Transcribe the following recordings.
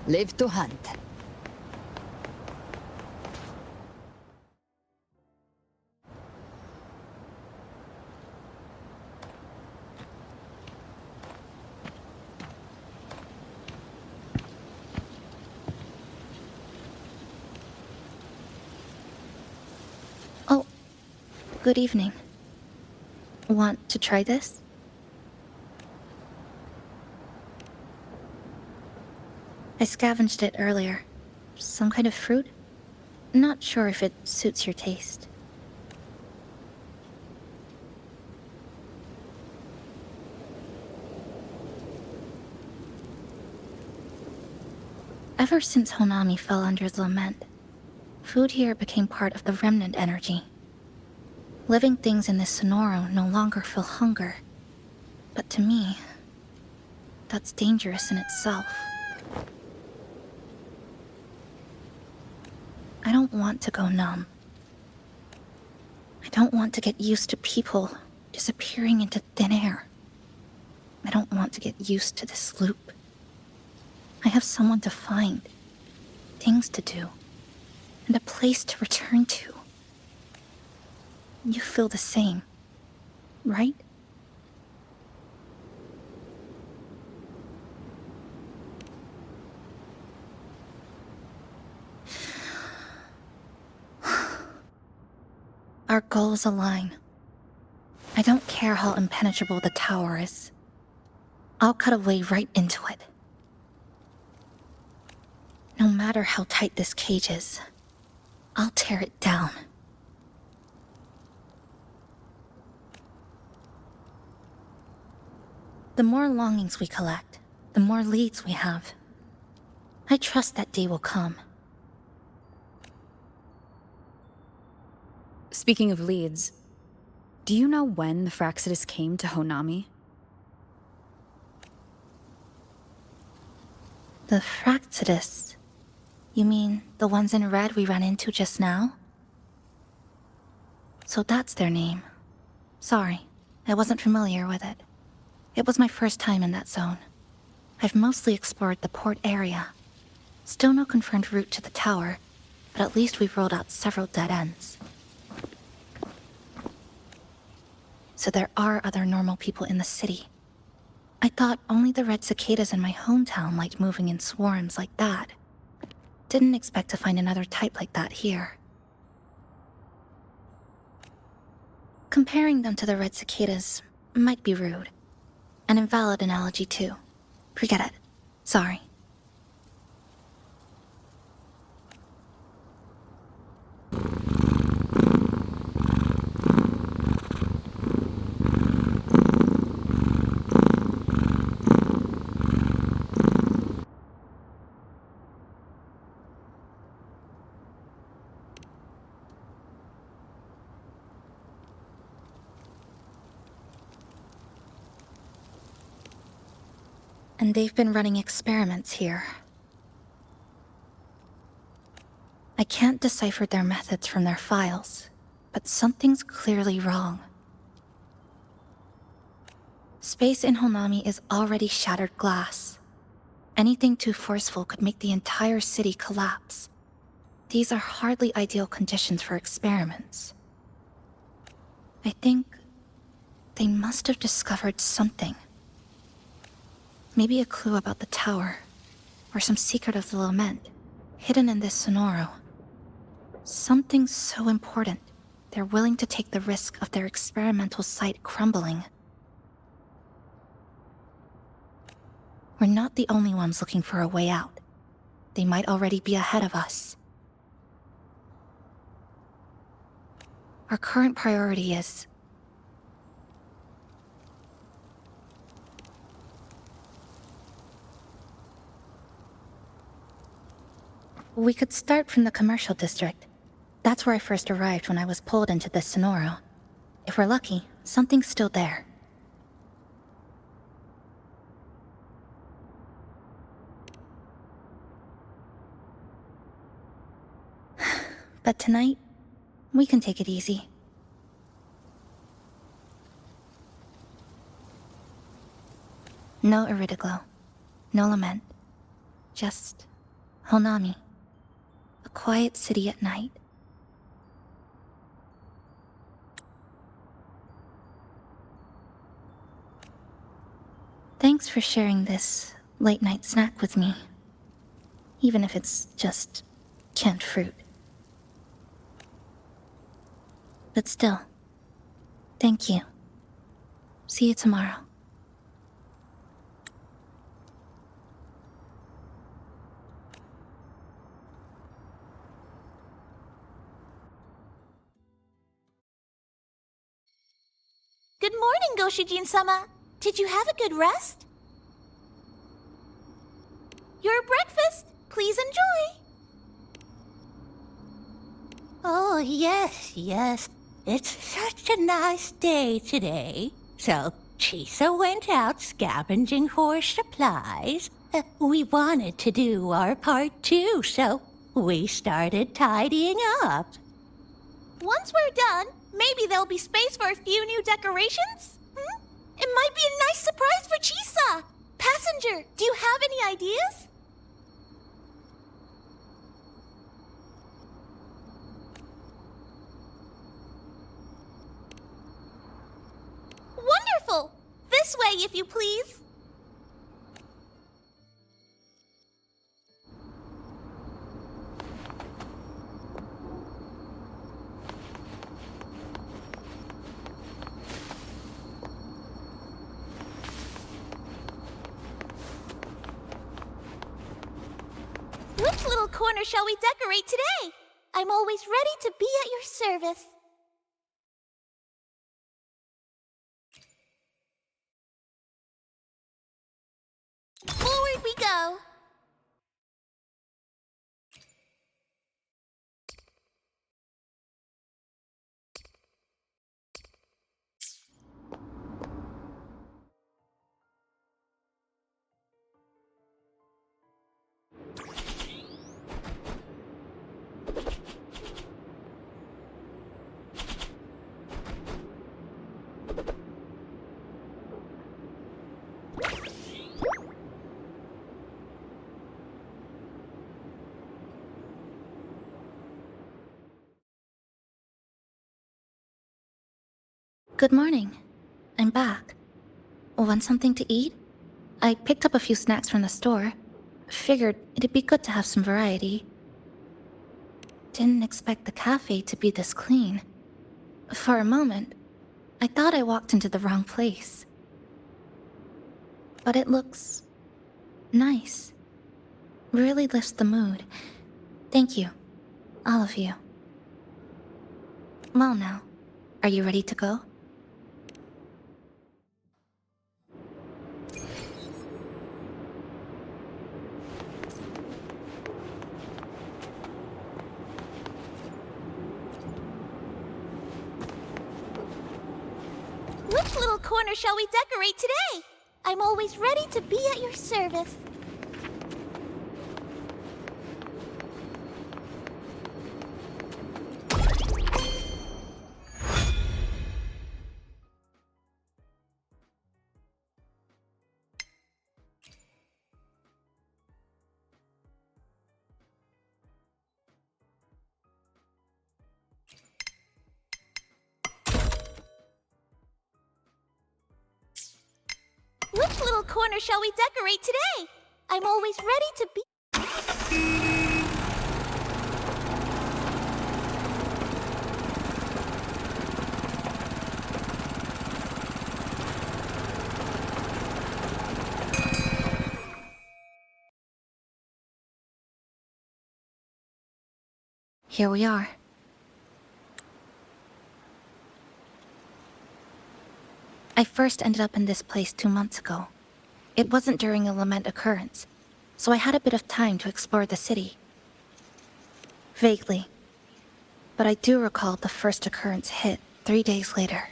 Live to hunt. Oh, good evening. Want to try this? I scavenged it earlier. Some kind of fruit? Not sure if it suits your taste. Ever since Honami fell under the lament, food here became part of the remnant energy. Living things in this Sonoro no longer feel hunger. But to me, that's dangerous in itself. I don't want to go numb. I don't want to get used to people disappearing into thin air. I don't want to get used to this loop. I have someone to find, things to do, and a place to return to. You feel the same, right? Our goals align. I don't care how impenetrable the tower is. I'll cut a way right into it. No matter how tight this cage is, I'll tear it down. The more longings we collect, the more leads we have. I trust that day will come. Speaking of leads, do you know when the Fraxidus came to Honami? The Fraxidus? You mean the ones in red we ran into just now? So that's their name. Sorry, I wasn't familiar with it. It was my first time in that zone. I've mostly explored the port area. Still no confirmed route to the tower, but at least we've rolled out several dead ends. So there are other normal people in the city. I thought only the red cicadas in my hometown liked moving in swarms like that. Didn't expect to find another type like that here. Comparing them to the red cicadas might be rude. An invalid analogy too. Forget it. Sorry. And they've been running experiments here. I can't decipher their methods from their files, but something's clearly wrong. Space in Honami is already shattered glass. Anything too forceful could make the entire city collapse. These are hardly ideal conditions for experiments. I think they must have discovered something. Maybe a clue about the tower, or some secret of the lament, hidden in this sonoro. Something so important, they're willing to take the risk of their experimental site crumbling. We're not the only ones looking for a way out. They might already be ahead of us. Our current priority is... We could start from the commercial district. That's where I first arrived when I was pulled into this sonoro. If we're lucky, something's still there. But tonight, we can take it easy. No Iridiglow. No lament. Just Honami. A quiet city at night. Thanks for sharing this late-night snack with me. Even if it's just canned fruit. But still, thank you. See you tomorrow. Good morning, Goshijin-sama. Did you have a good rest? Your breakfast. Please enjoy. Oh, yes. It's such a nice day today. So, Chisa went out scavenging for supplies. We wanted to do our part too, so we started tidying up. Once we're done, maybe there'll be space for a few new decorations? It might be a nice surprise for Chisa. Passenger, do you have any ideas? Wonderful! This way, if you please. Which little corner shall we decorate today? I'm always ready to be at your service. Forward we go. Good morning. I'm back. Want something to eat? I picked up a few snacks from the store. Figured it'd be good to have some variety. Didn't expect the cafe to be this clean. For a moment, I thought I walked into the wrong place. But it looks... nice. Really lifts the mood. Thank you. All of you. Well now, are you ready to go? Which little corner shall we decorate today? I'm always ready to be at your service. corner shall we decorate today? I'm always ready to be... Here we are. I first ended up in this place 2 months ago. It wasn't during a lament occurrence, so I had a bit of time to explore the city. Vaguely. But I do recall the first occurrence hit 3 days later.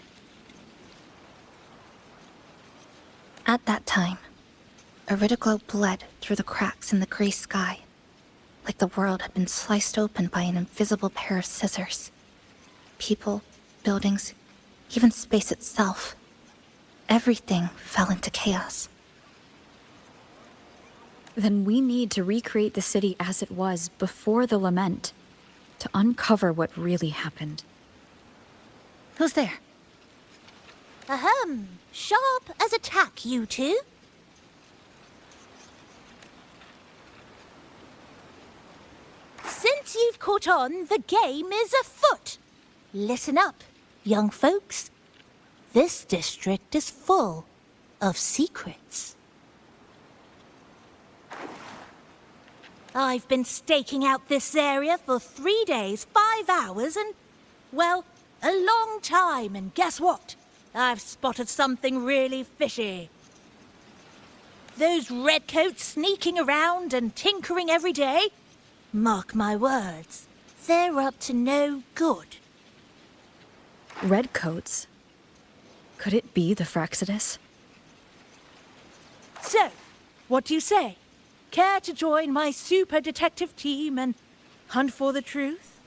At that time, Iridoglow bled through the cracks in the gray sky, like the world had been sliced open by an invisible pair of scissors. People, buildings, even space itself. Everything fell into chaos. Then we need to recreate the city as it was before the lament, to uncover what really happened. Who's there? Ahem. Sharp as a tack, you two. Since you've caught on, the game is afoot. Listen up, young folks. This district is full of secrets. I've been staking out this area for 3 days, 5 hours, and, well, a long time, and guess what? I've spotted something really fishy. Those redcoats sneaking around and tinkering every day, mark my words, they're up to no good. Redcoats? Could it be the Fraxidus? So, what do you say? Care to join my super detective team and hunt for the truth?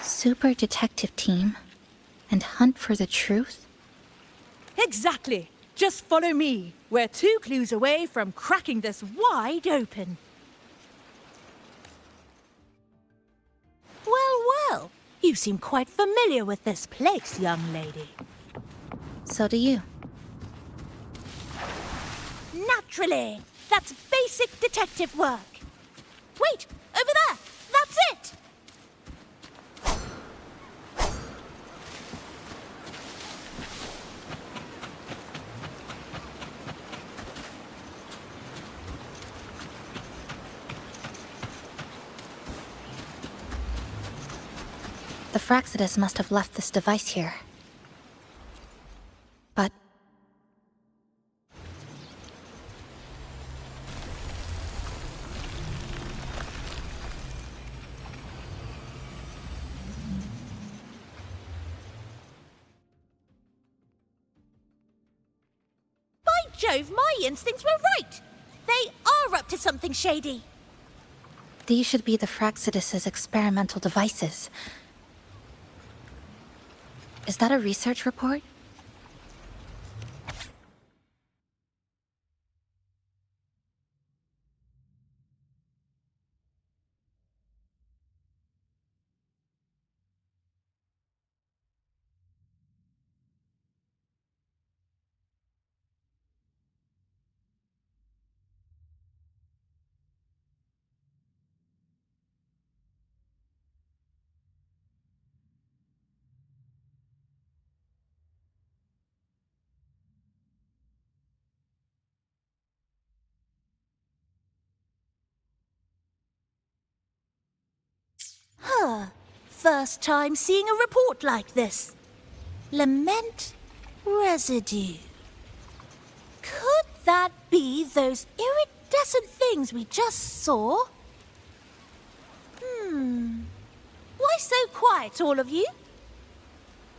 Super detective team? And hunt for the truth? Exactly. Just follow me. We're 2 clues away from cracking this wide open. Well, well, you seem quite familiar with this place, young lady. So do you. Naturally. That's basic detective work. Wait, over there. That's it. The Fraxidus must have left this device here. But... By Jove, my instincts were right. They are up to something shady. these should be the Fraxidus's experimental devices. Is that a research report? Huh. First time seeing a report like this. Lament residue. Could that be those iridescent things we just saw? Why so quiet, all of you?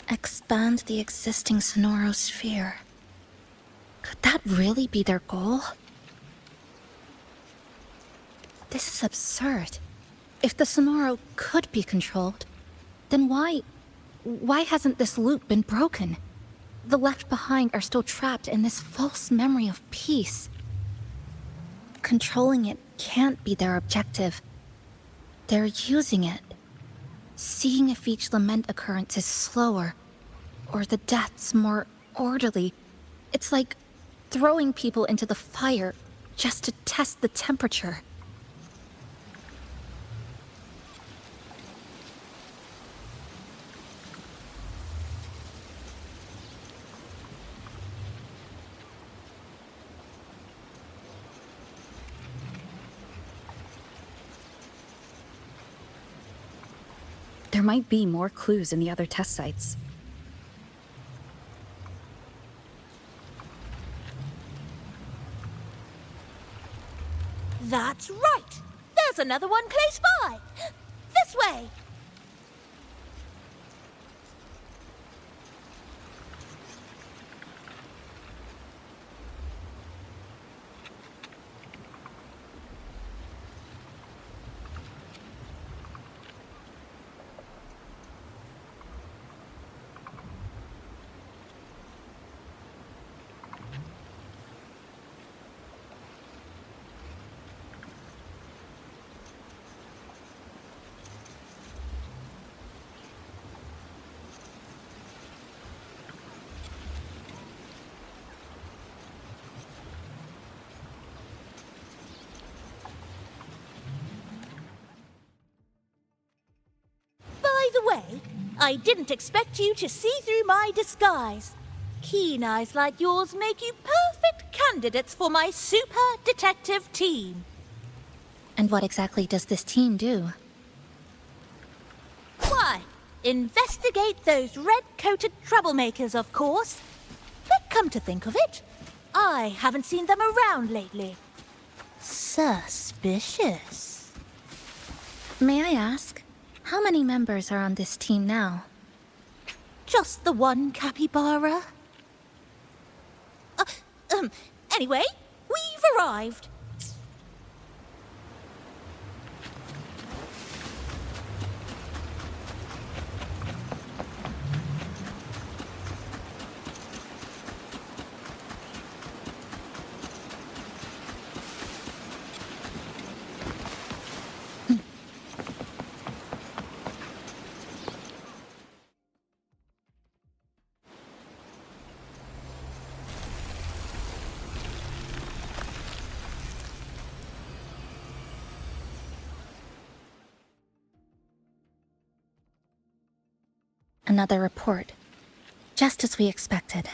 Expand the existing sonorosphere. Could that really be their goal? This is absurd. If the Sonoro could be controlled, then why hasn't this loop been broken? The left behind are still trapped in this false memory of peace. Controlling it can't be their objective. They're using it. Seeing if each lament occurrence is slower, or the deaths more orderly. It's like throwing people into the fire just to test the temperature. There might be more clues in the other test sites. That's right! There's another one close by! This way! By the way, I didn't expect you to see through my disguise. Keen eyes like yours make you perfect candidates for my super detective team. And what exactly does this team do? Why, investigate those red-coated troublemakers, of course. But come to think of it, I haven't seen them around lately. Suspicious. May I ask, how many members are on this team now? Just the one capybara. Anyway, we've arrived. Another report. Just as we expected.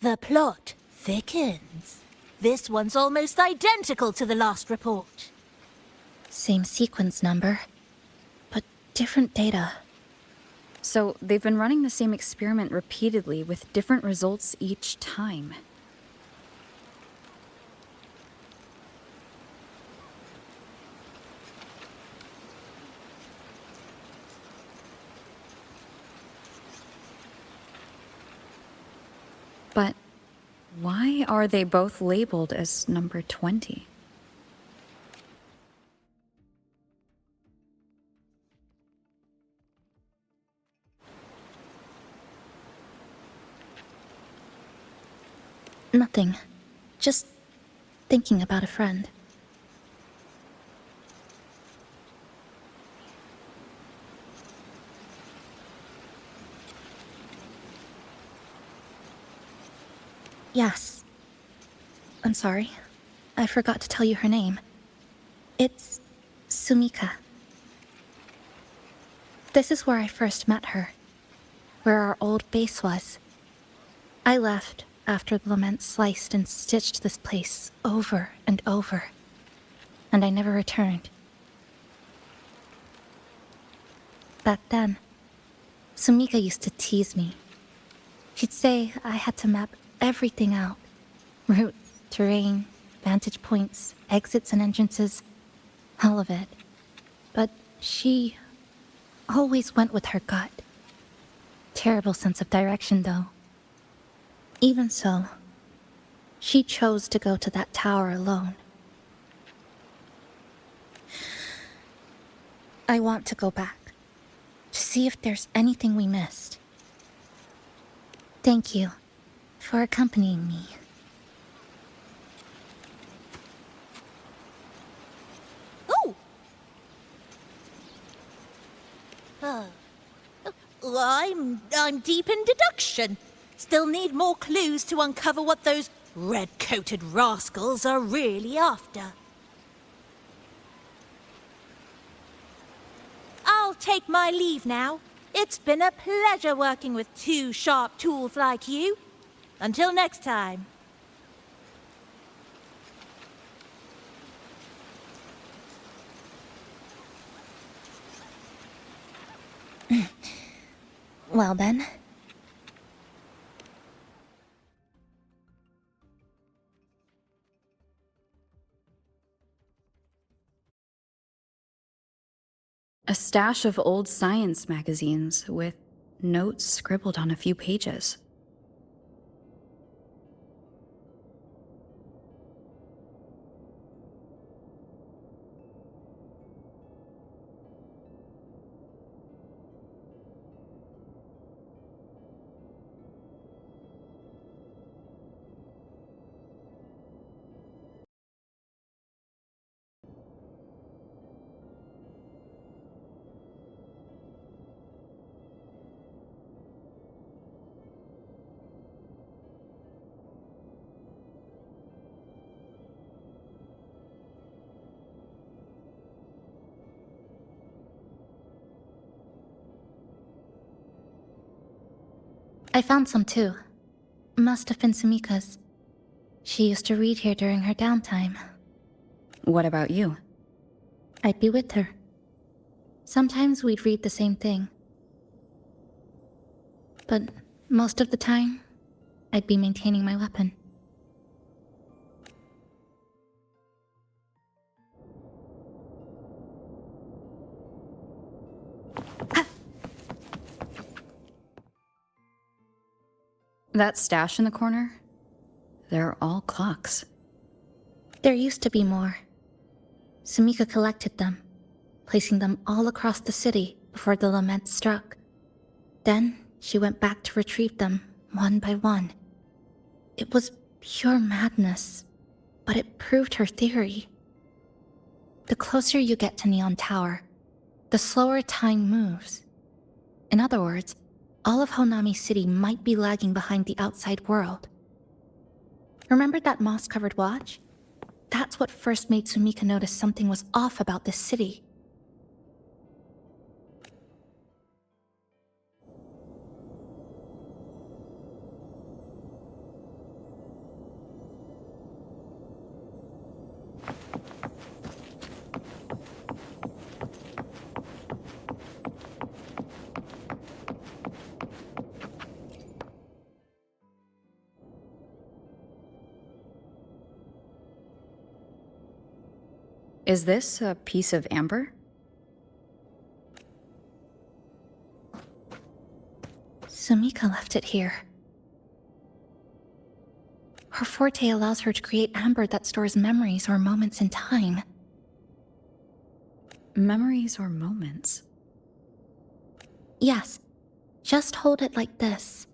The plot thickens. This one's almost identical to the last report. Same sequence number, but different data. So they've been running the same experiment repeatedly with different results each time. But why are they both labeled as number 20? Nothing. Just thinking about a friend. Yes. I'm sorry. I forgot to tell you her name. It's Sumika. This is where I first met her. Where our old base was. I left after the lament sliced and stitched this place over and over. And I never returned. Back then, Sumika used to tease me. She'd say I had to map everything out. Routes, terrain, vantage points, exits and entrances, all of it. But she always went with her gut. Terrible sense of direction, though. Even so, she chose to go to that tower alone. I want to go back, to see if there's anything we missed. Thank you for accompanying me. Oh! I'm deep in deduction. Still need more clues to uncover what those red-coated rascals are really after. I'll take my leave now. It's been a pleasure working with two sharp tools like you. Until next time. Well then. A stash of old science magazines with notes scribbled on a few pages. I found some too. Must have been Sumika's. She used to read here during her downtime. What about you? I'd be with her. Sometimes we'd read the same thing. But most of the time, I'd be maintaining my weapon. That stash in the corner? They're all clocks. There used to be more. Sumika collected them, placing them all across the city before the lament struck. Then she went back to retrieve them, one by one. It was pure madness, but it proved her theory. The closer you get to Neon Tower, the slower time moves. In other words, all of Honami City might be lagging behind the outside world. Remember that moss-covered watch? That's what first made Sumika notice something was off about this city. Is this a piece of amber? Sumika left it here. Her forte allows her to create amber that stores memories or moments in time. Memories or moments? Yes, just hold it like this.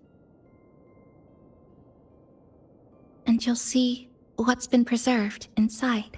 And you'll see what's been preserved inside.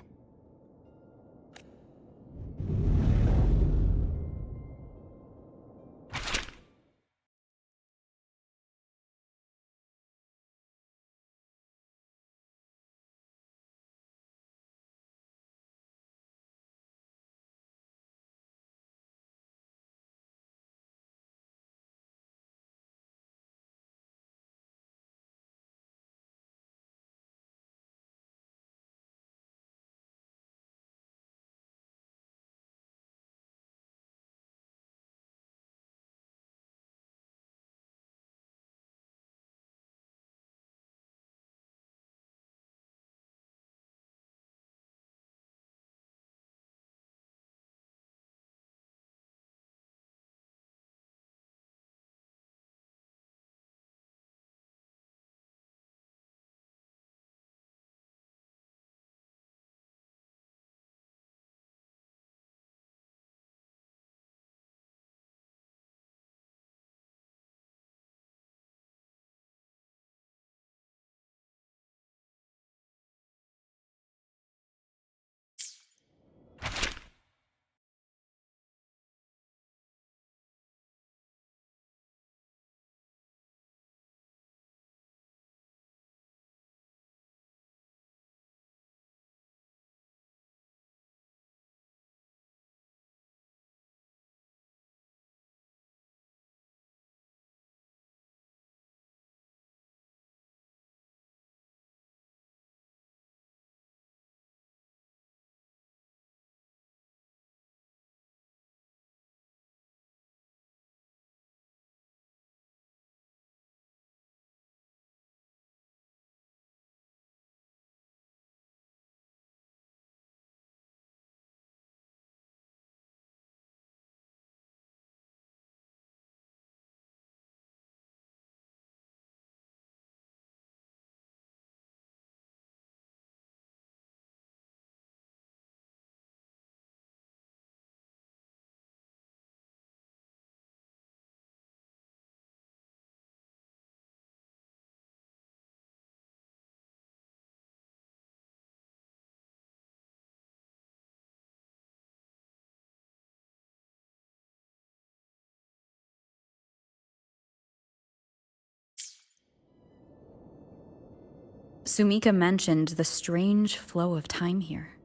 Sumika mentioned the strange flow of time here.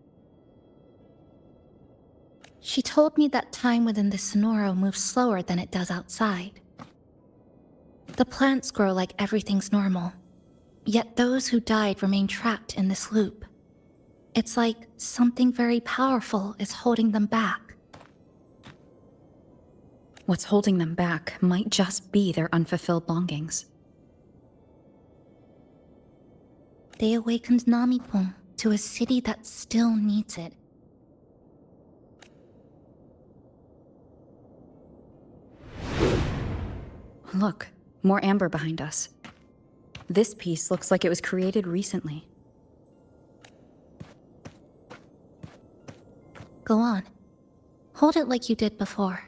She told me that time within the Sonoro moves slower than it does outside. The plants grow like everything's normal, yet those who died remain trapped in this loop. It's like something very powerful is holding them back. What's holding them back might just be their unfulfilled longings. They awakened Namipon to a city that still needs it. Look, more amber behind us. This piece looks like it was created recently. Go on. Hold it like you did before.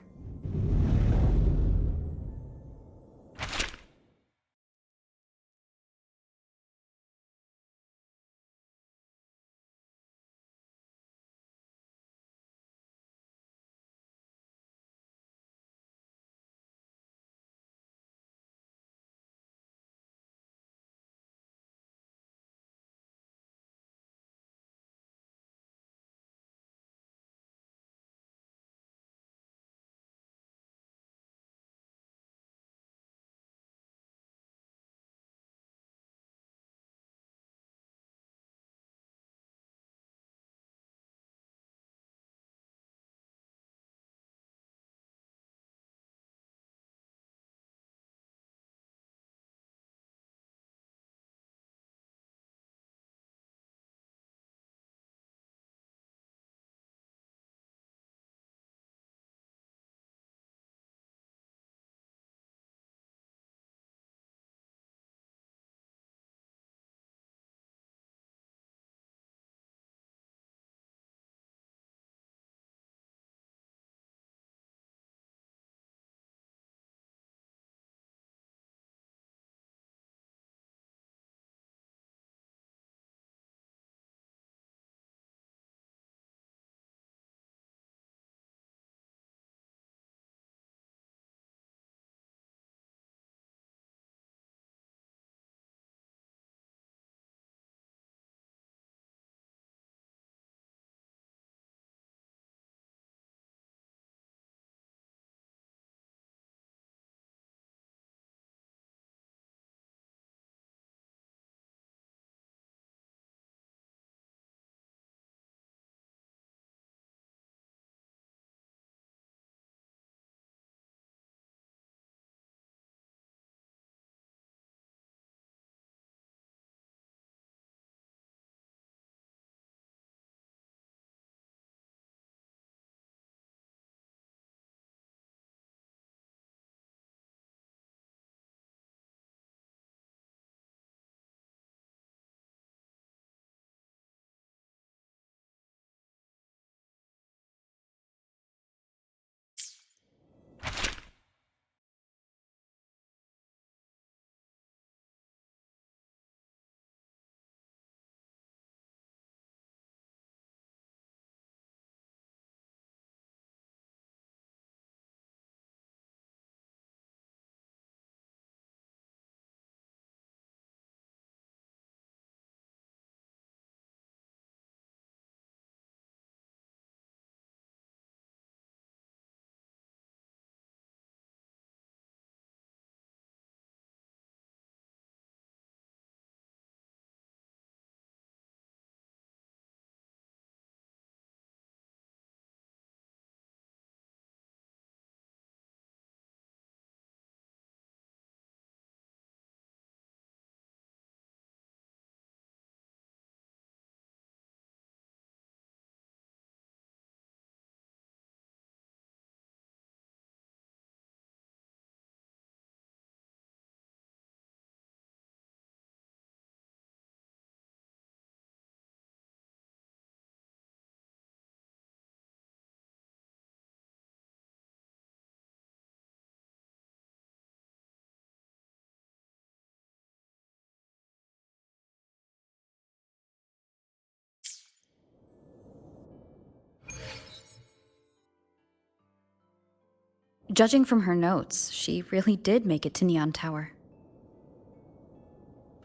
Judging from her notes, she really did make it to Neon Tower.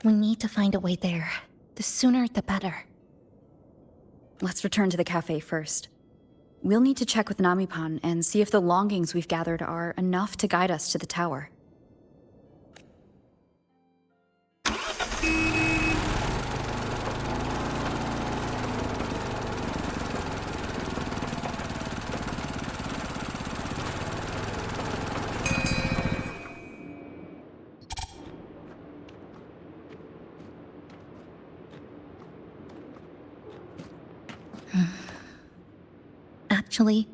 We need to find a way there. the sooner the better. Let's return to the cafe first. We'll need to check with Namipan and see if the longings we've gathered are enough to guide us to the tower. Actually,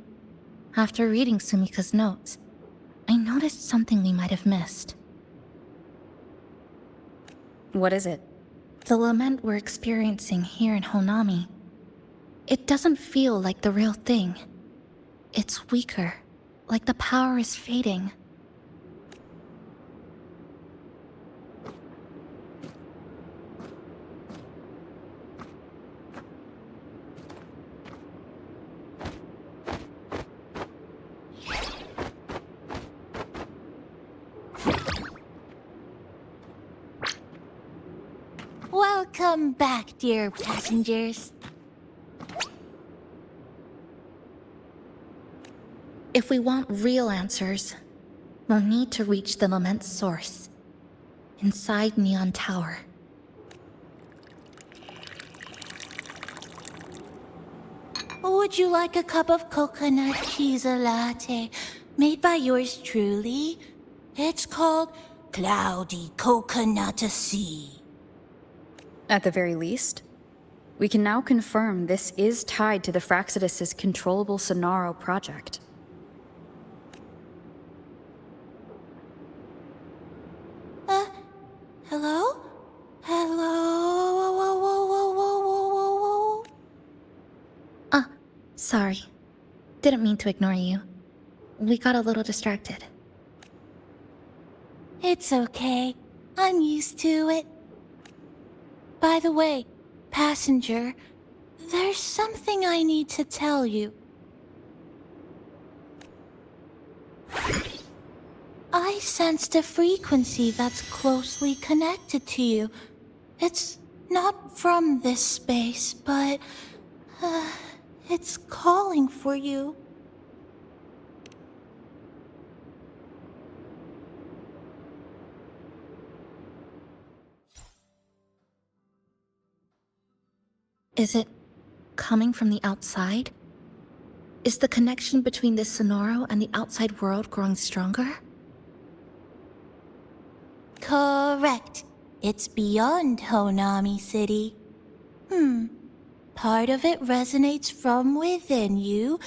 after reading Sumika's notes, I noticed something we might have missed. What is it? The lament we're experiencing here in Honami. It doesn't feel like the real thing. It's weaker, like the power is fading. Welcome back, dear passengers. If we want real answers, we'll need to reach the lament's source, inside Neon Tower. Would you like a cup of coconut cheese latte made by yours truly? It's called Cloudy Coconut Sea. At the very least, we can now confirm this is tied to the Fraxidus' controllable Sonaro project. Hello? Hello? Whoa, whoa, whoa, whoa, whoa, whoa, whoa. Sorry. Didn't mean to ignore you. We got a little distracted. It's okay. I'm used to it. By the way, passenger, there's something I need to tell you. I sensed a frequency that's closely connected to you. It's not from this space, but it's calling for you. Is it coming from the outside? Is the connection between this Sonoro and the outside world growing stronger? Correct. It's beyond Honami City. Part of it resonates from within you,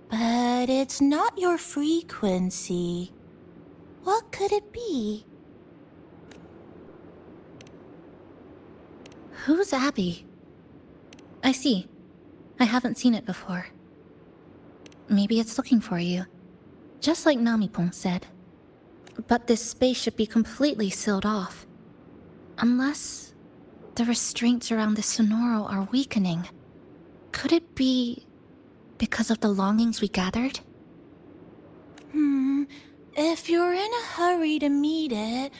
but it's not your frequency. What could it be? Who's Abby? I see. I haven't seen it before. Maybe it's looking for you, just like Namipon said. But this space should be completely sealed off. Unless the restraints around the Sonoro are weakening. Could it be because of the longings we gathered? If you're in a hurry to meet it,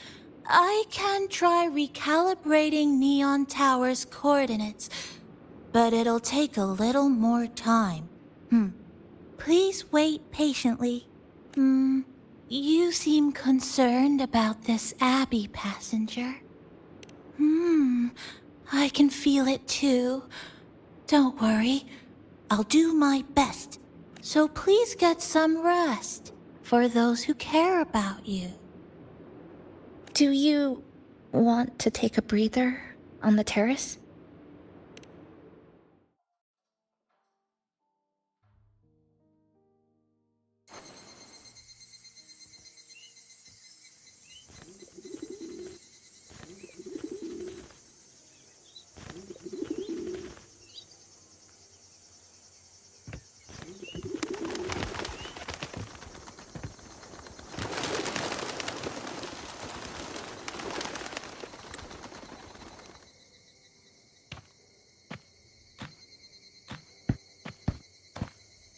I can try recalibrating Neon Tower's coordinates, but it'll take a little more time. Please wait patiently. You seem concerned about this Abby, passenger. I can feel it too. Don't worry, I'll do my best. So please get some rest for those who care about you. Do you want to take a breather on the terrace?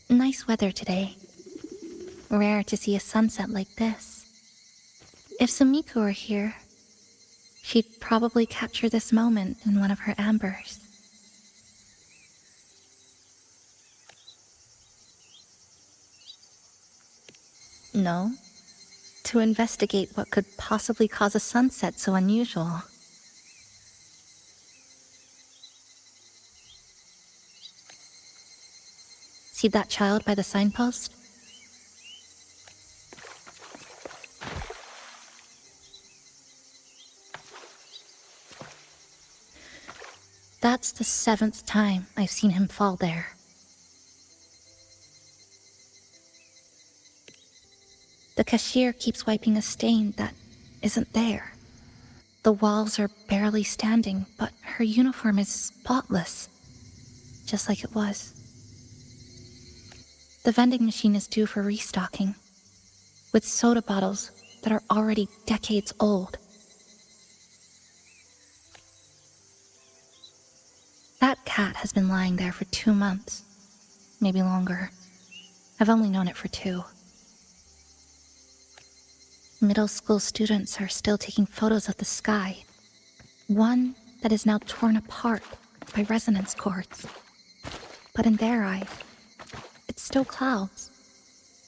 Nice weather today. Rare to see a sunset like this. If Sumiko were here, She'd probably capture this moment in one of her ambers. No, to investigate what could possibly cause a sunset so unusual. See that child by the signpost? That's the 7th time I've seen him fall there. The cashier keeps wiping a stain that isn't there. The walls are barely standing, but her uniform is spotless, just like it was. The vending machine is due for restocking, with soda bottles that are already decades old. That cat has been lying there for 2 months, maybe longer. I've only known it for 2. Middle school students are still taking photos of the sky. One that is now torn apart by resonance cords. But in their eye, it's still clouds,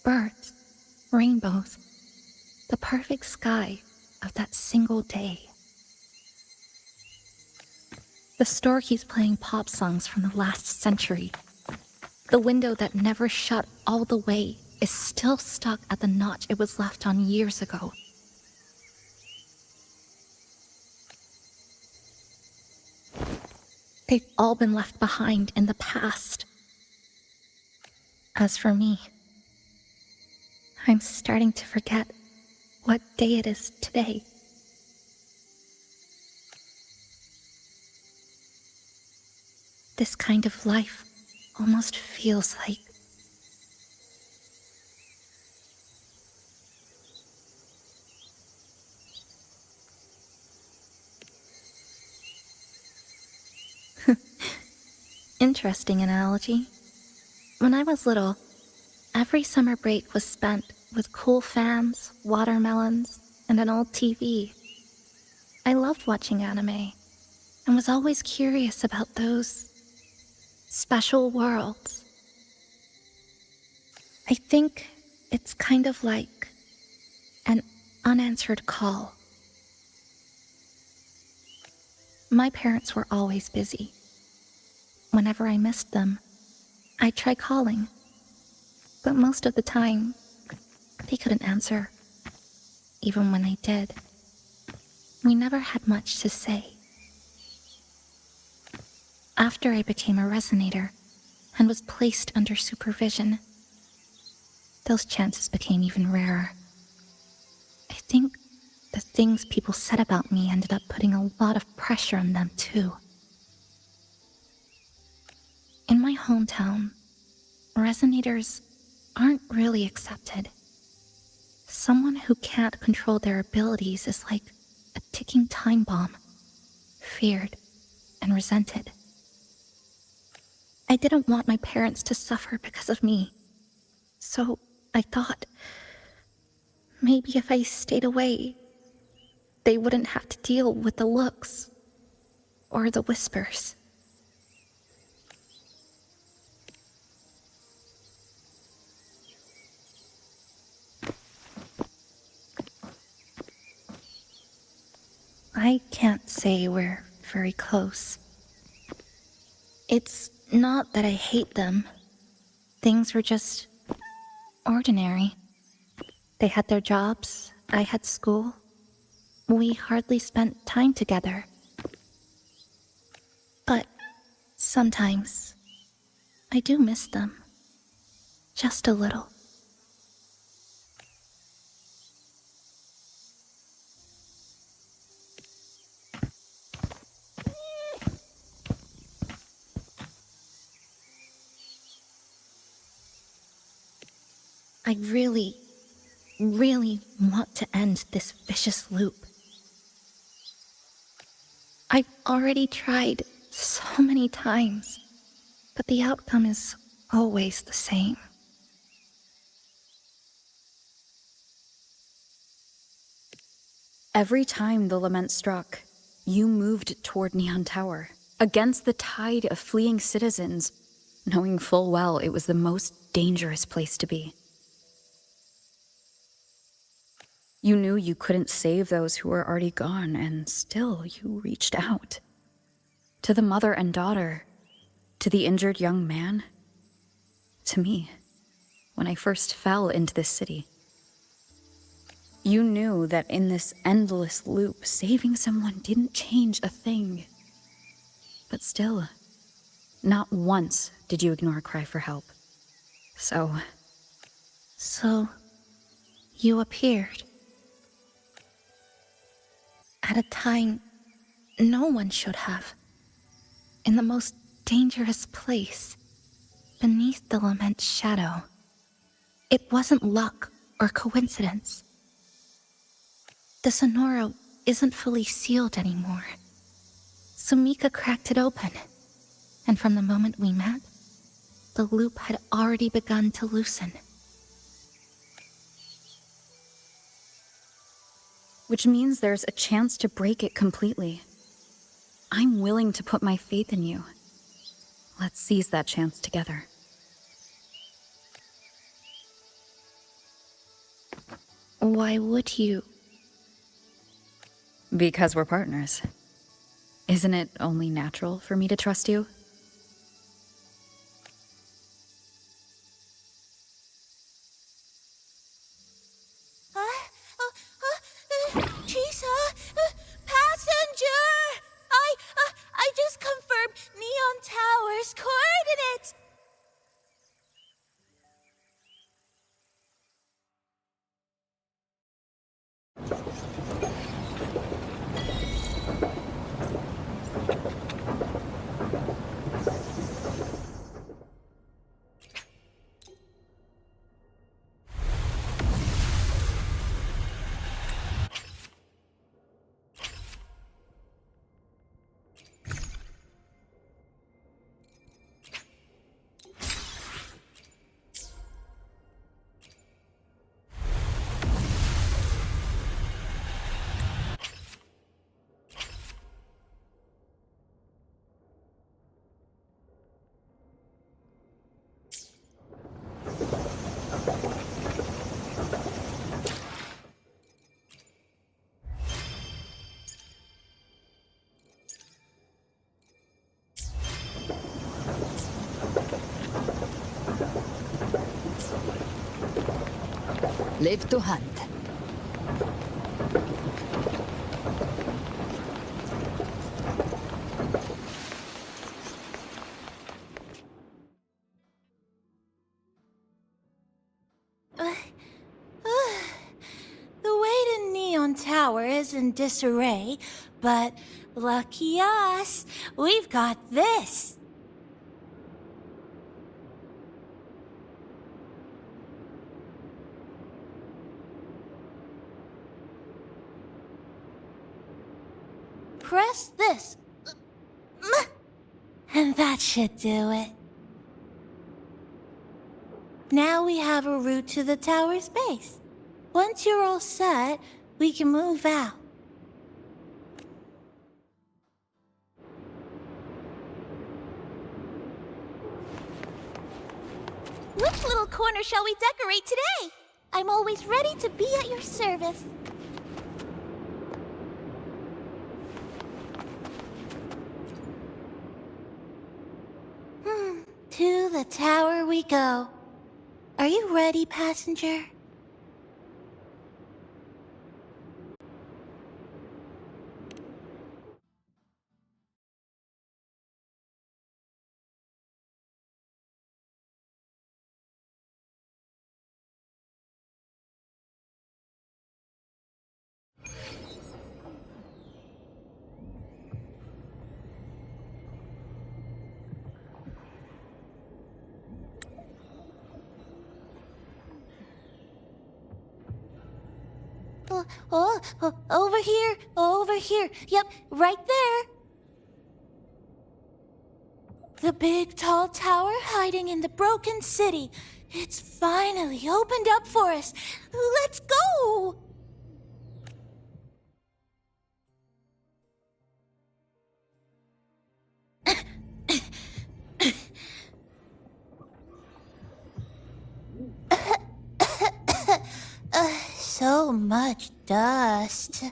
birds, rainbows, the perfect sky of that single day. The store keeps playing pop songs from the last century. The window that never shut all the way is still stuck at the notch it was left on years ago. They've all been left behind in the past. As for me, I'm starting to forget what day it is today. This kind of life almost feels like interesting analogy. When I was little, every summer break was spent with cool fans, watermelons, and an old TV. I loved watching anime and was always curious about those special worlds. I think it's kind of like an unanswered call. My parents were always busy. Whenever I missed them, I'd try calling, but most of the time, they couldn't answer. Even when they did, we never had much to say. After I became a resonator and was placed under supervision, those chances became even rarer. I think the things people said about me ended up putting a lot of pressure on them too. In my hometown, resonators aren't really accepted. Someone who can't control their abilities is like a ticking time bomb, feared and resented. I didn't want my parents to suffer because of me, so I thought maybe if I stayed away, they wouldn't have to deal with the looks or the whispers. I can't say we're very close. It's not that I hate them. Things were just ordinary. They had their jobs, I had school. We hardly spent time together. But sometimes I do miss them. Just a little. I really want to end this vicious loop. I've already tried so many times, but the outcome is always the same. Every time the lament struck, You moved toward Neon Tower, against the tide of fleeing citizens, knowing full well it was the most dangerous place to be. You knew you couldn't save those who were already gone, and still you reached out. To the mother and daughter, to the injured young man, to me, when I first fell into this city. You knew that in this endless loop, saving someone didn't change a thing. But still, not once did you ignore a cry for help. So, you appeared. At a time no one should have. In the most dangerous place, beneath the lament's shadow. It wasn't luck or coincidence. The Sonoro isn't fully sealed anymore. Sumika cracked it open, and from the moment we met, the loop had already begun to loosen. which means there's a chance to break it completely. I'm willing to put my faith in you. Let's seize that chance together. Why would you? Because we're partners. Isn't it only natural for me to trust you? Chisa, passenger! I just confirmed Neon Tower's coordinates. Live to hunt. The way to Neon Tower is in disarray, but lucky us, we've got this. Press this. And that should do it. Now we have a route to the tower's base. Once you're all set, we can move out. Which little corner shall we decorate today? I'm always ready to be at your service. To the tower we go. Are you ready, passenger? Over here. Yep, right there. The big tall tower hiding in the broken city. It's finally opened up for us. Let's go! so much dust.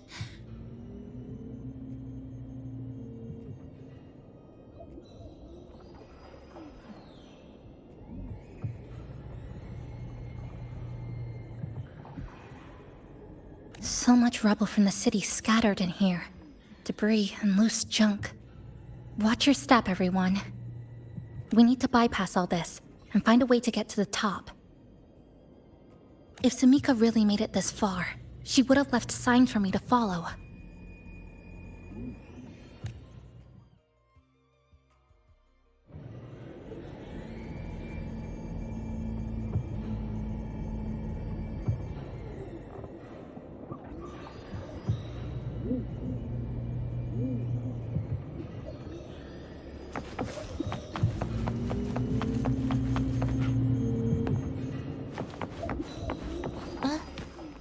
So much rubble from the city scattered in here. Debris and loose junk. Watch your step, everyone. We need to bypass all this and find a way to get to the top. If Sumika really made it this far, she would have left signs for me to follow.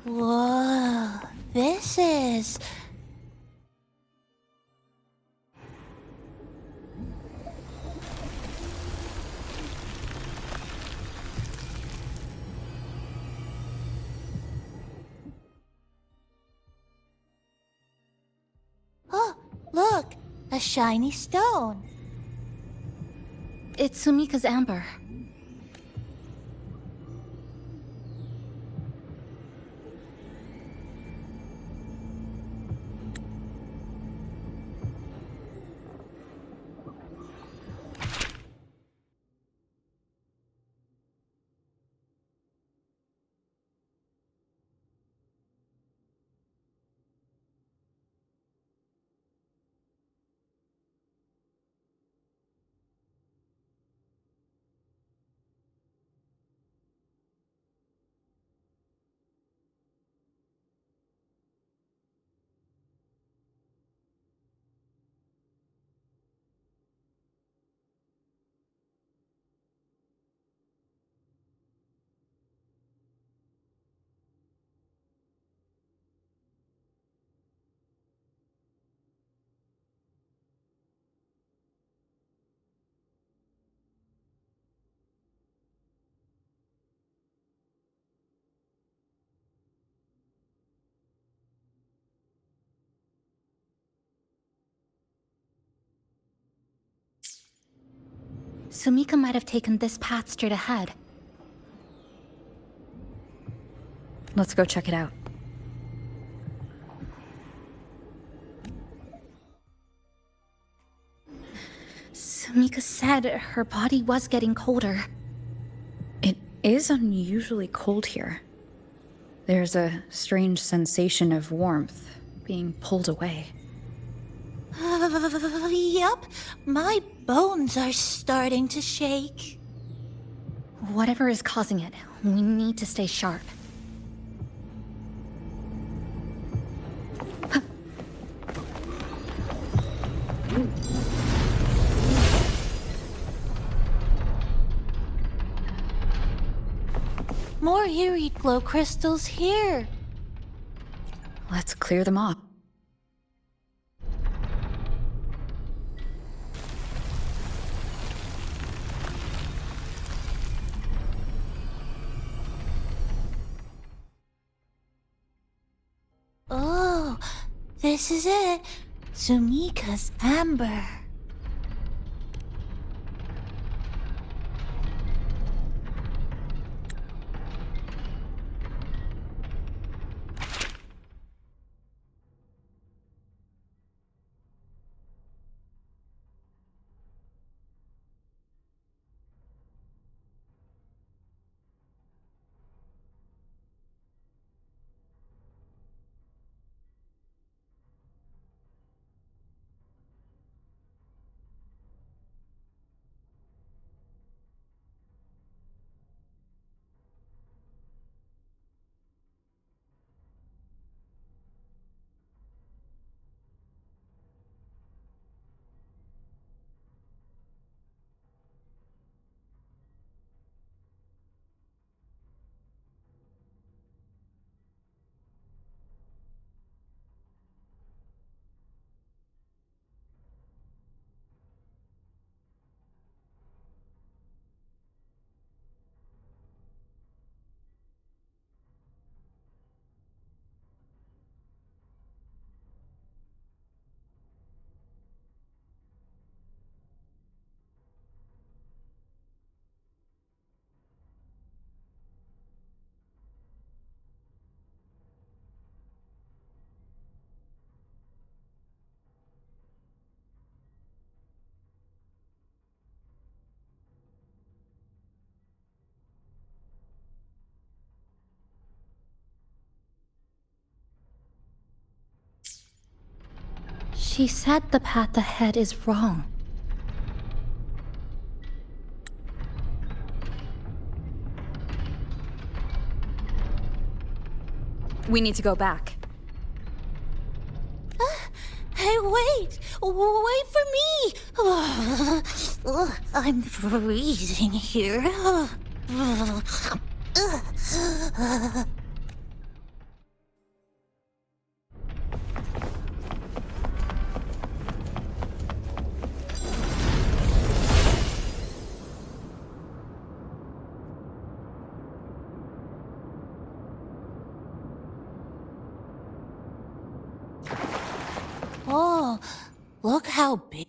Whoa, this is... Oh, look, a shiny stone. It's Sumika's amber. Sumika might have taken this path straight ahead. Let's go check it out. Sumika said her body was getting colder. It is unusually cold here. There's a strange sensation of warmth being pulled away. Yup, my bones are starting to shake. Whatever is causing it, we need to stay sharp. More eerie glow crystals here. Let's clear them off. Oh, this is it. Sumika's amber. She said the path ahead is wrong. We need to go back. Hey, wait! Wait for me! I'm freezing here. Oh, look how big.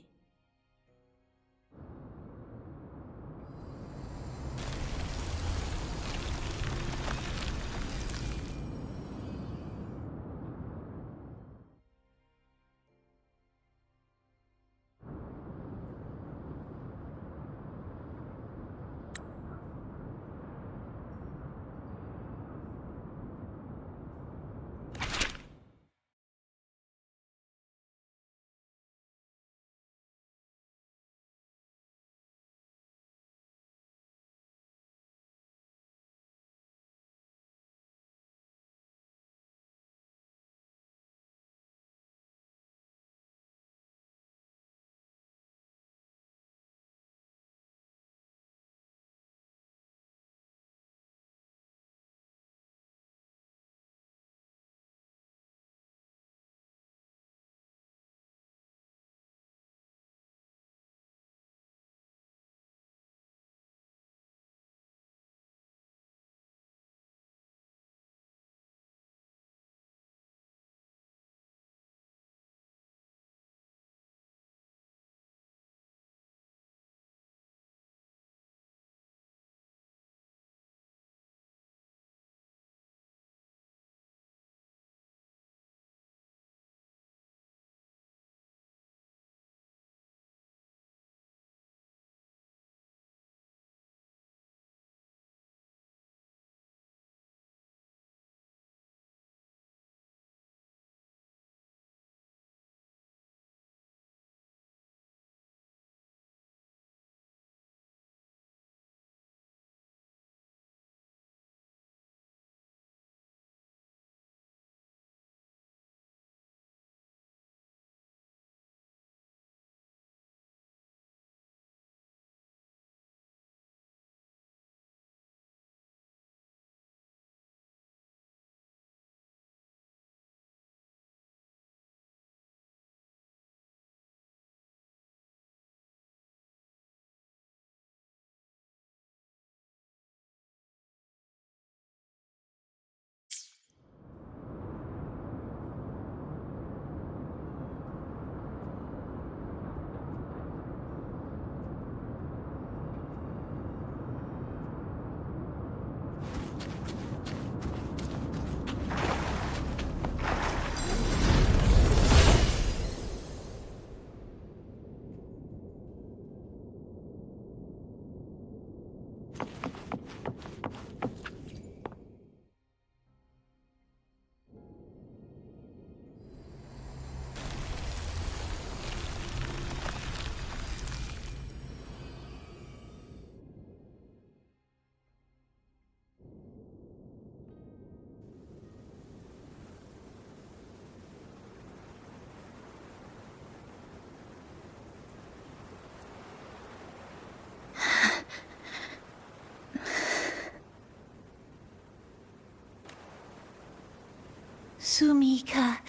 Sumika,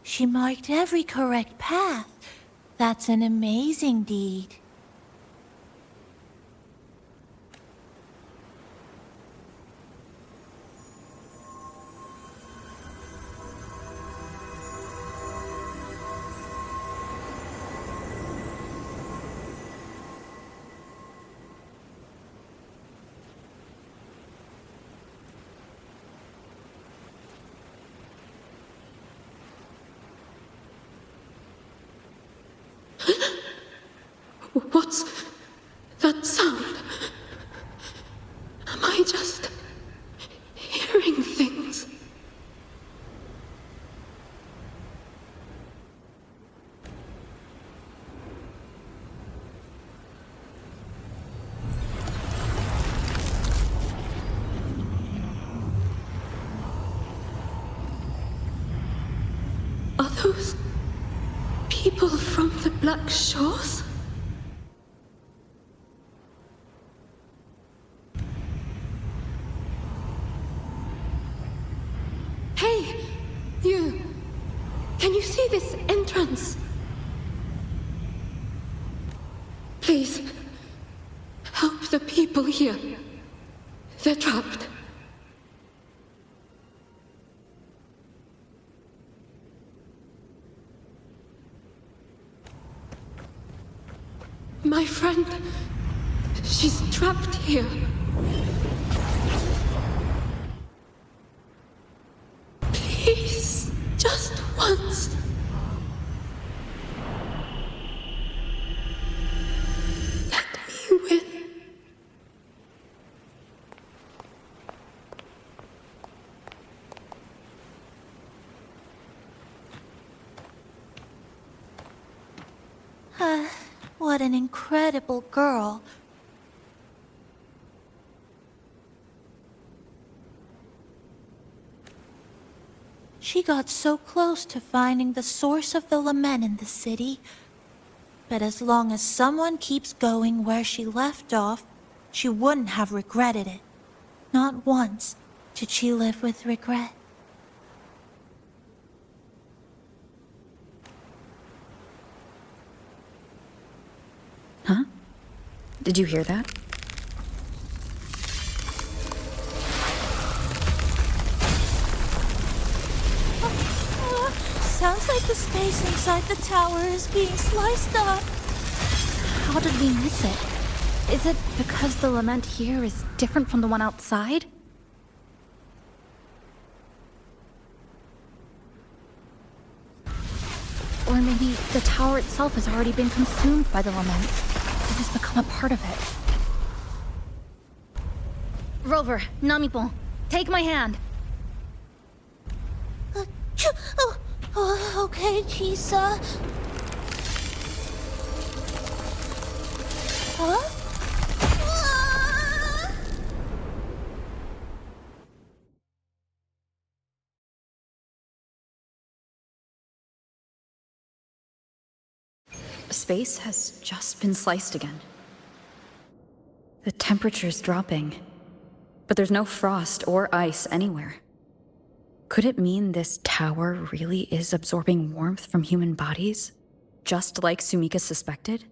she marked every correct path. That's an amazing deed. What's that sound? Am I just hearing things? Are those people from the Black Shores? Hey, you! Can you see this entrance? Please, help the people here. They're trapped. My friend, she's trapped here. Please, just once. Let me win. What an incredible girl. She got so close to finding the source of the lament in the city. But as long as someone keeps going where she left off, she wouldn't have regretted it. Not once did she live with regret. Huh? Did you hear that? Sounds like the space inside the tower is being sliced up. How did we miss it? Is it because the lament here is different from the one outside? Or maybe the tower itself has already been consumed by the lament. It has become a part of it. Rover, Namipon, take my hand. Okay, Chisa. Huh? Space has just been sliced again. The temperature's dropping, but there's no frost or ice anywhere. Could it mean this tower really is absorbing warmth from human bodies, just like Sumika suspected?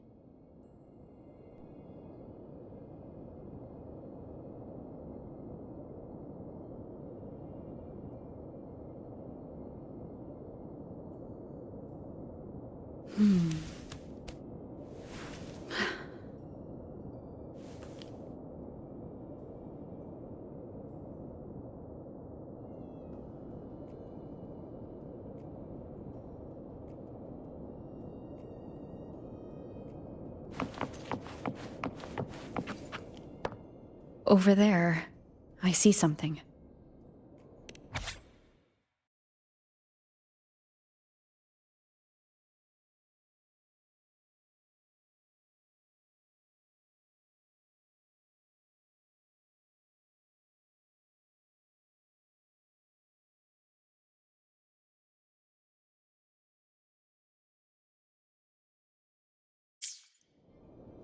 Over there, I see something.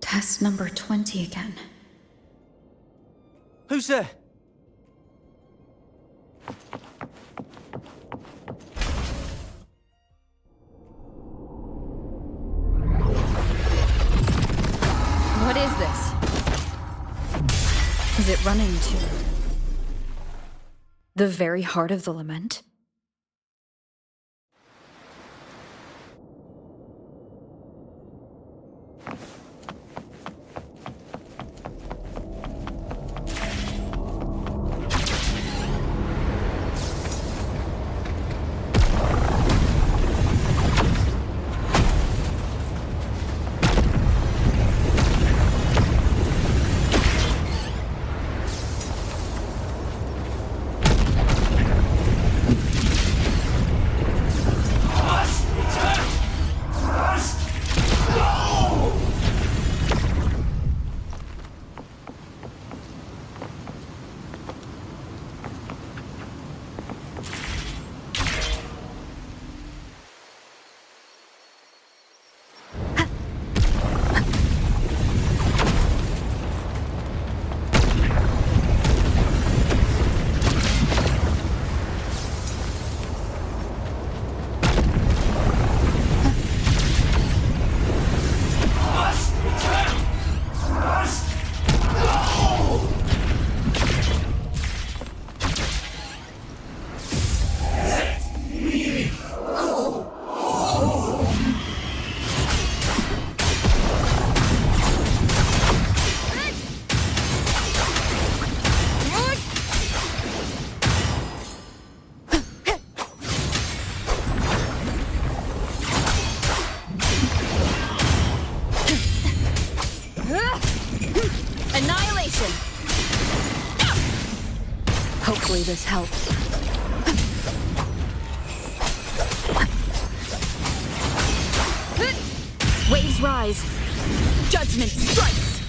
Test number 20 again. Who's there? What is this? Is it running to the very heart of the lament? Hopefully this helps. Waves rise. Judgment strikes.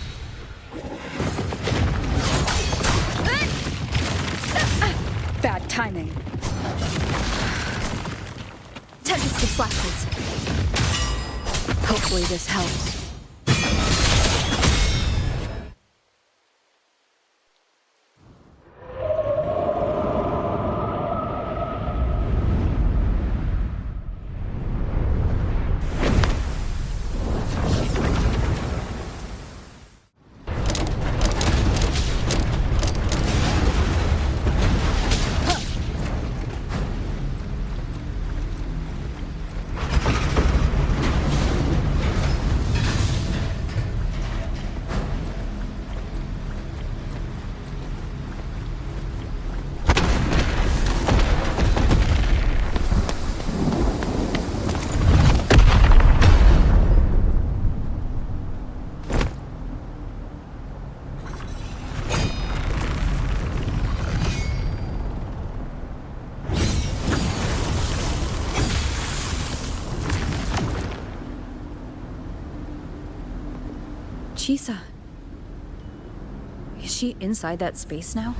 Bad timing. Tempest flashes. Hopefully this helps. Chisa. Is she inside that space now?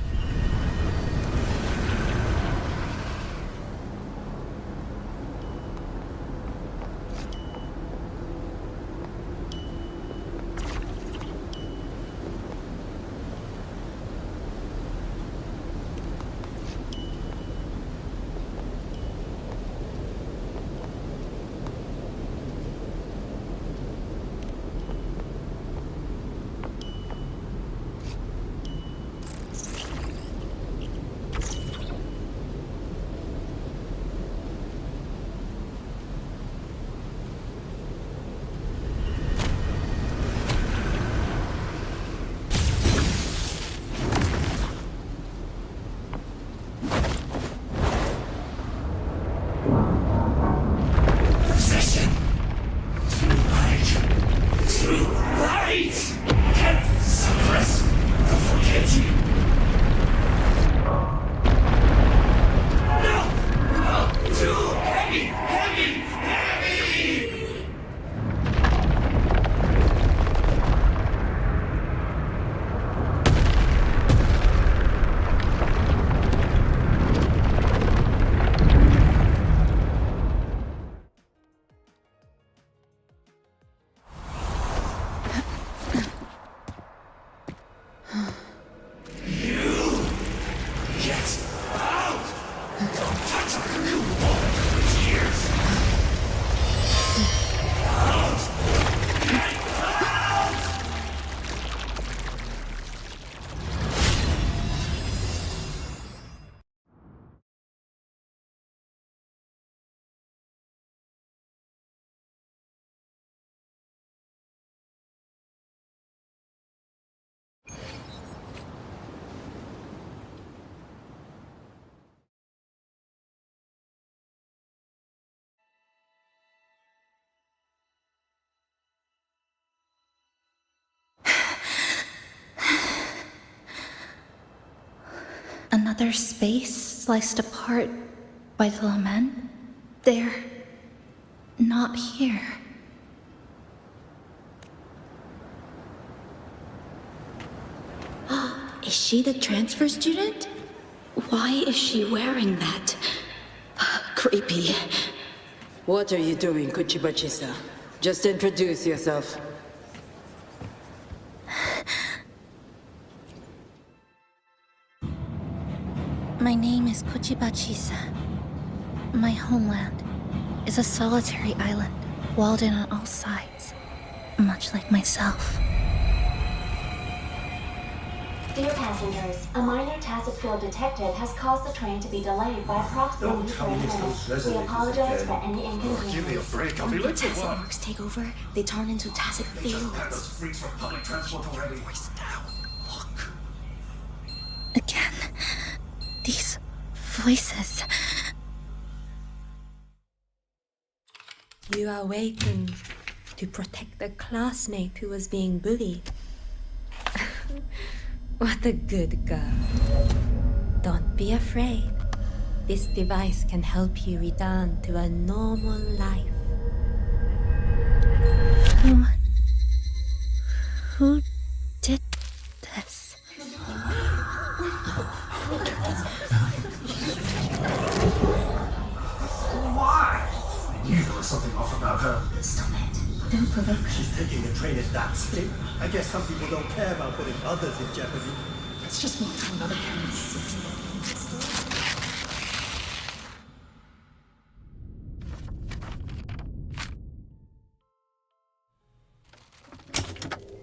Another space sliced apart by the lament? They're not here. Is she the transfer student? Why is she wearing that? Creepy. What are you doing, Kuchibachisa? Just introduce yourself. My name is Kuchibachisa. My homeland is a solitary island, walled in on all sides, much like myself. Dear passengers, a minor tacit field detected has caused the train to be delayed by approximately 30 minutes. We apologize for any inconvenience. Give me a break, I'll be late to Tacit work. marks take over, they turn into tacit Just fields. ban those freaks from public transport already. Voice down. Look. Again, these voices. You are awakened to protect a classmate who was being bullied. What a good girl. Don't be afraid. This device can help you return to a normal life. Who did this? Why? I knew there was something off about her. Stop it. Don't provoke her. She's taking a train at that speed. I guess some people don't care about putting others in jeopardy. Let's just move to another campus.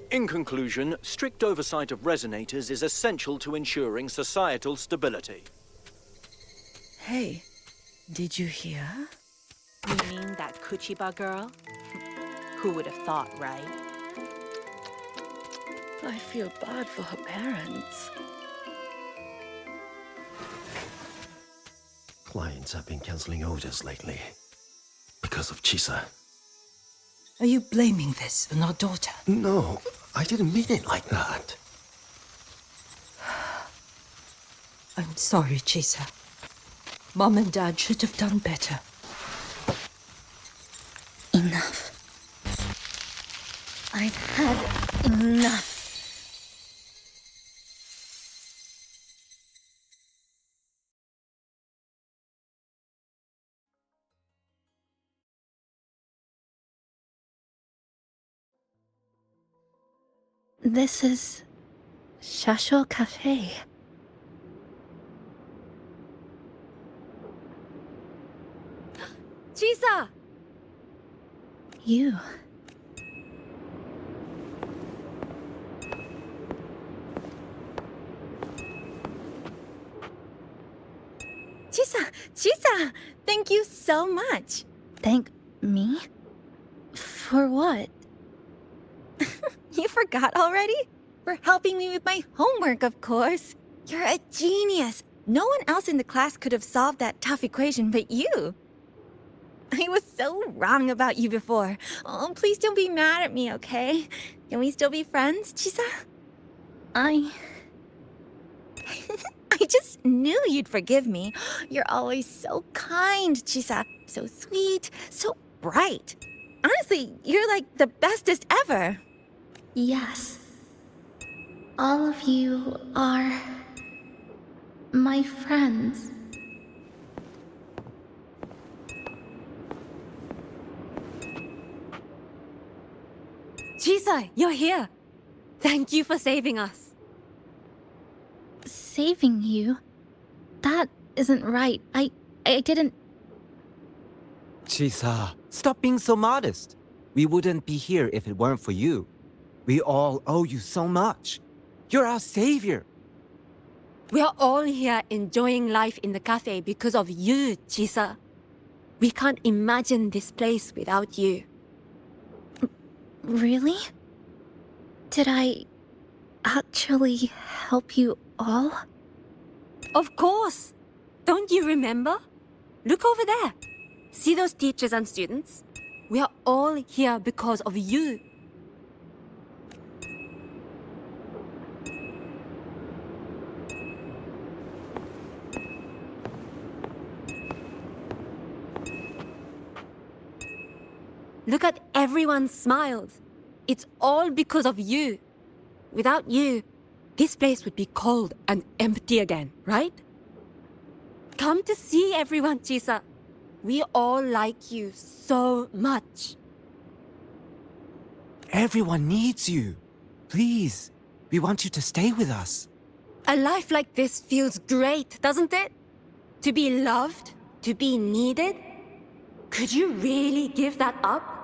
In conclusion, strict oversight of resonators is essential to ensuring societal stability. Hey, did you hear? You mean that Kuchiba girl? Who would have thought, right? I feel bad for her parents. Clients have been canceling orders lately because of Chisa. Are you blaming this on our daughter? No, I didn't mean it like that. I'm sorry, Chisa. Mom and Dad should have done better. Enough. I've had enough. This is Shasho Cafe. Chisa! You. Chisa! Thank you so much. Thank me? For what? You forgot already? For helping me with my homework, of course. You're a genius. No one else in the class could have solved that tough equation but you. I was so wrong about you before. Oh, please don't be mad at me, okay? Can we still be friends, Chisa? I just knew you'd forgive me. You're always so kind, Chisa. So sweet, so bright. Honestly, you're like the bestest ever. Yes. All of you are my friends. Chisa, you're here. Thank you for saving us. Saving you? That isn't right. I didn't... Chisa, stop being so modest. We wouldn't be here if it weren't for you. We all owe you so much. You're our savior. We are all here enjoying life in the cafe because of you, Chisa. We can't imagine this place without you. Really? Did I actually help you all? Of course! Don't you remember? Look over there. See those teachers and students? We are all here because of you. Look at everyone's smiles. It's all because of you. Without you, this place would be cold and empty again, right? Come to see everyone, Chisa. We all like you so much. Everyone needs you. Please, we want you to stay with us. A life like this feels great, doesn't it? To be loved, to be needed. Could you really give that up?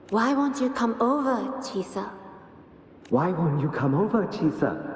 Why won't you come over, Chisa? Why won't you come over, Chisa?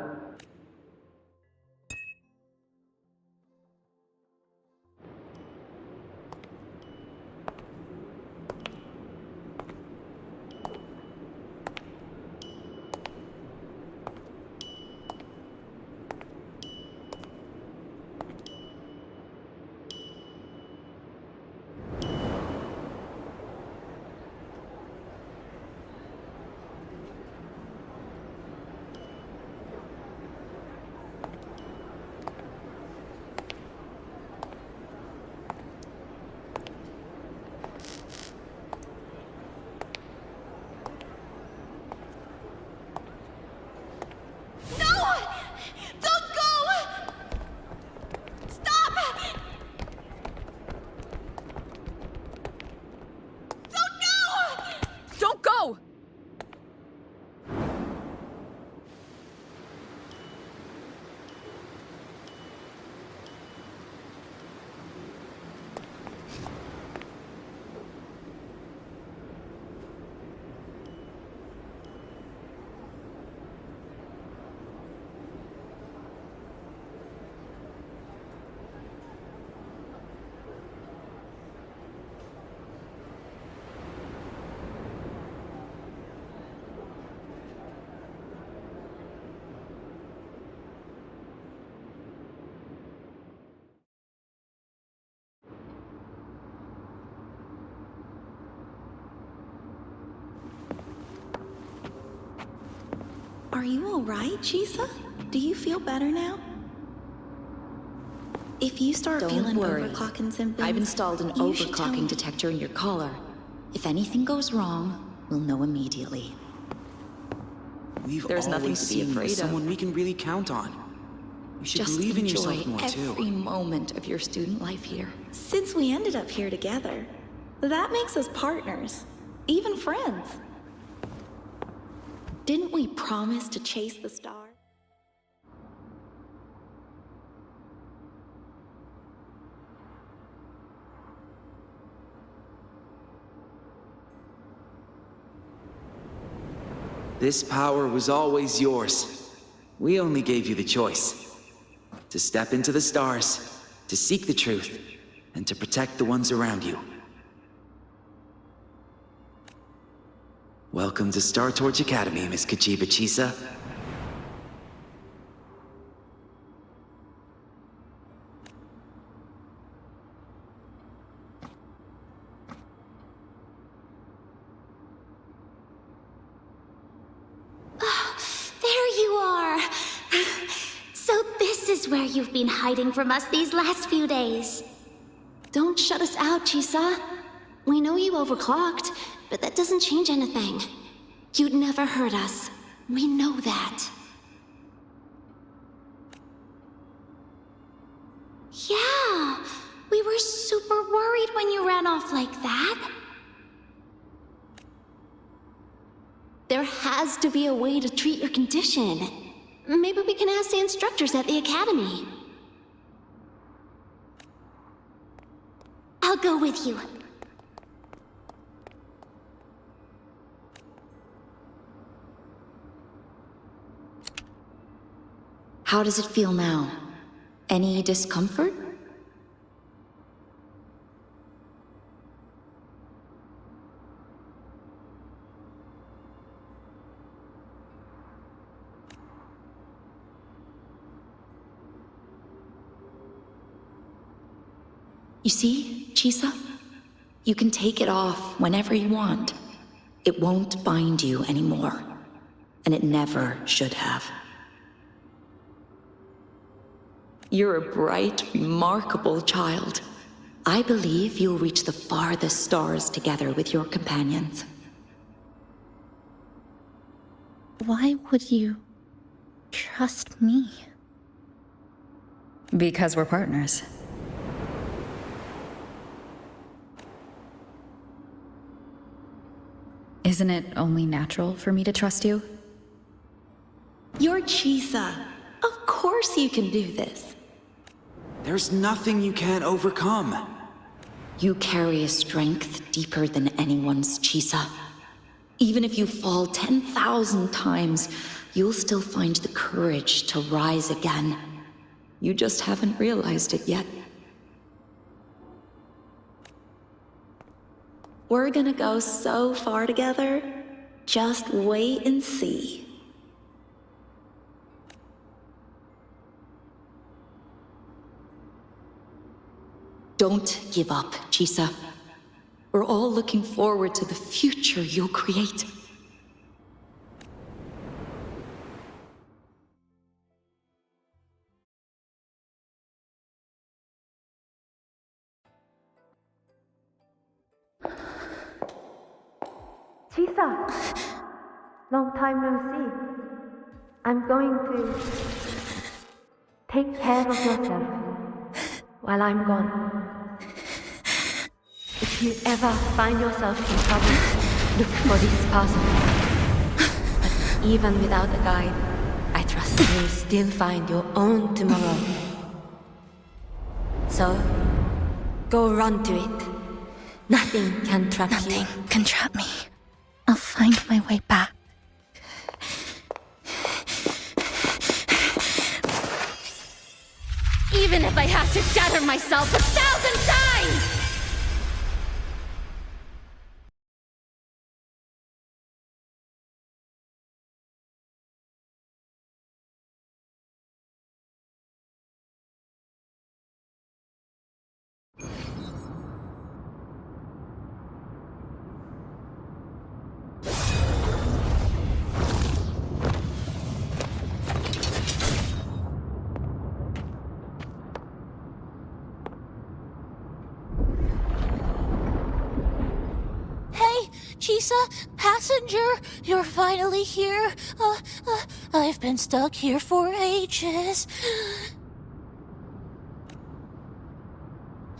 you alright, Chisa? Do you feel better now? If you start feeling overclocking symptoms, I've installed an you should tell me. overclocking detector in your collar. If anything goes wrong, we'll know immediately. We've There's nothing always to be seen you afraid as of. someone we can really count on. You should Just believe in enjoy yourself more every too. moment of your student life here. Since we ended up here together, that makes us partners, even friends. Didn't we promise to chase the star? This power was always yours. We only gave you the choice. To step into the stars, to seek the truth, and to protect the ones around you. Welcome to Star Torch Academy, Miss Kachiba Chisa. There you are! So this is where you've been hiding from us these last few days. Don't shut us out, Chisa. We know you overclocked, but that doesn't change anything. You'd never hurt us. We know that. Yeah, we were super worried when you ran off like that. There has to be a way to treat your condition. Maybe we can ask the instructors at the academy. I'll go with you. How does it feel now? Any discomfort? You see, Chisa? You can take it off whenever you want. It won't bind you anymore. And it never should have. You're a bright, remarkable child. I believe you'll reach the farthest stars together with your companions. Why would you trust me? Because we're partners. Isn't it only natural for me to trust you? You're Chisa. Of course you can do this. There's nothing you can't overcome. You carry a strength deeper than anyone's, Chisa. Even if you fall 10,000 times, you'll still find the courage to rise again. You just haven't realized it yet. We're gonna go so far together. Just wait and see. Don't give up, Chisa. We're all looking forward to the future you'll create. Chisa! Long time no see. I'm going to take care of yourself while I'm gone. If you ever find yourself in trouble, look for this person. But even without a guide, I trust you'll still find your own tomorrow. So, go run to it. Nothing can trap you. Nothing can trap me. I'll find my way back. Even if I have to shatter myself 1,000 times! Chisa, passenger, you're finally here. I've been stuck here for ages.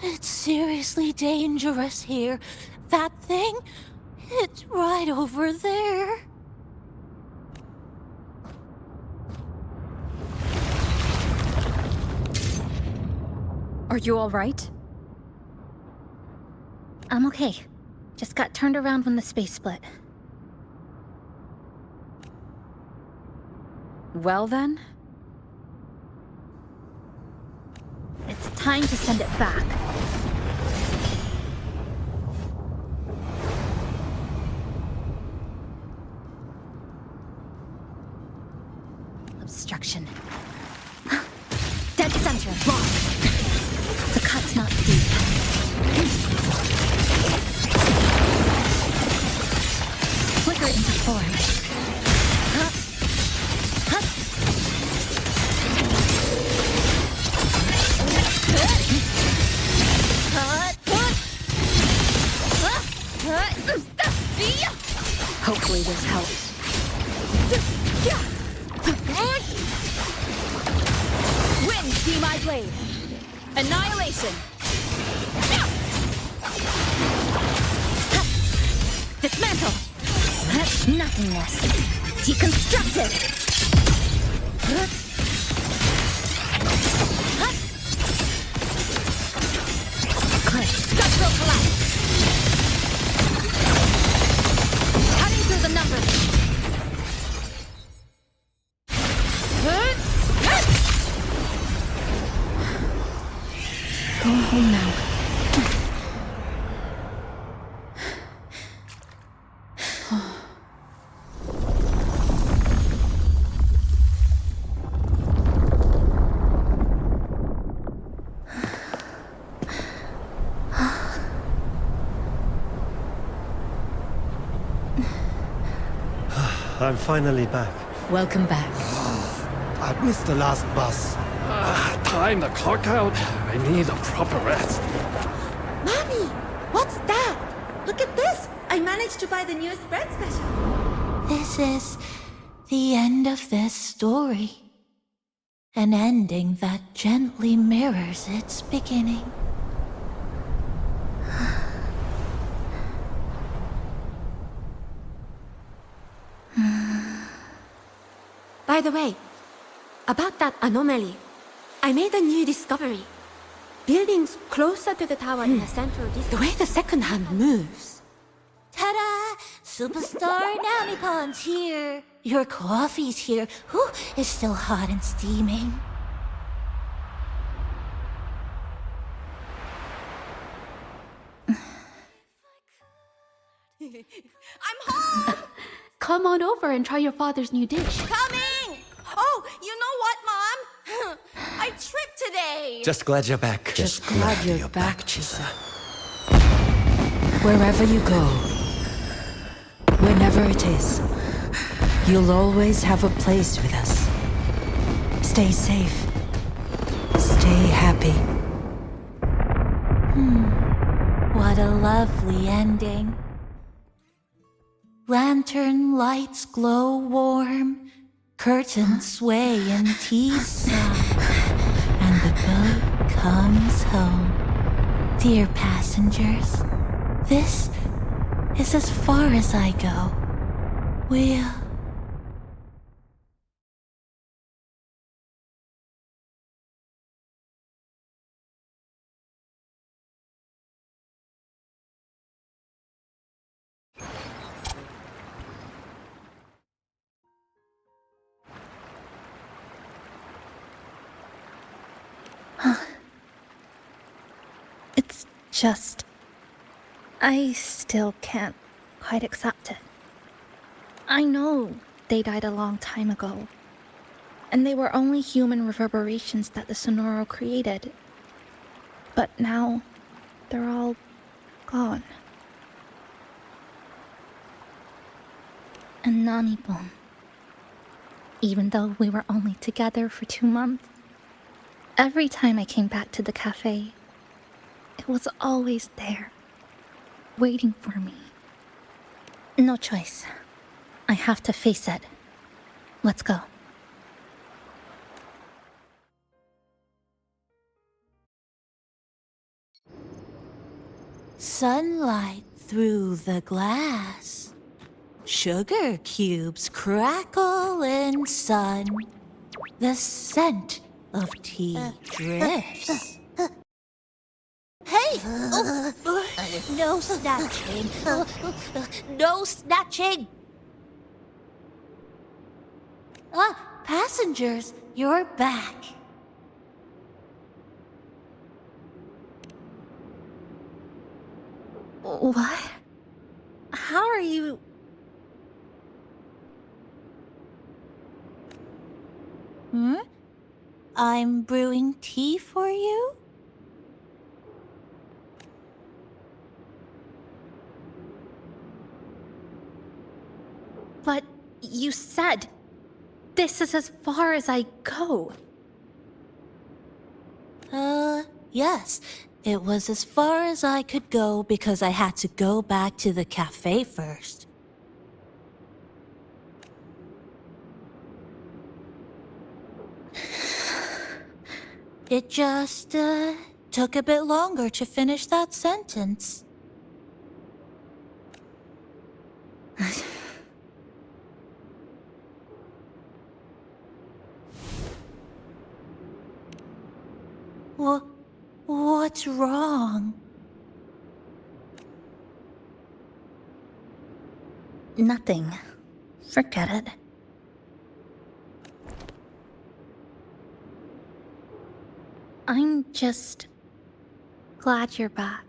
It's seriously dangerous here. That thing, it's right over there. Are you all right? I'm okay. Just got turned around when the space split. Well then? It's time to send it back. Obstruction. Dead center, blocked. The cut's not deep. Flicker into form. Huh. Huh. Hopefully this helps. Wind, see my blade. Annihilation. Dismantle. Nothingness. Deconstructed. Structural collapse. Cutting through the numbers. Go home now. I'm finally back. Welcome back. I missed the last bus. Time to clock out. I need a proper rest. Mommy, what's that? Look at this. I managed to buy the newest bread special. This is the end of this story. An ending that gently mirrors its beginning. By the way, about that anomaly, I made a new discovery. Buildings closer to the tower in the central district. The way the second hand moves. Ta-da! Superstar Namipon's here. Your coffee's here. Whew, it's still hot and steaming. I'm home! Come on over and try your father's new dish. Coming! Oh, you know what, Mom? I tripped today! Just glad you're back. Just glad you're back, Chisa. Wherever you go, whenever it is, you'll always have a place with us. Stay safe. Stay happy. What a lovely ending. Lantern lights glow warm, curtains sway in tea sun, and the boat comes home. Dear passengers, this is as far as I go. We'll... It's just... I still can't quite accept it. I know they died a long time ago, and they were only human reverberations that the Sonoro created. But now, they're all gone. And Nanibon. Even though we were only together for 2 months, every time I came back to the cafe, it was always there, waiting for me. No choice. I have to face it. Let's go. Sunlight through the glass. Sugar cubes crackle in sun. The scent of tea drifts. Hey! No snatching. No snatching! Passengers, you're back. What? How are you... I'm brewing tea for you? But you said... This is as far as I go. Yes. It was as far as I could go because I had to go back to the cafe first. It just, took a bit longer to finish that sentence. What's wrong? Nothing. Forget it. I'm just... glad you're back.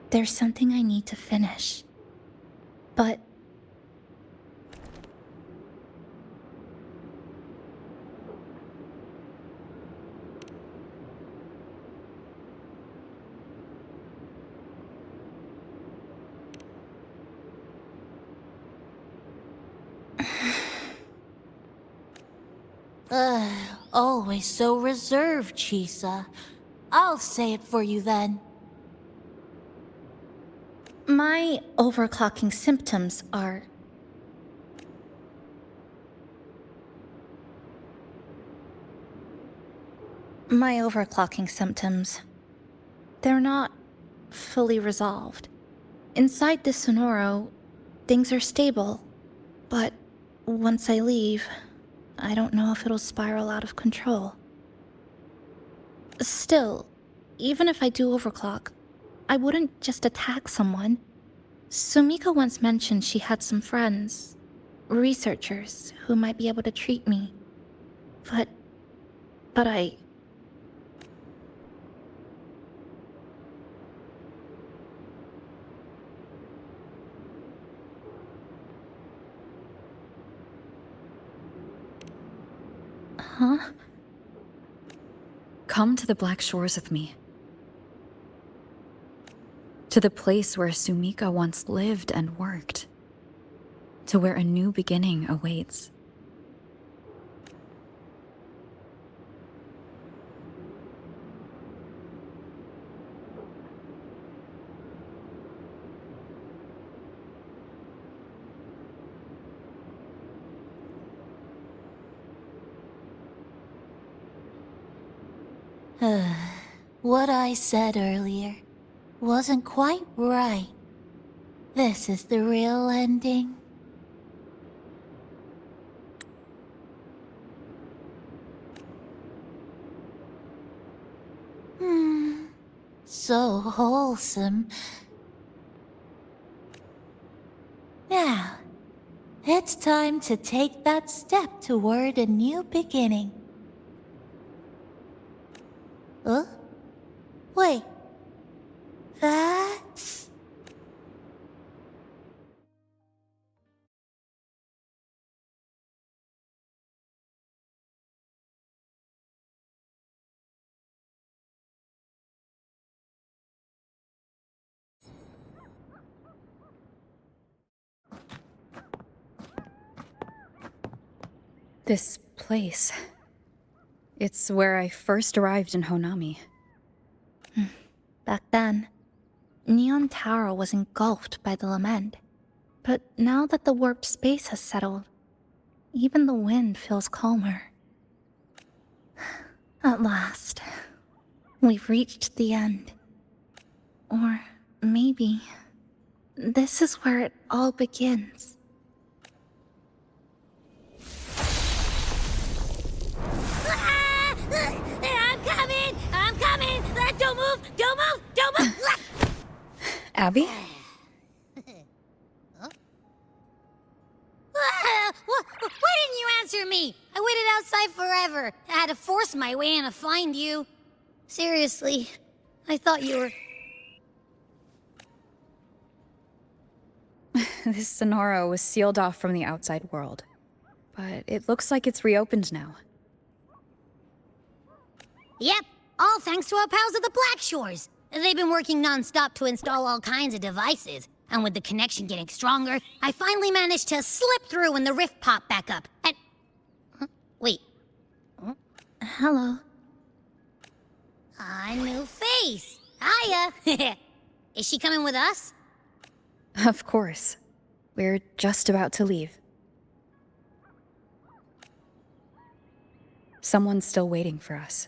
There's something I need to finish. But... Always so reserved, Chisa. I'll say it for you then. My overclocking symptoms are... My overclocking symptoms... They're not fully resolved. Inside the Sonoro, things are stable. But once I leave, I don't know if it'll spiral out of control. Still, even if I do overclock, I wouldn't just attack someone. Sumika once mentioned she had some friends, researchers, who might be able to treat me. But I... Huh? Come to the Black Shores with me. To the place where Sumika once lived and worked. To where a new beginning awaits. What I said earlier wasn't quite right. This is the real ending. So wholesome. Now, it's time to take that step toward a new beginning. Wait. That's... This place. It's where I first arrived in Honami. Back then, Neon Tower was engulfed by the lament. But now that the warped space has settled, even the wind feels calmer. At last, we've reached the end. Or maybe this is where it all begins. I'm coming! I'm coming! Don't move! Don't move! Don't move! Abby? Why didn't you answer me? I waited outside forever. I had to force my way in to find you. Seriously, I thought you were... This Sonora was sealed off from the outside world. But it looks like it's reopened now. Yep, all thanks to our pals at the Black Shores. They've been working non-stop to install all kinds of devices. And with the connection getting stronger, I finally managed to slip through when the rift popped back up. And... Wait. Hello. A new face. Hiya. Is she coming with us? Of course. We're just about to leave. Someone's still waiting for us.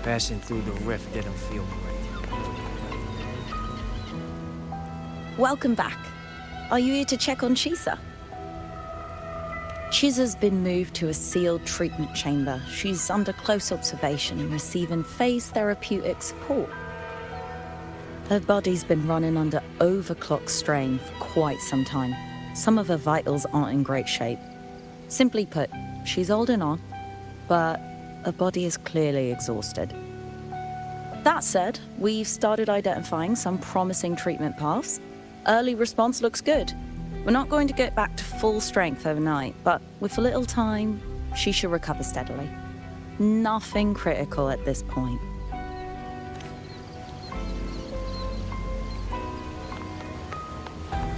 Passing through the rift didn't feel great. Welcome back. Are you here to check on Chisa? Chisa's been moved to a sealed treatment chamber. She's under close observation and receiving phase therapeutic support. Her body's been running under overclock strain for quite some time. Some of her vitals aren't in great shape. Simply put, she's holding on, but her body is clearly exhausted. That said, we've started identifying some promising treatment paths. Early response looks good. We're not going to get back to full strength overnight, but with a little time, she should recover steadily. Nothing critical at this point.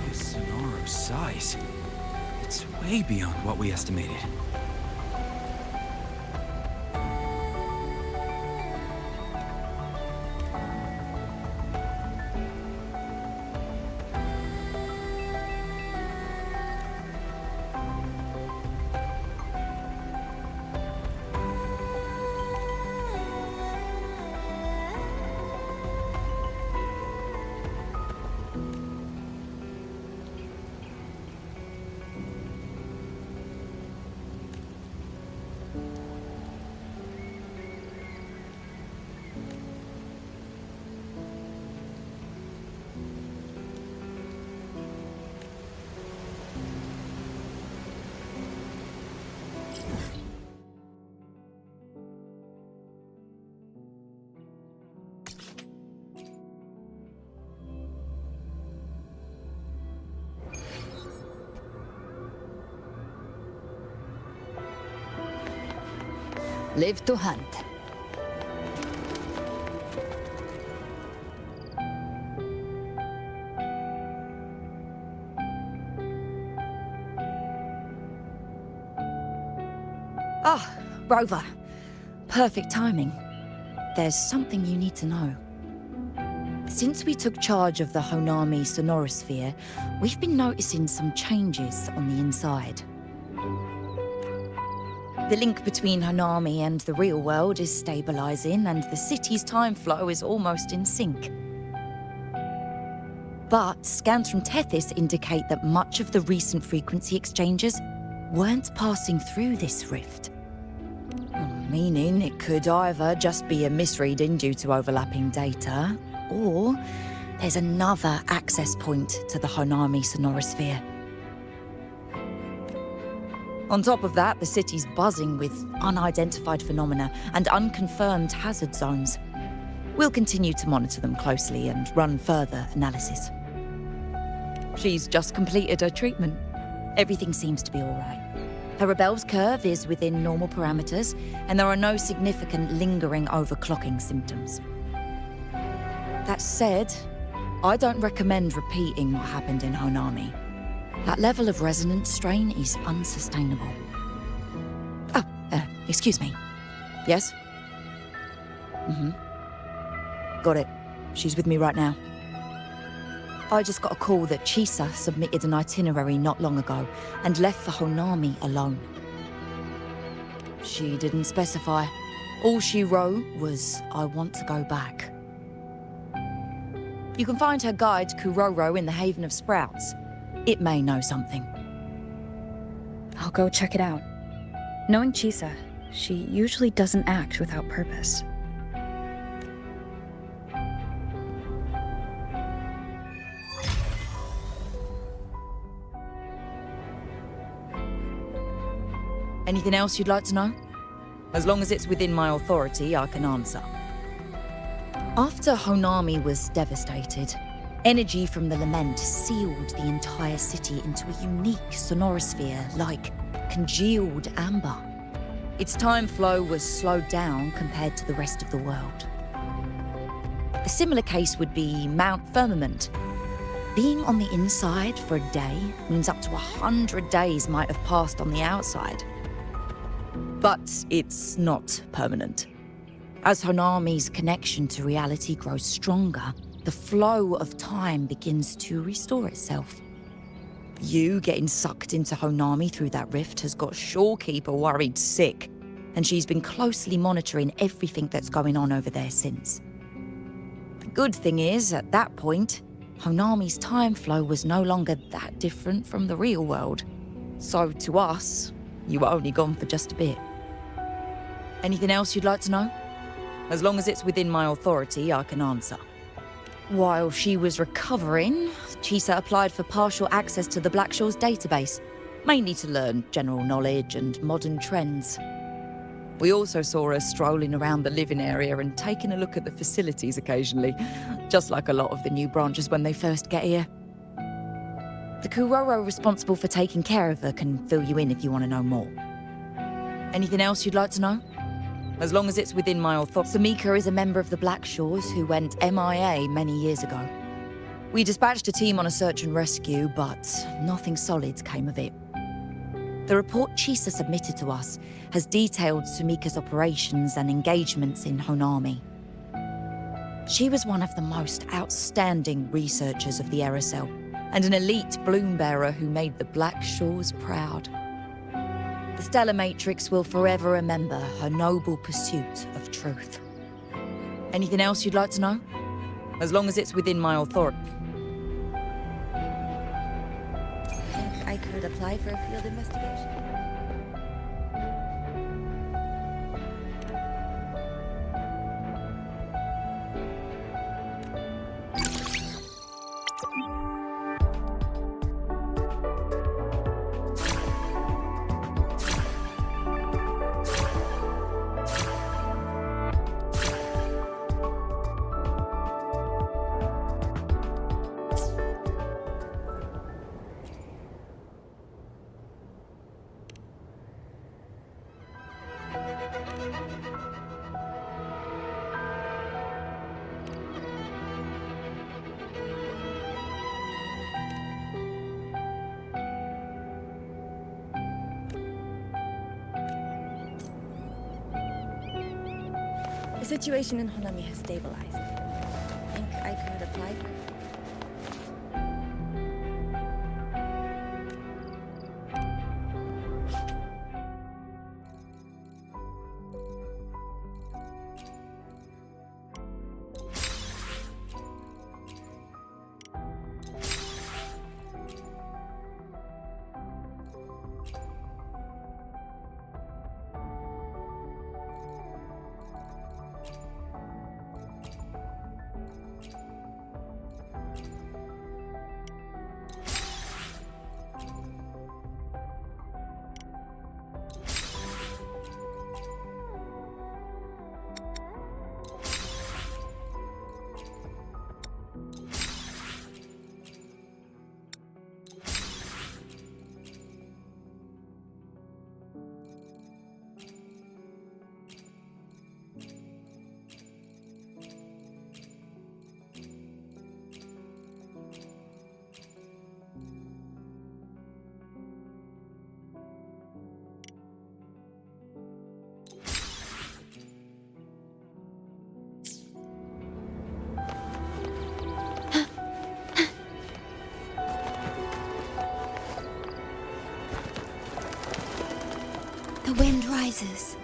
This Sonora's size. It's way beyond what we estimated. Live to hunt. Ah, Rover. Perfect timing. There's something you need to know. Since we took charge of the Honami sonorosphere, we've been noticing some changes on the inside. The link between Honami and the real world is stabilizing, and the city's time flow is almost in sync. But scans from Tethys indicate that much of the recent frequency exchanges weren't passing through this rift. Meaning it could either just be a misreading due to overlapping data, or there's another access point to the Honami sonorosphere. On top of that, the city's buzzing with unidentified phenomena and unconfirmed hazard zones. We'll continue to monitor them closely and run further analysis. She's just completed her treatment. Everything seems to be all right. Her Rebel's curve is within normal parameters, and there are no significant lingering overclocking symptoms. That said, I don't recommend repeating what happened in Honami. That level of resonance strain is unsustainable. Oh, excuse me. Yes? Got it. She's with me right now. I just got a call that Chisa submitted an itinerary not long ago and left for Honami alone. She didn't specify. All she wrote was, "I want to go back." You can find her guide, Kuroro, in the Haven of Sprouts. It may know something. I'll go check it out. Knowing Chisa, she usually doesn't act without purpose. Anything else you'd like to know? As long as it's within my authority, I can answer. After Honami was devastated, energy from the lament sealed the entire city into a unique sonorosphere like congealed amber. Its time flow was slowed down compared to the rest of the world. A similar case would be Mount Firmament. Being on the inside for a day means up to 100 days might have passed on the outside. But it's not permanent. As Honami's connection to reality grows stronger, the flow of time begins to restore itself. You getting sucked into Honami through that rift has got Shorekeeper worried sick, and she's been closely monitoring everything that's going on over there since. The good thing is, at that point, Honami's time flow was no longer that different from the real world. So to us, you were only gone for just a bit. Anything else you'd like to know? As long as it's within my authority, I can answer. While she was recovering, Chisa applied for partial access to the Blackshaw's database, mainly to learn general knowledge and modern trends. We also saw her strolling around the living area and taking a look at the facilities occasionally, just like a lot of the new branches when they first get here. The Kuroro responsible for taking care of her can fill you in if you want to know more. Anything else you'd like to know? As long as it's within my authority. Samika is a member of the Blackshaw's who went MIA many years ago. We dispatched a team on a search and rescue, but nothing solid came of it. The report Chisa submitted to us has detailed Sumika's operations and engagements in Honami. She was one of the most outstanding researchers of the Aerocell, and an elite bloom bearer who made the Blackshaw's proud. The Stellar Matrix will forever remember her noble pursuit of truth. Anything else you'd like to know? As long as it's within my authority. I could apply for a field investigation. situation in Honami has stabilized. Think I could apply for it? The wind rises.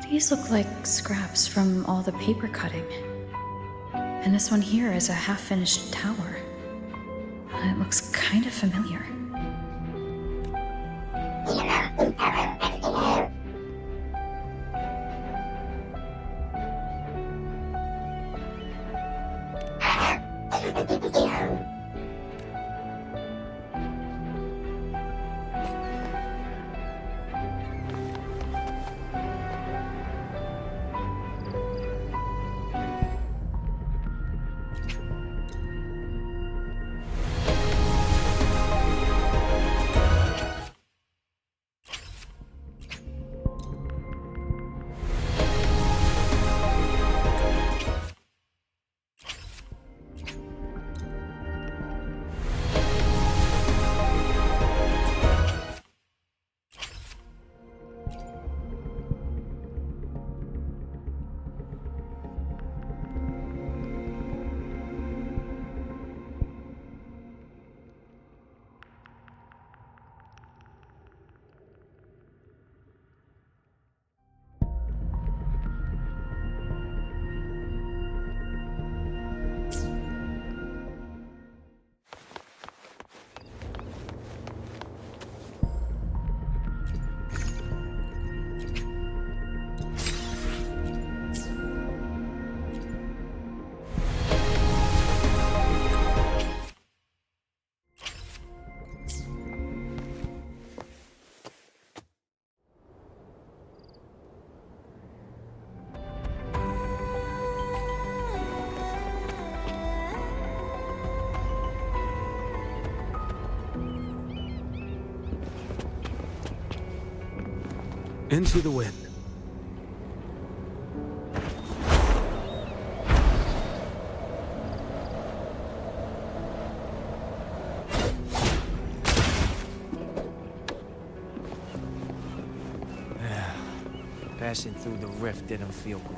These look like scraps from all the paper cutting. And this one here is a half-finished tower. It looks kind of familiar. Into the wind. Passing through the rift didn't feel great.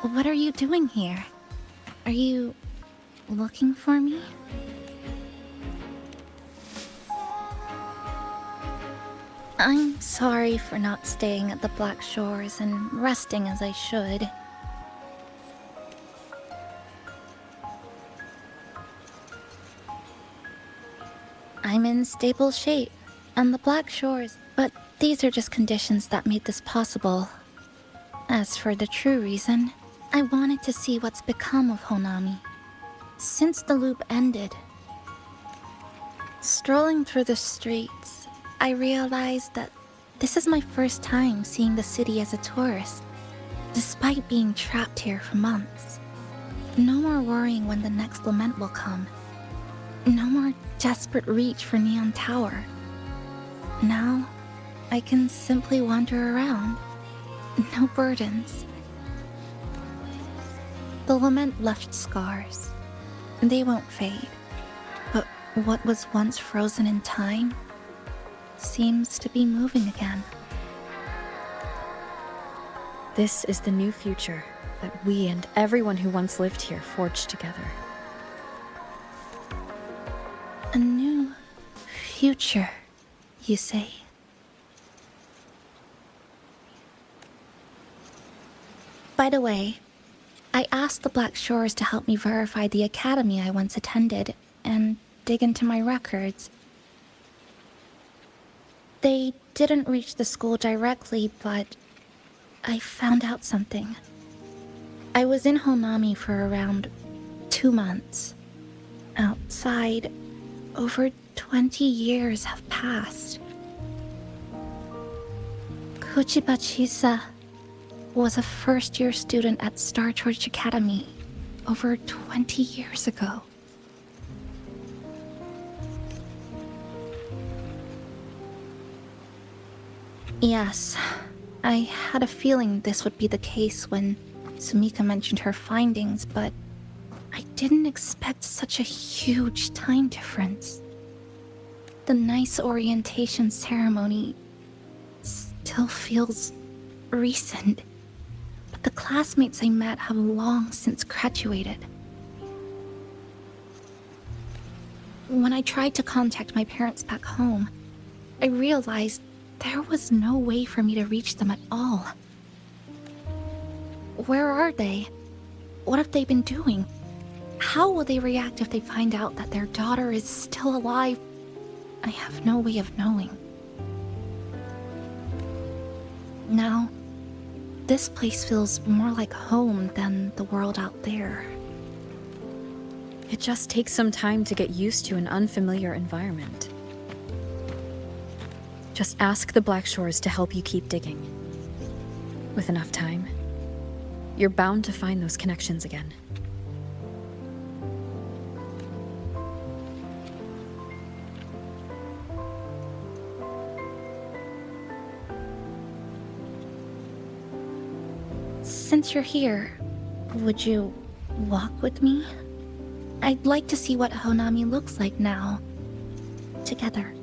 What are you doing here? Are you looking for me? I'm sorry for not staying at the Black Shores and resting as I should. I'm in stable shape, and the Black Shores, but these are just conditions that made this possible. As for the true reason, I wanted to see what's become of Honami. Since the loop ended, strolling through the streets, I realized that this is my first time seeing the city as a tourist, despite being trapped here for months. No more worrying when the next lament will come. No more desperate reach for Neon Tower. Now, I can simply wander around. No burdens. The lament left scars. They won't fade. But what was once frozen in time seems to be moving again. This is the new future that we and everyone who once lived here forged together. A new future, you say? By the way, I asked the Black Shores to help me verify the academy I once attended and dig into my records. They didn't reach the school directly, but I found out something. I was in Honami for around 2 months. Outside, over 20 years have passed. Kuchiba Chisa was a first-year student at Star Church Academy over 20 years ago. Yes, I had a feeling this would be the case when Sumika mentioned her findings, but I didn't expect such a huge time difference. The nice orientation ceremony still feels recent, but the classmates I met have long since graduated. When I tried to contact my parents back home, I realized there was no way for me to reach them at all. Where are they? What have they been doing? How will they react if they find out that their daughter is still alive? I have no way of knowing. Now, this place feels more like home than the world out there. It just takes some time to get used to an unfamiliar environment. Just ask the Black Shores to help you keep digging. With enough time, you're bound to find those connections again. Since you're here, would you walk with me? I'd like to see what Honami looks like now, together.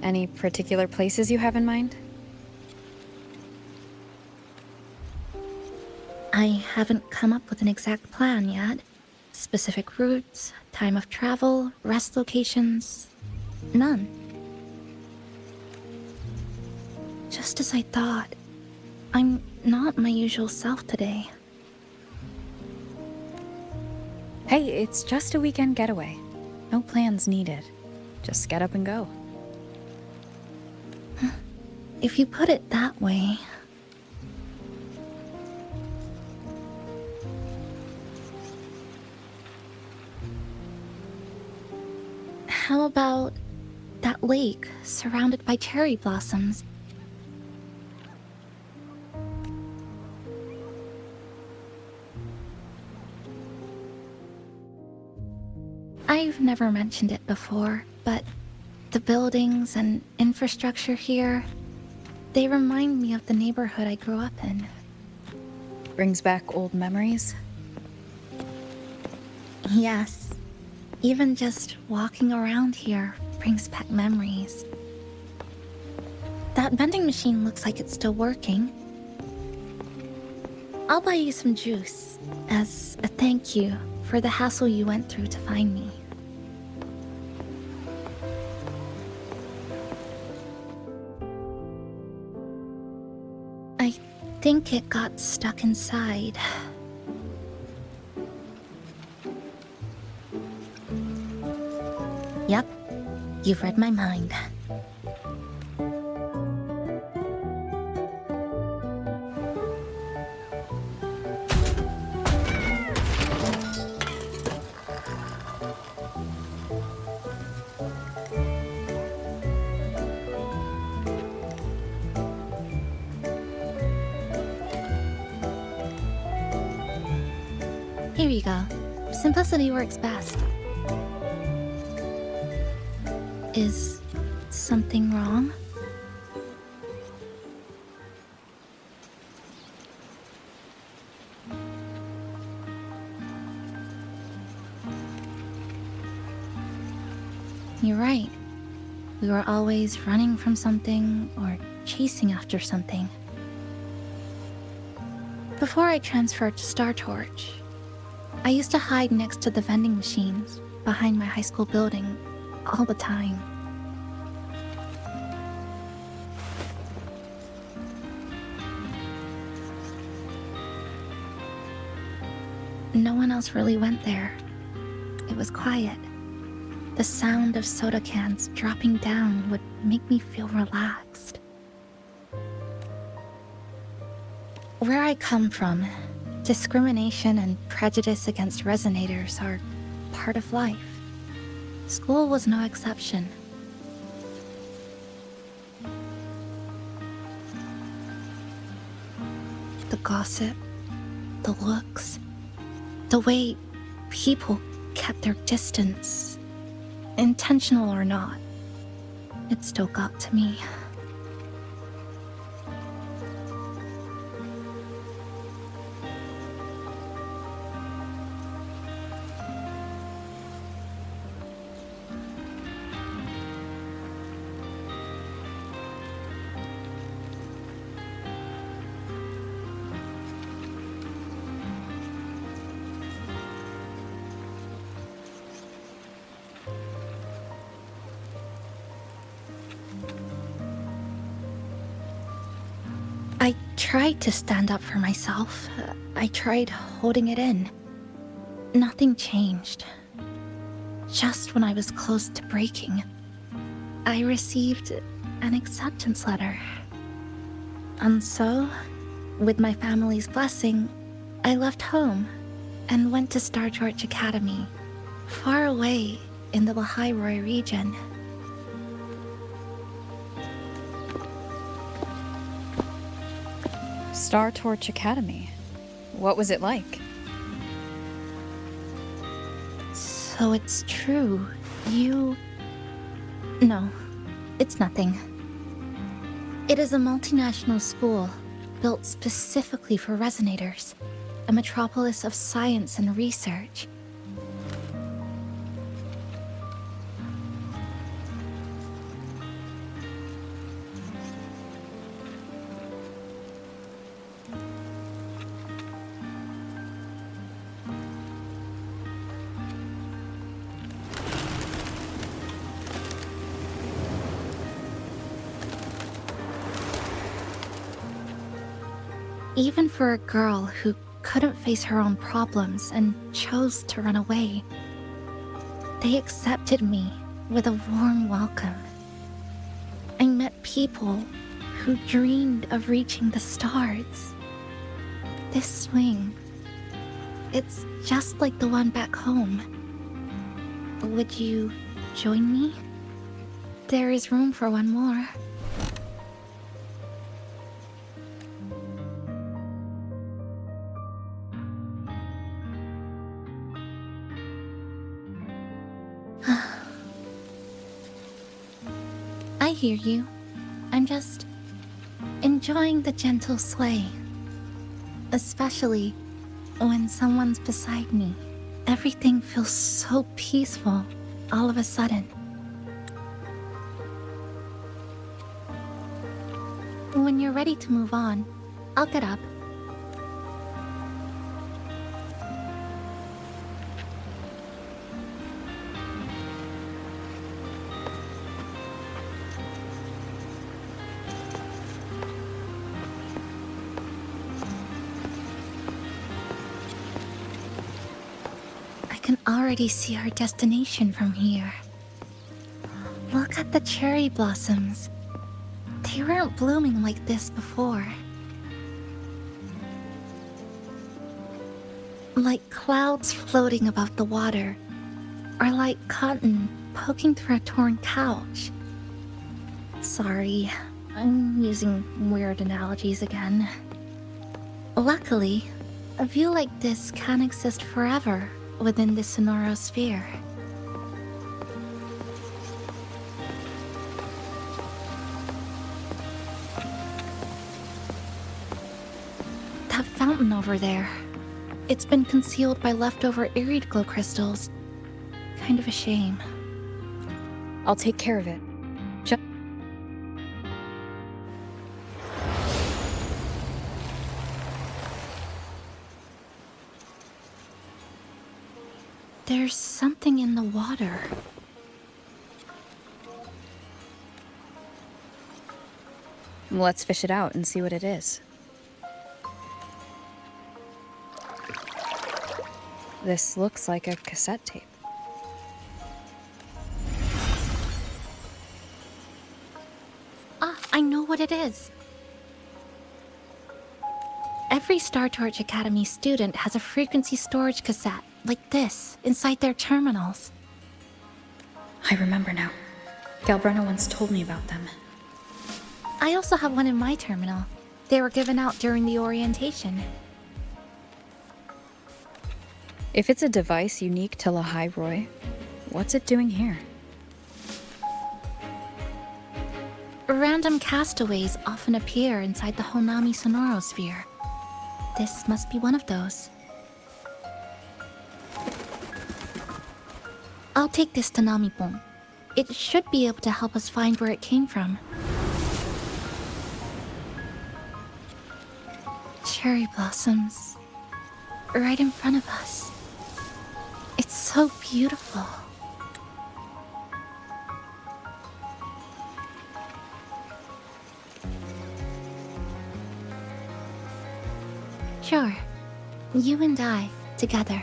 Any particular places you have in mind? I haven't come up with an exact plan yet. Specific routes, time of travel, rest locations, none. Just as I thought, I'm not my usual self today. Hey, it's just a weekend getaway. No plans needed. Just get up and go. If you put it that way... How about that lake surrounded by cherry blossoms? I've never mentioned it before, but the buildings and infrastructure here, they remind me of the neighborhood I grew up in. Brings back old memories? Yes. Even just walking around here brings back memories. That vending machine looks like it's still working. I'll buy you some juice as a thank you for the hassle you went through to find me. I think it got stuck inside. Yep, you've read my mind. Here you go. Simplicity works best. Is something wrong? You're right. We were always running from something or chasing after something. Before I transferred to Star Torch, I used to hide next to the vending machines behind my high school building all the time. No one else really went there. It was quiet. The sound of soda cans dropping down would make me feel relaxed. Where I come from, discrimination and prejudice against resonators are part of life. School was no exception. The gossip, the looks, the way people kept their distance, intentional or not, it still got to me. I tried to stand up for myself. I tried holding it in. Nothing changed. Just when I was close to breaking, I received an acceptance letter. And so, with my family's blessing, I left home and went to Star Torch Academy, far away in the Lahai region. Star Torch Academy. What was it like? So it's true. No, it's nothing. It is a multinational school built specifically for resonators, a metropolis of science and research. Even for a girl who couldn't face her own problems and chose to run away, they accepted me with a warm welcome. I met people who dreamed of reaching the stars. This swing, it's just like the one back home. Would you join me? There is room for one more. I hear you. I'm just enjoying the gentle sway. Especially when someone's beside me. Everything feels so peaceful all of a sudden. When you're ready to move on, I'll get up. already see our destination from here. Look at the cherry blossoms. They weren't blooming like this before. Like clouds floating above the water, or like cotton poking through a torn couch. Sorry, I'm using weird analogies again. Luckily, a view like this can exist forever within the Sonoro sphere. That fountain over there. It's been concealed by leftover irid glow crystals. Kind of a shame. I'll take care of it. There's something in the water. Let's fish it out and see what it is. This looks like a cassette tape. Ah, I know what it is. Every Star Torch Academy student has a frequency storage cassette, like this, inside their terminals. I remember now. Galbrena once told me about them. I also have one in my terminal. They were given out during the orientation. If it's a device unique to Lahai Roy, what's it doing here? Random castaways often appear inside the Honami Sonoro sphere. This must be one of those. I'll take this to Namipon. It should be able to help us find where it came from. Cherry blossoms. Right in front of us. It's so beautiful. Sure. You and I, together.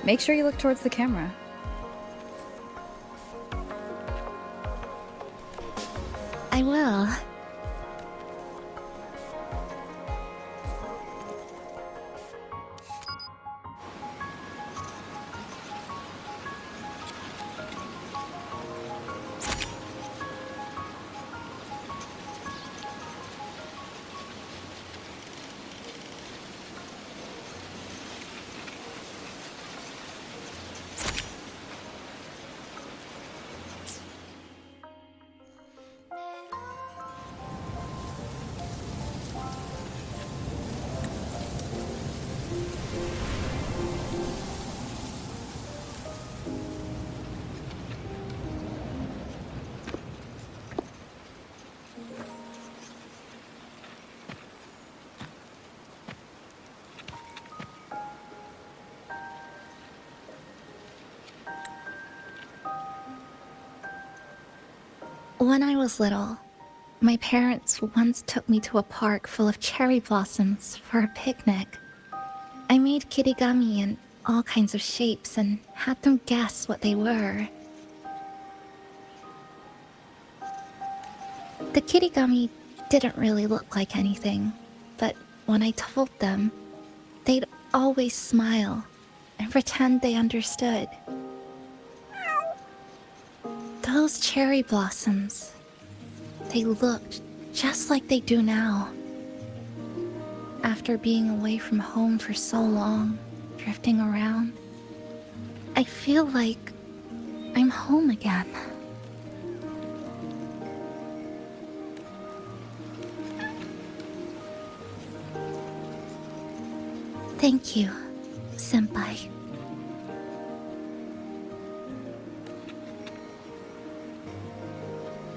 Make sure you look towards the camera. I will. When I was little, my parents once took me to a park full of cherry blossoms for a picnic. I made kirigami in all kinds of shapes and had them guess what they were. The kirigami didn't really look like anything, but when I told them, they'd always smile and pretend they understood. Those cherry blossoms, they looked just like they do now. After being away from home for so long, drifting around, I feel like I'm home again. Thank you, Senpai.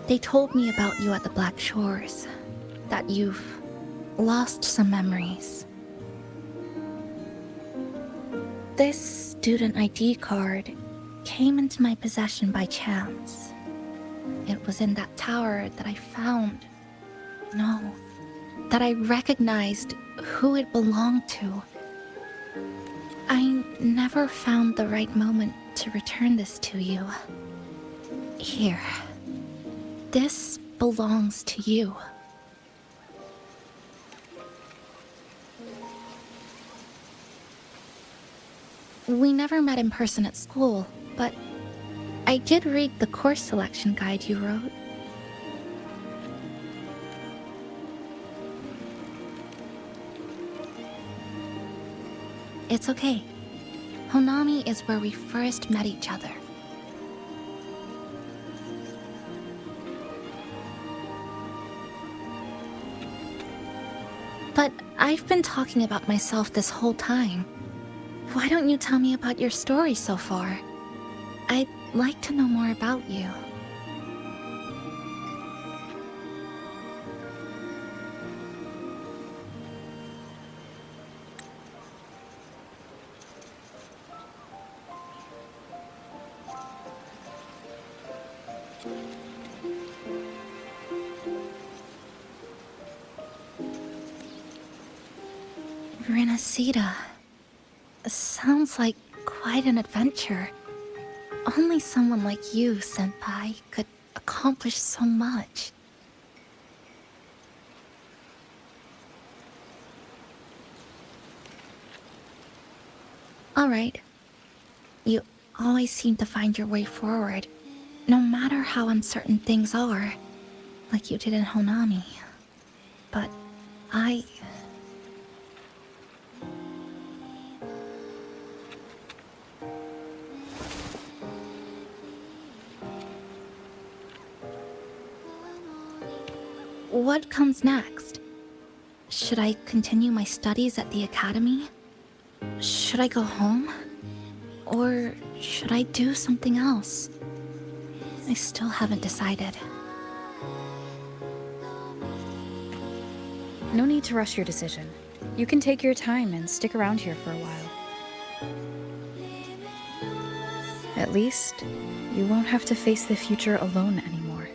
They told me about you at the Black Shores, that you've lost some memories. This student ID card came into my possession by chance. It was in that tower that I found. No, that I recognized who it belonged to. I never found the right moment to return this to you. Here. This belongs to you. We never met in person at school, but I did read the course selection guide you wrote. It's okay. Honami is where we first met each other. But I've been talking about myself this whole time. Why don't you tell me about your story so far? I'd like to know more about you. Renacida. Sounds like quite an adventure. Only someone like you, Senpai, could accomplish so much. Alright. You always seem to find your way forward, no matter how uncertain things are, like you did in Honami. But I... What comes next? Should I continue my studies at the academy? Should I go home? Or should I do something else? I still haven't decided. No need to rush your decision. You can take your time and stick around here for a while. At least, you won't have to face the future alone anymore.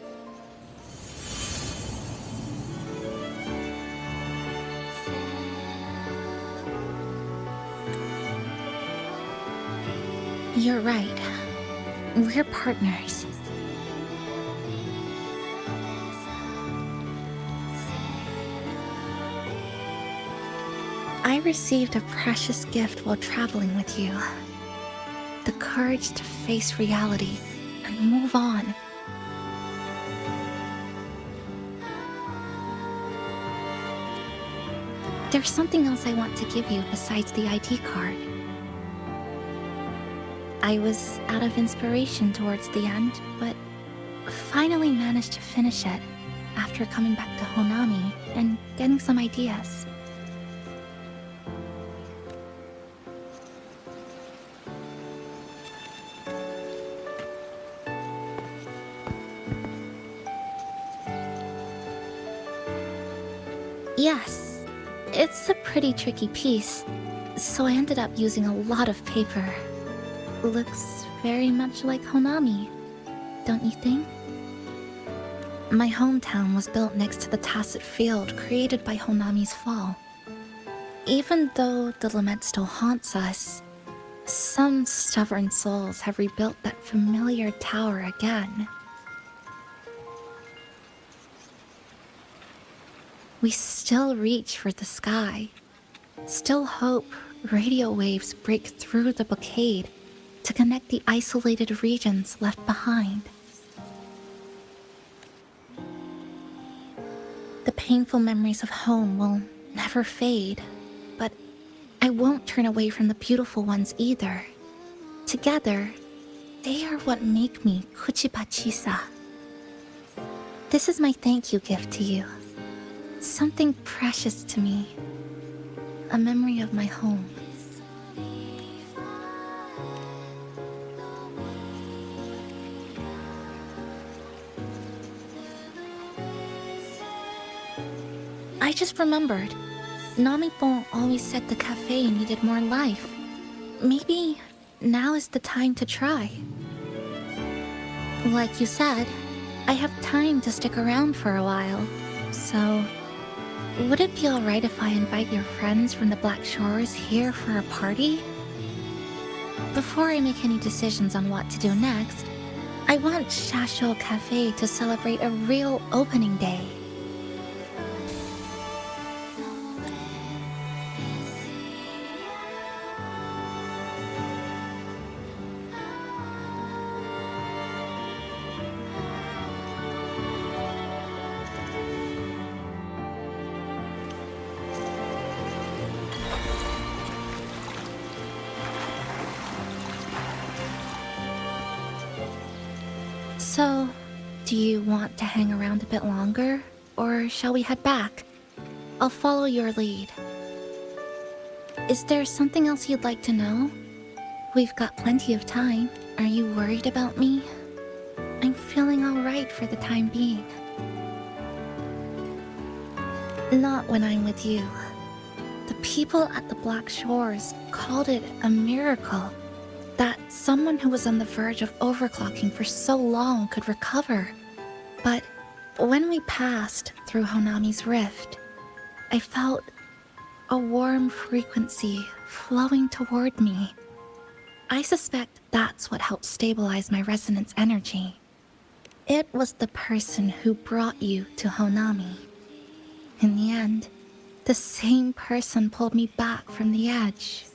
You're right. We're partners. I received a precious gift while traveling with you. The courage to face reality and move on. There's something else I want to give you besides the ID card. I was out of inspiration towards the end, but finally managed to finish it after coming back to Honami and getting some ideas. Yes, it's a pretty tricky piece, so I ended up using a lot of paper. Looks very much like Honami, don't you think? My hometown was built next to the tacit field created by Honami's fall. Even though the lament still haunts us, some stubborn souls have rebuilt that familiar tower again. We still reach for the sky, still hope radio waves break through the blockade to connect the isolated regions left behind. The painful memories of home will never fade, but I won't turn away from the beautiful ones either. Together, they are what make me Kuchibachisa. This is my thank you gift to you. Something precious to me. A memory of my home. I just remembered. Namipon always said the cafe needed more life. Maybe now is the time to try. Like you said, I have time to stick around for a while. So, would it be alright if I invite your friends from the Black Shores here for a party? Before I make any decisions on what to do next, I want Shasho Cafe to celebrate a real opening day. So, do you want to hang around a bit longer, or shall we head back? I'll follow your lead. Is there something else you'd like to know? We've got plenty of time. Are you worried about me? I'm feeling alright for the time being. Not when I'm with you. The people at the Black Shores called it a miracle that someone who was on the verge of overclocking for so long could recover. But when we passed through Honami's rift, I felt a warm frequency flowing toward me. I suspect that's what helped stabilize my resonance energy. It was the person who brought you to Honami. In the end, the same person pulled me back from the edge.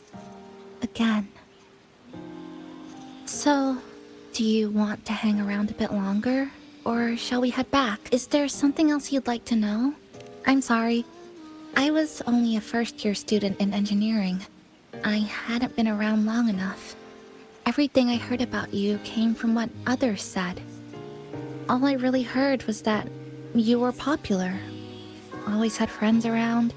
Again. So, do you want to hang around a bit longer, or shall we head back? Is there something else you'd like to know? I'm sorry. I was only a first-year student in engineering. I hadn't been around long enough. Everything I heard about you came from what others said. All I really heard was that you were popular. Always had friends around.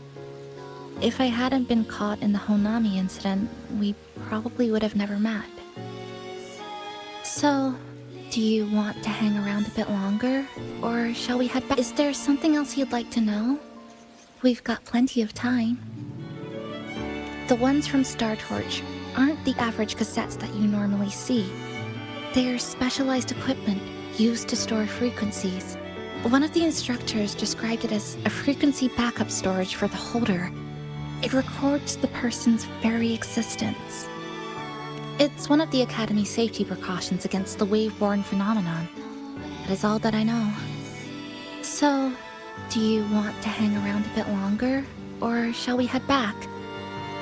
If I hadn't been caught in the Honami incident, we probably would have never met. So, do you want to hang around a bit longer, or shall we head back? Is there something else you'd like to know? We've got plenty of time. The ones from Star Torch aren't the average cassettes that you normally see. They're specialized equipment used to store frequencies. One of the instructors described it as a frequency backup storage for the holder. It records the person's very existence. It's one of the Academy's safety precautions against the wave-borne phenomenon. That is all that I know. So, do you want to hang around a bit longer, or shall we head back?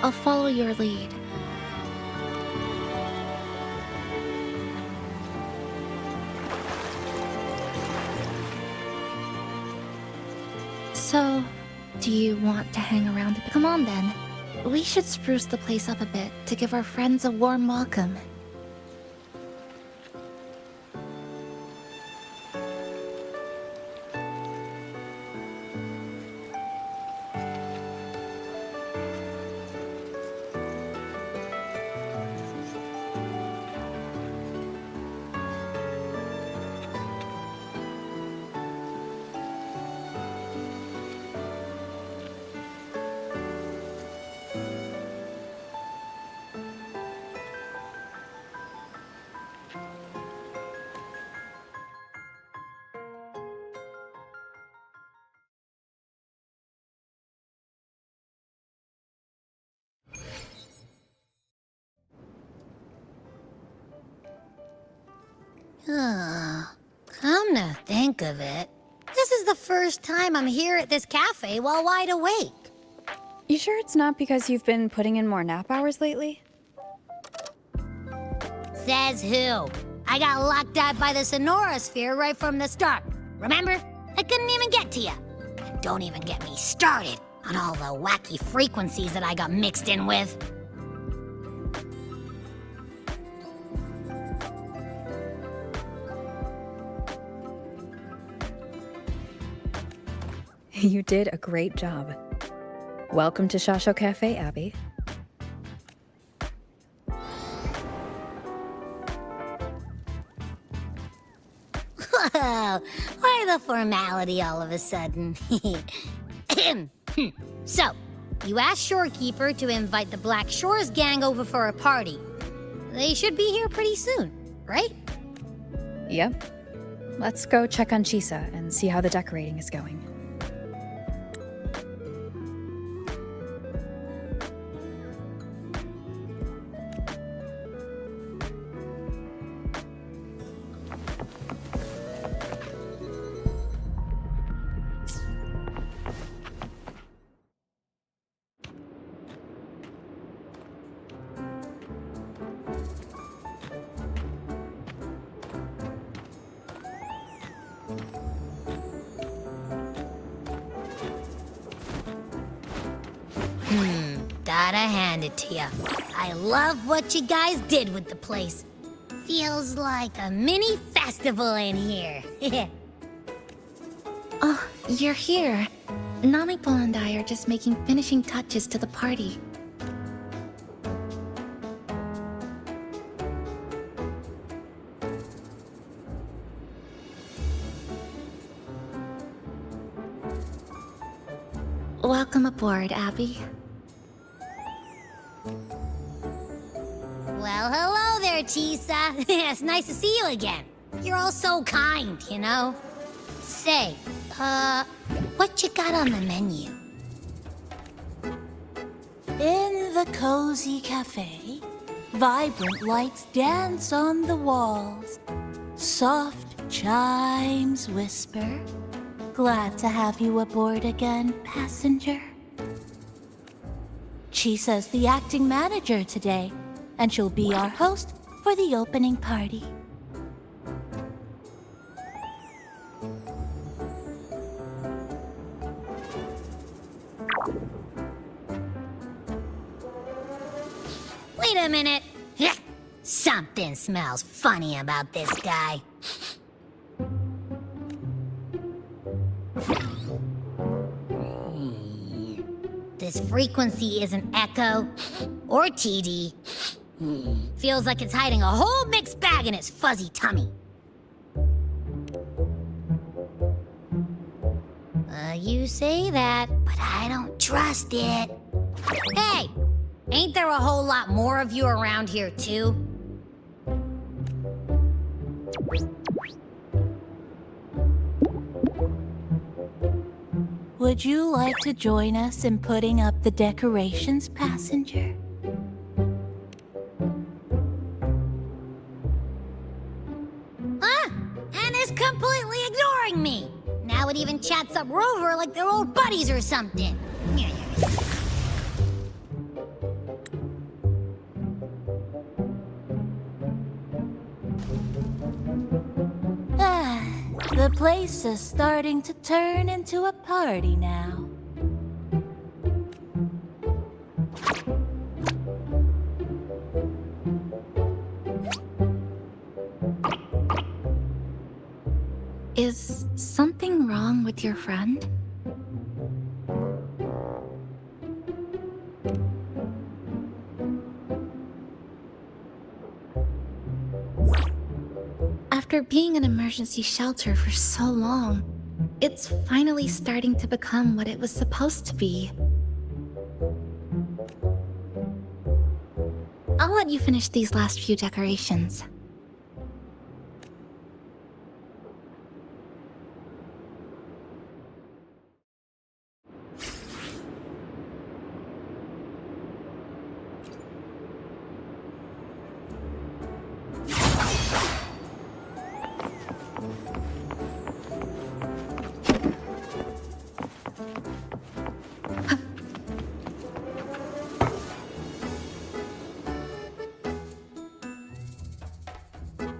I'll follow your lead. So, do you want to hang around a bit? Come on then. We should spruce the place up a bit to give our friends a warm welcome. Come to think of it, this is the first time I'm here at this cafe while wide awake. You sure it's not because you've been putting in more nap hours lately? Says who? I got locked out by the Sonora Sphere right from the start. Remember? I couldn't even get to you. And don't even get me started on all the wacky frequencies that I got mixed in with. You did a great job. Welcome to Shasho Cafe, Abby. Whoa, why the formality all of a sudden? So, you asked Shorekeeper to invite the Black Shores gang over for a party. They should be here pretty soon, right? Yep. Let's go check on Chisa and see how the decorating is going. Gotta hand it to ya. I love what you guys did with the place. Feels like a mini festival in here. Oh, you're here. Nanipol and I are just making finishing touches to the party. Welcome aboard, Abby. Well, hello there, Chisa. It's nice to see you again. You're all so kind, you know? Say, what you got on the menu? In the cozy cafe, vibrant lights dance on the walls. Soft chimes whisper. Glad to have you aboard again, passenger. Chisa's the acting manager today, and she'll be our host for the opening party. Wait a minute. Something smells funny about this guy. This frequency isn't echo or TD. Feels like it's hiding a whole mixed bag in its fuzzy tummy. You say that, but I don't trust it. Hey! Ain't there a whole lot more of you around here, too? Would you like to join us in putting up the decorations, passenger? And is completely ignoring me. Now it even chats up Rover like they're old buddies or something. The place is starting to turn into a party now. Is something wrong with your friend? After being an emergency shelter for so long, it's finally starting to become what it was supposed to be. I'll let you finish these last few decorations.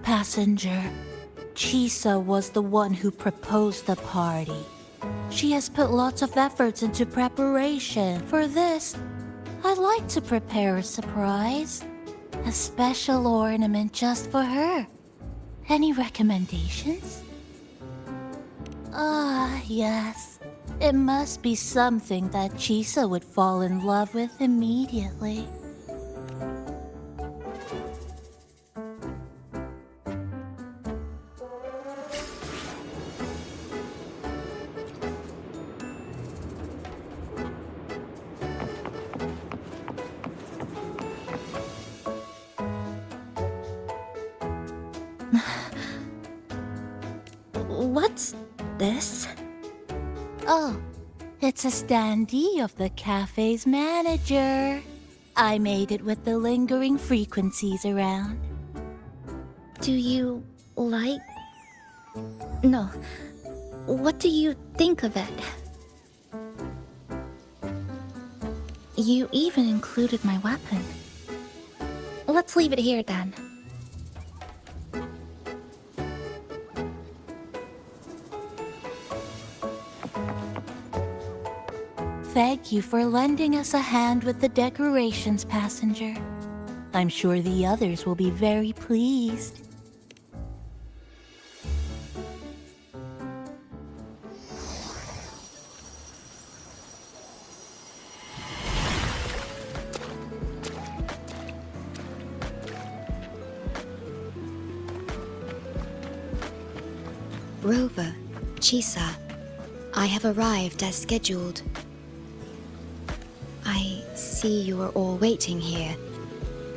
Passenger, Chisa was the one who proposed the party. She has put lots of efforts into preparation. For this, I'd like to prepare a surprise. A special ornament just for her. Any recommendations? Yes. It must be something that Chisa would fall in love with immediately. What's this? Oh, it's a standee of the cafe's manager. I made it with the lingering frequencies around. Do you like... No. What do you think of it? You even included my weapon. Let's leave it here then. Thank you for lending us a hand with the decorations, passenger. I'm sure the others will be very pleased. Rover, Chisa, I have arrived as scheduled. I see you are all waiting here.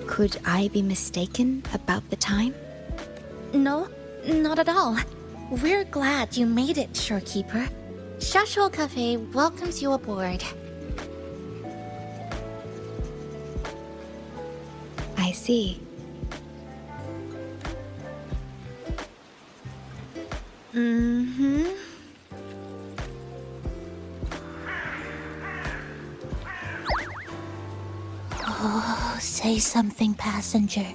Could I be mistaken about the time? No, not at all. We're glad you made it, Shorekeeper. Shashol Cafe welcomes you aboard. I see. Mm-hmm. Oh, say something, passenger.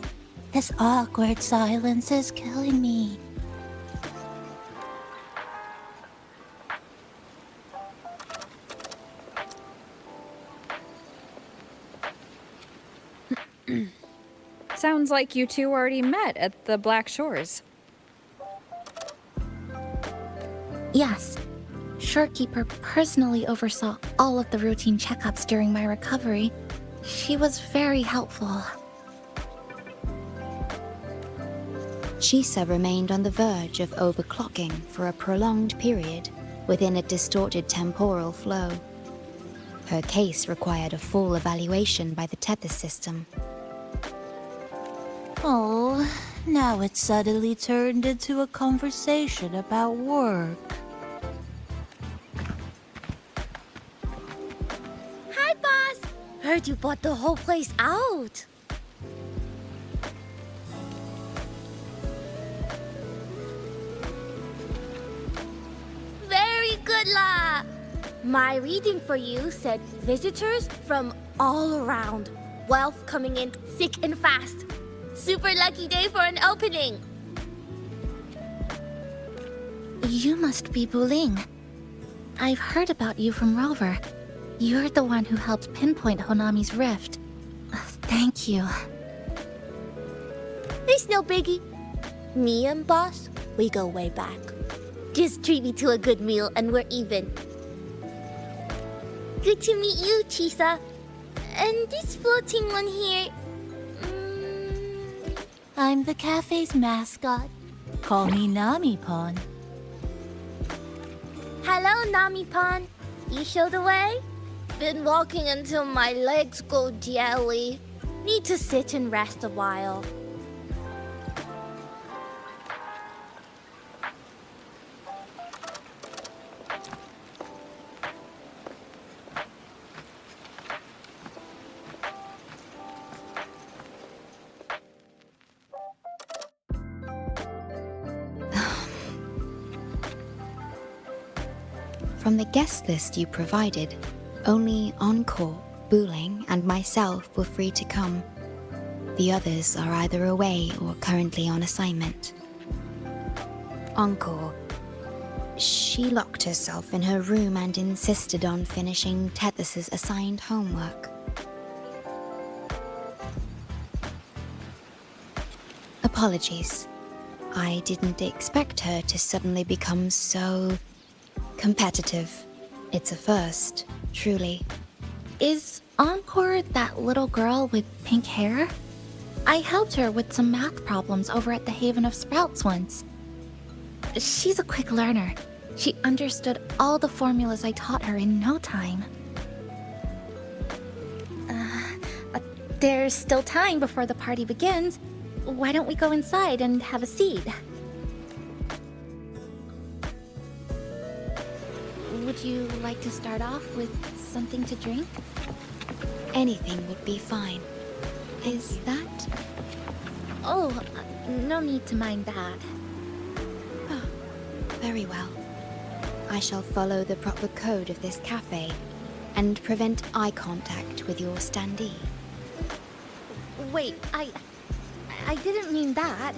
This awkward silence is killing me. Sounds like you two already met at the Black Shores. Yes. Shorekeeper personally oversaw all of the routine checkups during my recovery. She was very helpful. Chisa remained on the verge of overclocking for a prolonged period within a distorted temporal flow. Her case required a full evaluation by the Tethys system. Oh, now it's suddenly turned into a conversation about work. Hi, boss! Heard you bought the whole place out. Very good, La! My reading for you said visitors from all around. Wealth coming in thick and fast. Super lucky day for an opening. You must be Buling. I've heard about you from Rover. You're the one who helped pinpoint Honami's rift. Thank you. It's no biggie. Me and boss, we go way back. Just treat me to a good meal and we're even. Good to meet you, Chisa. And this floating one here... I'm the cafe's mascot. Call me Nami-pon. Hello, Nami-pon. You show the way? Been walking until my legs go jelly. Need to sit and rest a while. From the guest list you provided, only Encore, Buling, and myself were free to come. The others are either away or currently on assignment. Encore. She locked herself in her room and insisted on finishing Tethys's assigned homework. Apologies. I didn't expect her to suddenly become so... competitive. It's a first, truly. Is Encore that little girl with pink hair? I helped her with some math problems over at the Haven of Sprouts once. She's a quick learner. She understood all the formulas I taught her in no time. There's still time before the party begins. Why don't we go inside and have a seat? Would you like to start off with something to drink? Anything would be fine. Is that? Oh, no need to mind that. Oh, very well. I shall follow the proper code of this cafe and prevent eye contact with your standee. Wait, I didn't mean that.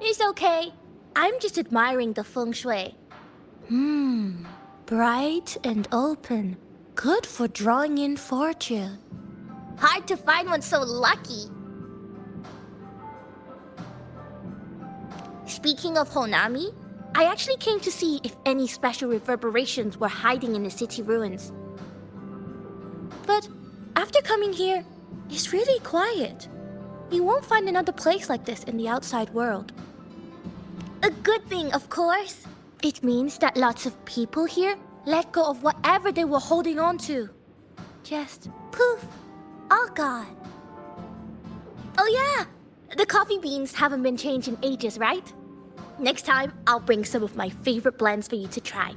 It's okay. I'm just admiring the feng shui. Bright and open. Good for drawing in fortune. Hard to find one so lucky. Speaking of Honami, I actually came to see if any special reverberations were hiding in the city ruins. But after coming here, it's really quiet. You won't find another place like this in the outside world. A good thing, of course. It means that lots of people here let go of whatever they were holding on to. Just poof, all gone. Oh yeah, the coffee beans haven't been changed in ages, right? Next time, I'll bring some of my favorite blends for you to try.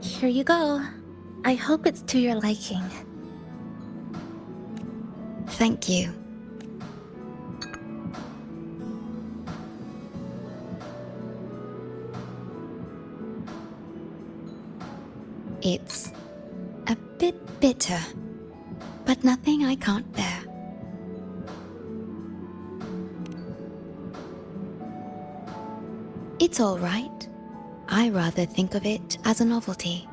Here you go. I hope it's to your liking. Thank you. It's a bit bitter, but nothing I can't bear. It's all right. I rather think of it as a novelty.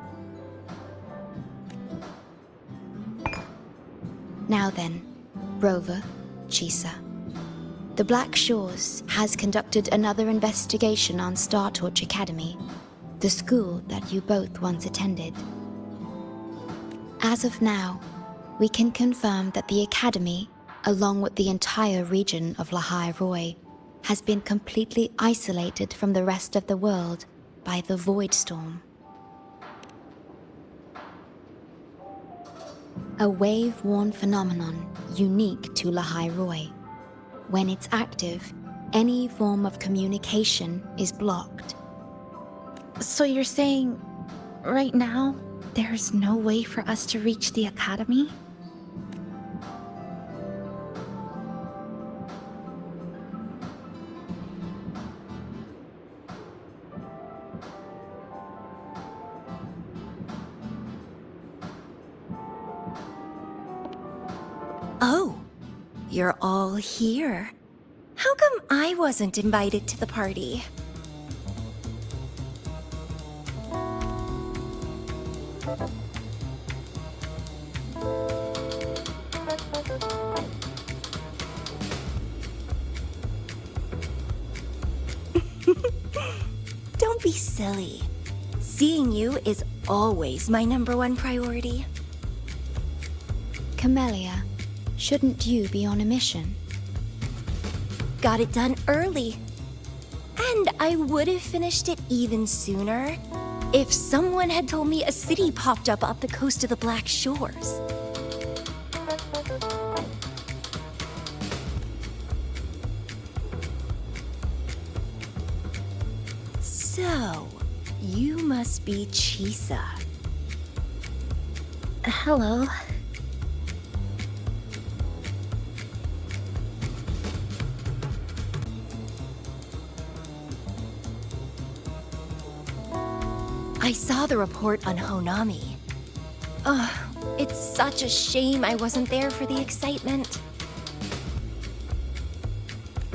Now then, Rover, Chisa. The Black Shores has conducted another investigation on Star Torch Academy, the school that you both once attended. As of now, we can confirm that the Academy, along with the entire region of Lahai Roi, has been completely isolated from the rest of the world by the Void Storm. A wave-worn phenomenon unique to Lahai Roi. When it's active, any form of communication is blocked. So you're saying, right now, there's no way for us to reach the Academy? Oh, you're all here. How come I wasn't invited to the party? Don't be silly. Seeing you is always my #1 priority. Camellia, shouldn't you be on a mission? Got it done early. And I would have finished it even sooner if someone had told me a city popped up off the coast of the Black Shores. So, you must be Chisa. Hello. I saw the report on Honami. Ugh, it's such a shame I wasn't there for the excitement.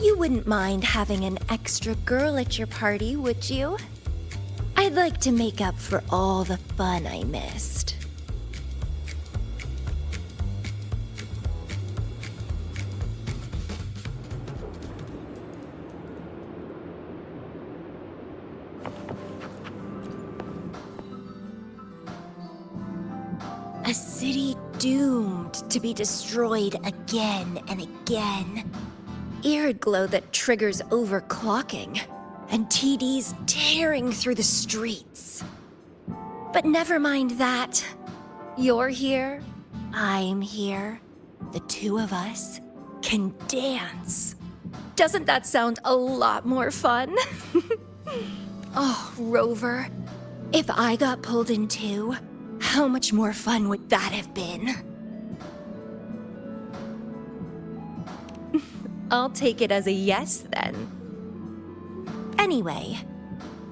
You wouldn't mind having an extra girl at your party, would you? I'd like to make up for all the fun I missed. city doomed to be destroyed again and again. Eerid glow that triggers overclocking, and TDs tearing through the streets. But never mind that. You're here, I'm here. The two of us can dance. Doesn't that sound a lot more fun? Oh, Rover, if I got pulled in too, how much more fun would that have been? I'll take it as a yes then. Anyway,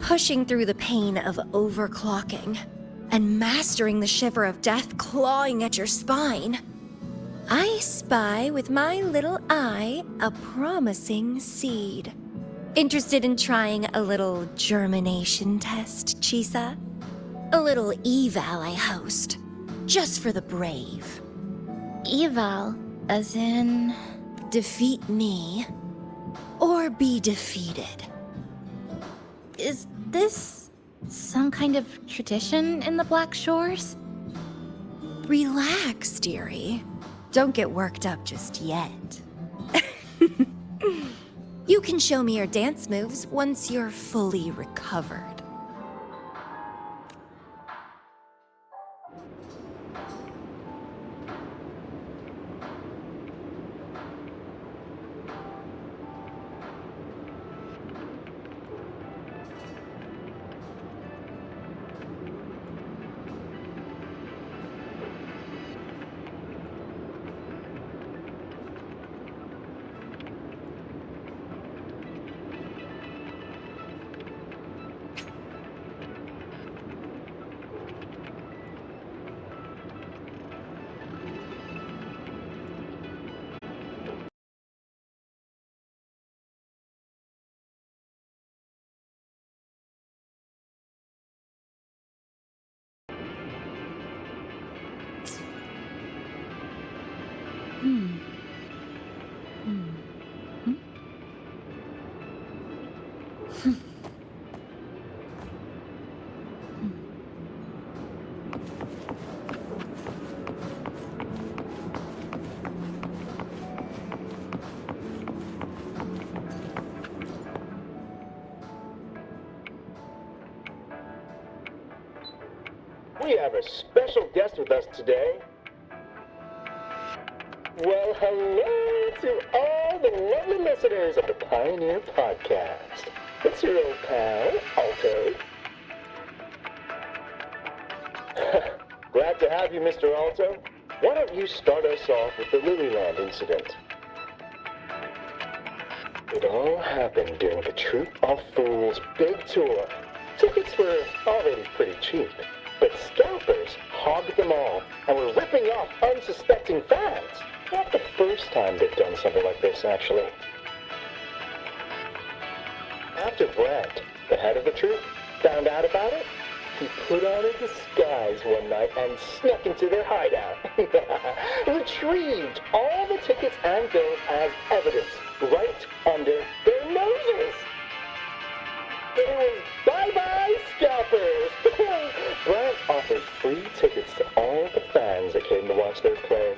pushing through the pain of overclocking and mastering the shiver of death clawing at your spine, I spy with my little eye a promising seed. Interested in trying a little germination test, Chisa? A little eval I host, just for the brave. Eval, as in... Defeat me, or be defeated. Is this some kind of tradition in the Black Shores? Relax, dearie. Don't get worked up just yet. You can show me your dance moves once you're fully recovered. We have a special guest with us today. Well, hello to all the lovely listeners of the Pioneer Podcast. It's your old pal, Alto. Glad to have you, Mr. Alto. Why don't you start us off with the Lilyland incident? It all happened during the Troop of Fools big tour. Tickets were already pretty cheap, but scalpers hogged them all and were ripping off unsuspecting fans. Not the first time they've done something like this, actually. After Brent, the head of the troop, found out about it, he put on a disguise one night and snuck into their hideout. Retrieved all the tickets and bills as evidence right under their noses. It was bye-bye scalpers. Brent offered free tickets to all the fans that came to watch their play.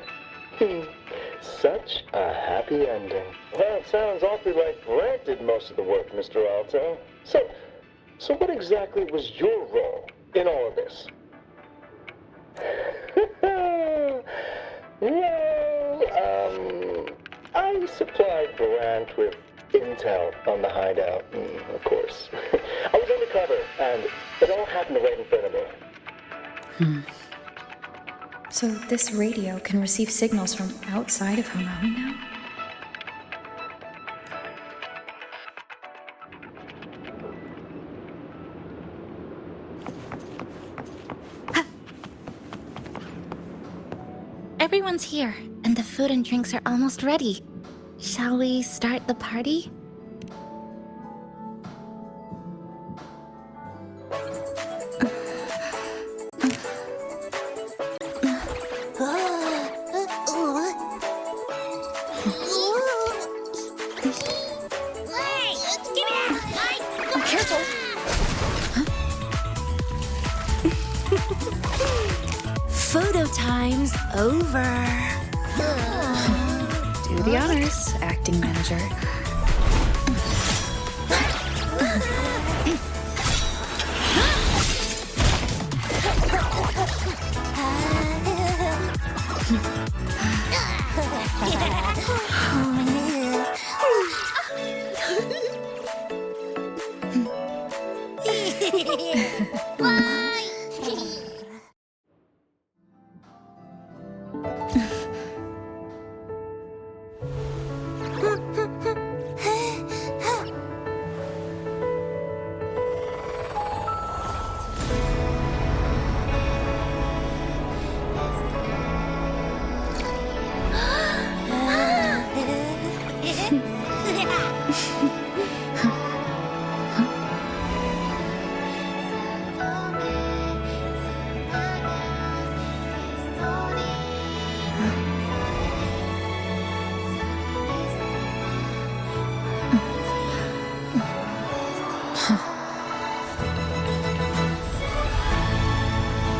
Such a happy ending. Well, it sounds awfully like Brent did most of the work, Mr. Alto. So what exactly was your role in all of this? Well, I supplied Brent with intel on the hideout, of course. I was undercover, and it all happened right in front of me. So this radio can receive signals from outside of Honami now? Everyone's here, and the food and drinks are almost ready. Shall we start the party? Photo time's over. Do the honors, acting manager.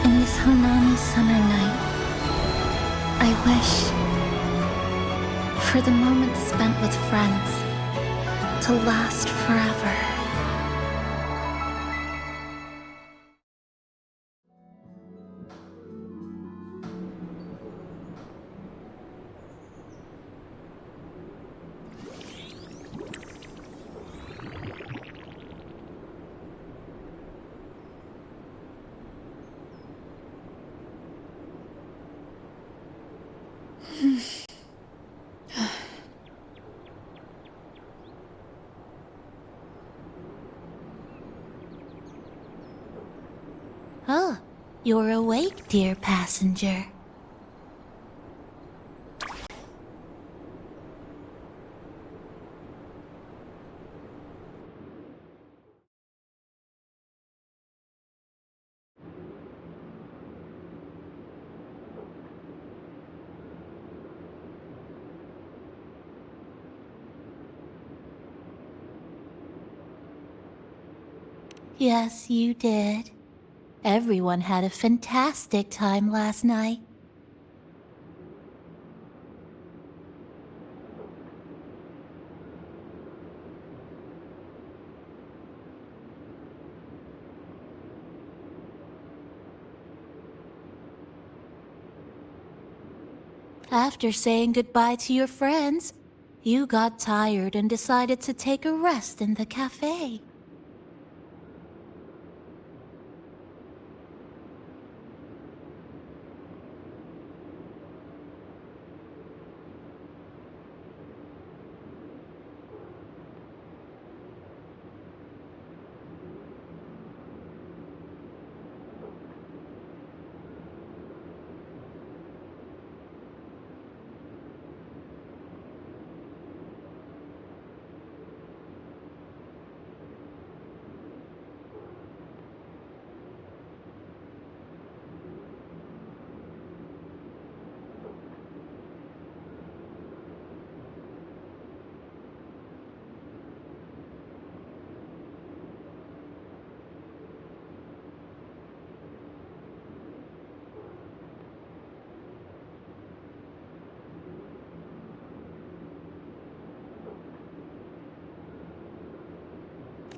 In this Honami summer night, I wish for the moments spent with friends to last forever. Oh, you're awake, dear passenger. Yes, you did. Everyone had a fantastic time last night. After saying goodbye to your friends, you got tired and decided to take a rest in the cafe.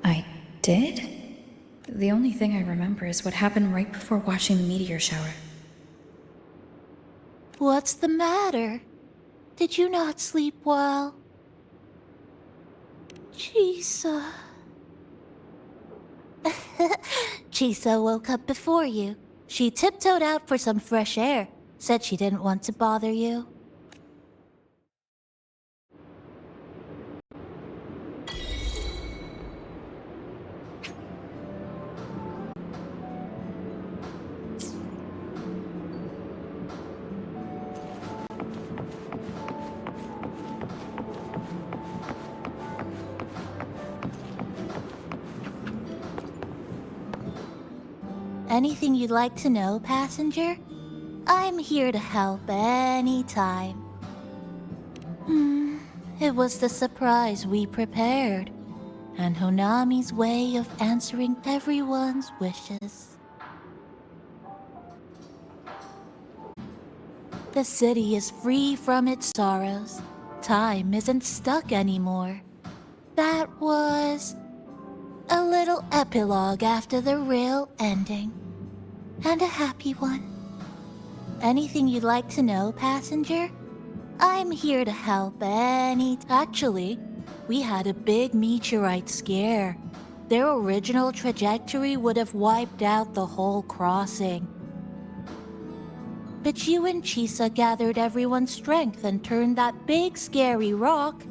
I did? The only thing I remember is what happened right before watching the meteor shower. What's the matter? Did you not sleep well? Chisa. Chisa woke up before you. She tiptoed out for some fresh air. Said she didn't want to bother you. Anything you'd like to know, passenger? I'm here to help anytime. It was the surprise we prepared, and Honami's way of answering everyone's wishes. The city is free from its sorrows. Time isn't stuck anymore. That was a little epilogue after the real ending. And a happy one. Anything you'd like to know, passenger? I'm here to help Actually, we had a big meteorite scare. Their original trajectory would have wiped out the whole crossing. But you and Chisa gathered everyone's strength and turned that big scary rock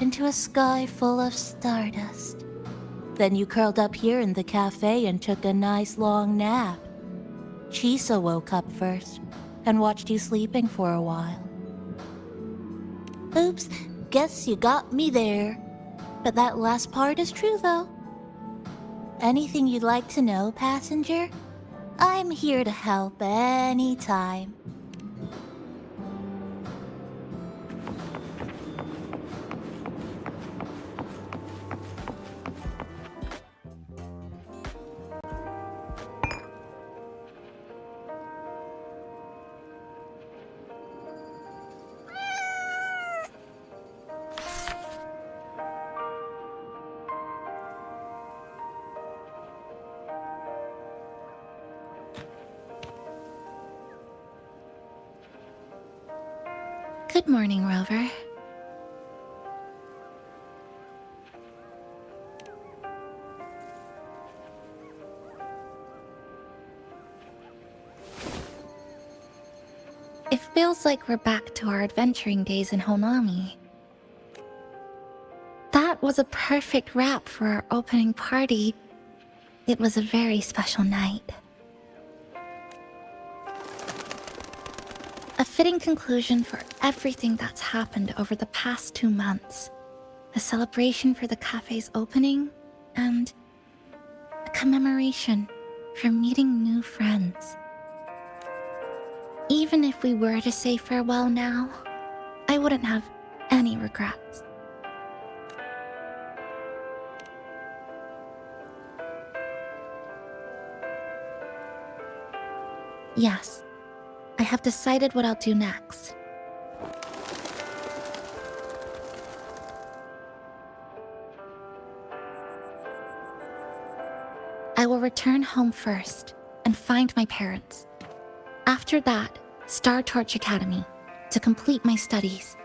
into a sky full of stardust. Then you curled up here in the cafe and took a nice long nap. Chisa woke up first and watched you sleeping for a while. Oops, guess you got me there. But that last part is true, though. Anything you'd like to know, passenger? I'm here to help anytime. Good morning, Rover. It feels like we're back to our adventuring days in Honami. That was a perfect wrap for our opening party. It was a very special night. A fitting conclusion for everything that's happened over the past 2 months. A celebration for the cafe's opening, and a commemoration for meeting new friends. Even if we were to say farewell now, I wouldn't have any regrets. Yes. I have decided what I'll do next. I will return home first and find my parents. After that, Star Torch Academy to complete my studies.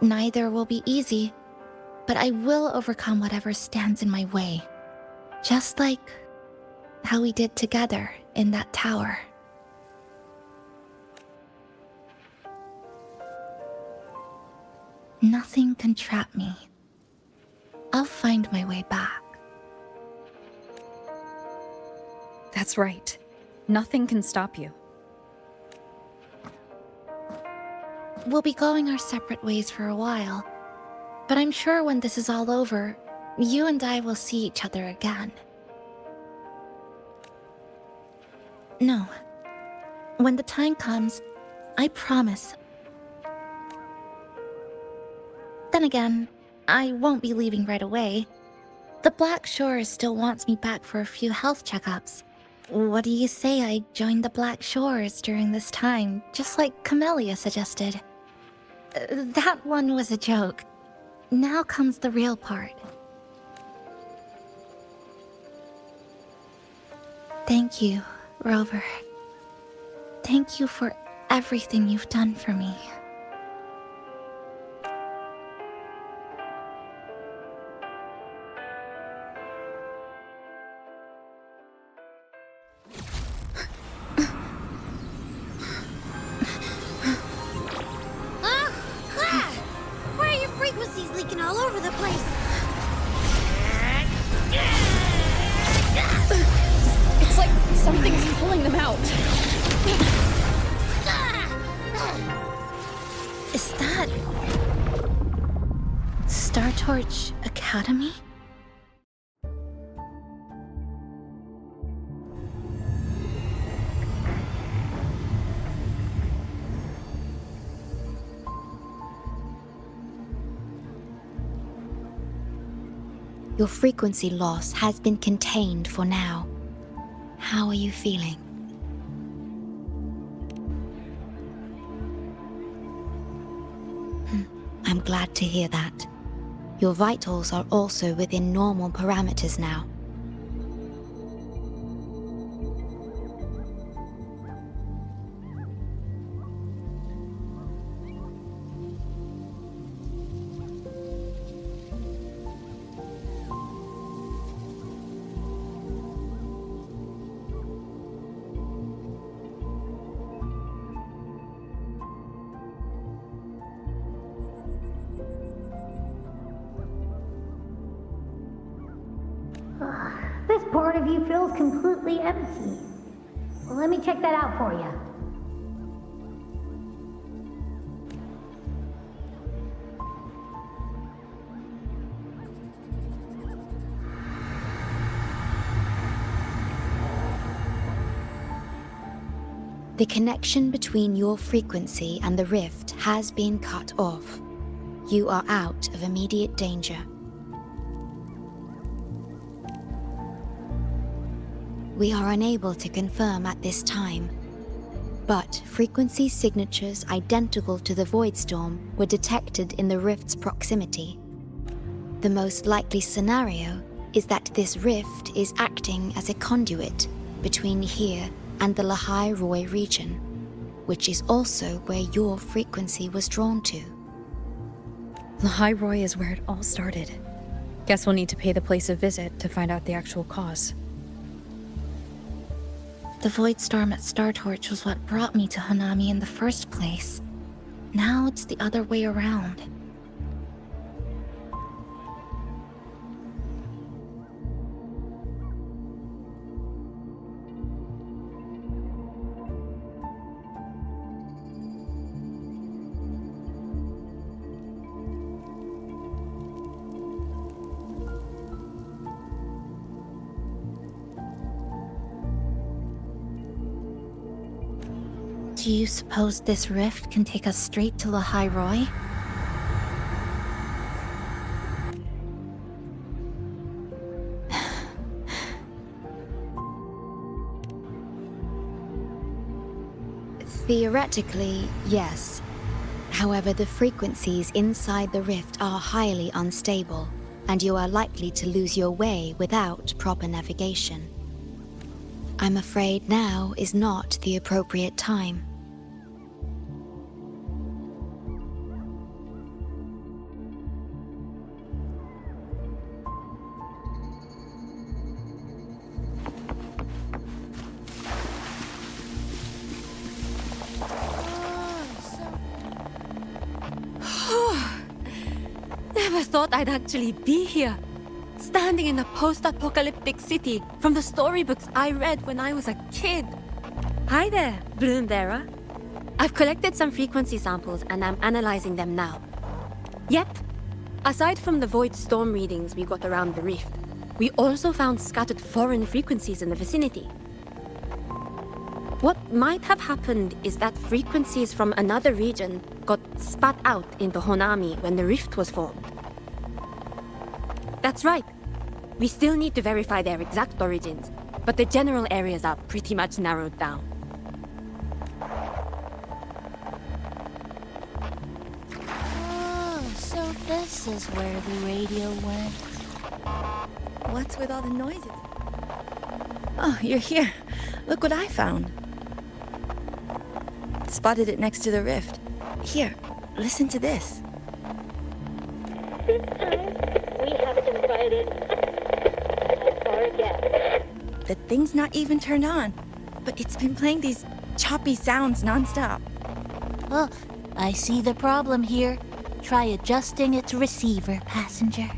Neither will be easy, but I will overcome whatever stands in my way. Just like how we did together in that tower. Nothing can trap me. I'll find my way back. That's right. Nothing can stop you. We'll be going our separate ways for a while, but I'm sure when this is all over, you and I will see each other again. No. When the time comes, I promise. Then again, I won't be leaving right away. The Black Shores still wants me back for a few health checkups. What do you say I join the Black Shores during this time, just like Camellia suggested? That one was a joke. Now comes the real part. Thank you, Rover. Thank you for everything you've done for me. Why are your frequencies leaking all over the place? It's like something's pulling them out. Is that Star Torch Academy? Your frequency loss has been contained for now. How are you feeling? I'm glad to hear that. Your vitals are also within normal parameters now. This part of you feels completely empty. Well, let me check that out for you. The connection between your frequency and the rift has been cut off. You are out of immediate danger. We are unable to confirm at this time, but frequency signatures identical to the Void Storm were detected in the rift's proximity. The most likely scenario is that this rift is acting as a conduit between here and the Lahai Roi region, which is also where your frequency was drawn to. Lahai Roi is where it all started. Guess we'll need to pay the place a visit to find out the actual cause. The Void Storm at Startorch was what brought me to Hanami in the first place. Now it's the other way around. Do you suppose this rift can take us straight to Lahai Roi? Theoretically, yes. However, the frequencies inside the rift are highly unstable, and you are likely to lose your way without proper navigation. I'm afraid now is not the appropriate time. Never thought I'd actually be here. Standing in a post-apocalyptic city from the storybooks I read when I was a kid. Hi there, Bloombearer. I've collected some frequency samples and I'm analyzing them now. Yep. Aside from the Void Storm readings we got around the rift, we also found scattered foreign frequencies in the vicinity. What might have happened is that frequencies from another region got spat out into Honami when the rift was formed. That's right. We still need to verify their exact origins, but the general areas are pretty much narrowed down. Oh, so this is where the radio went. What's with all the noises? Oh, you're here. Look what I found. Spotted it next to the rift. Here, listen to this. This time, we haven't invited our guests. The thing's not even turned on, but it's been playing these choppy sounds nonstop. Oh, I see the problem here. Try adjusting its receiver, passenger.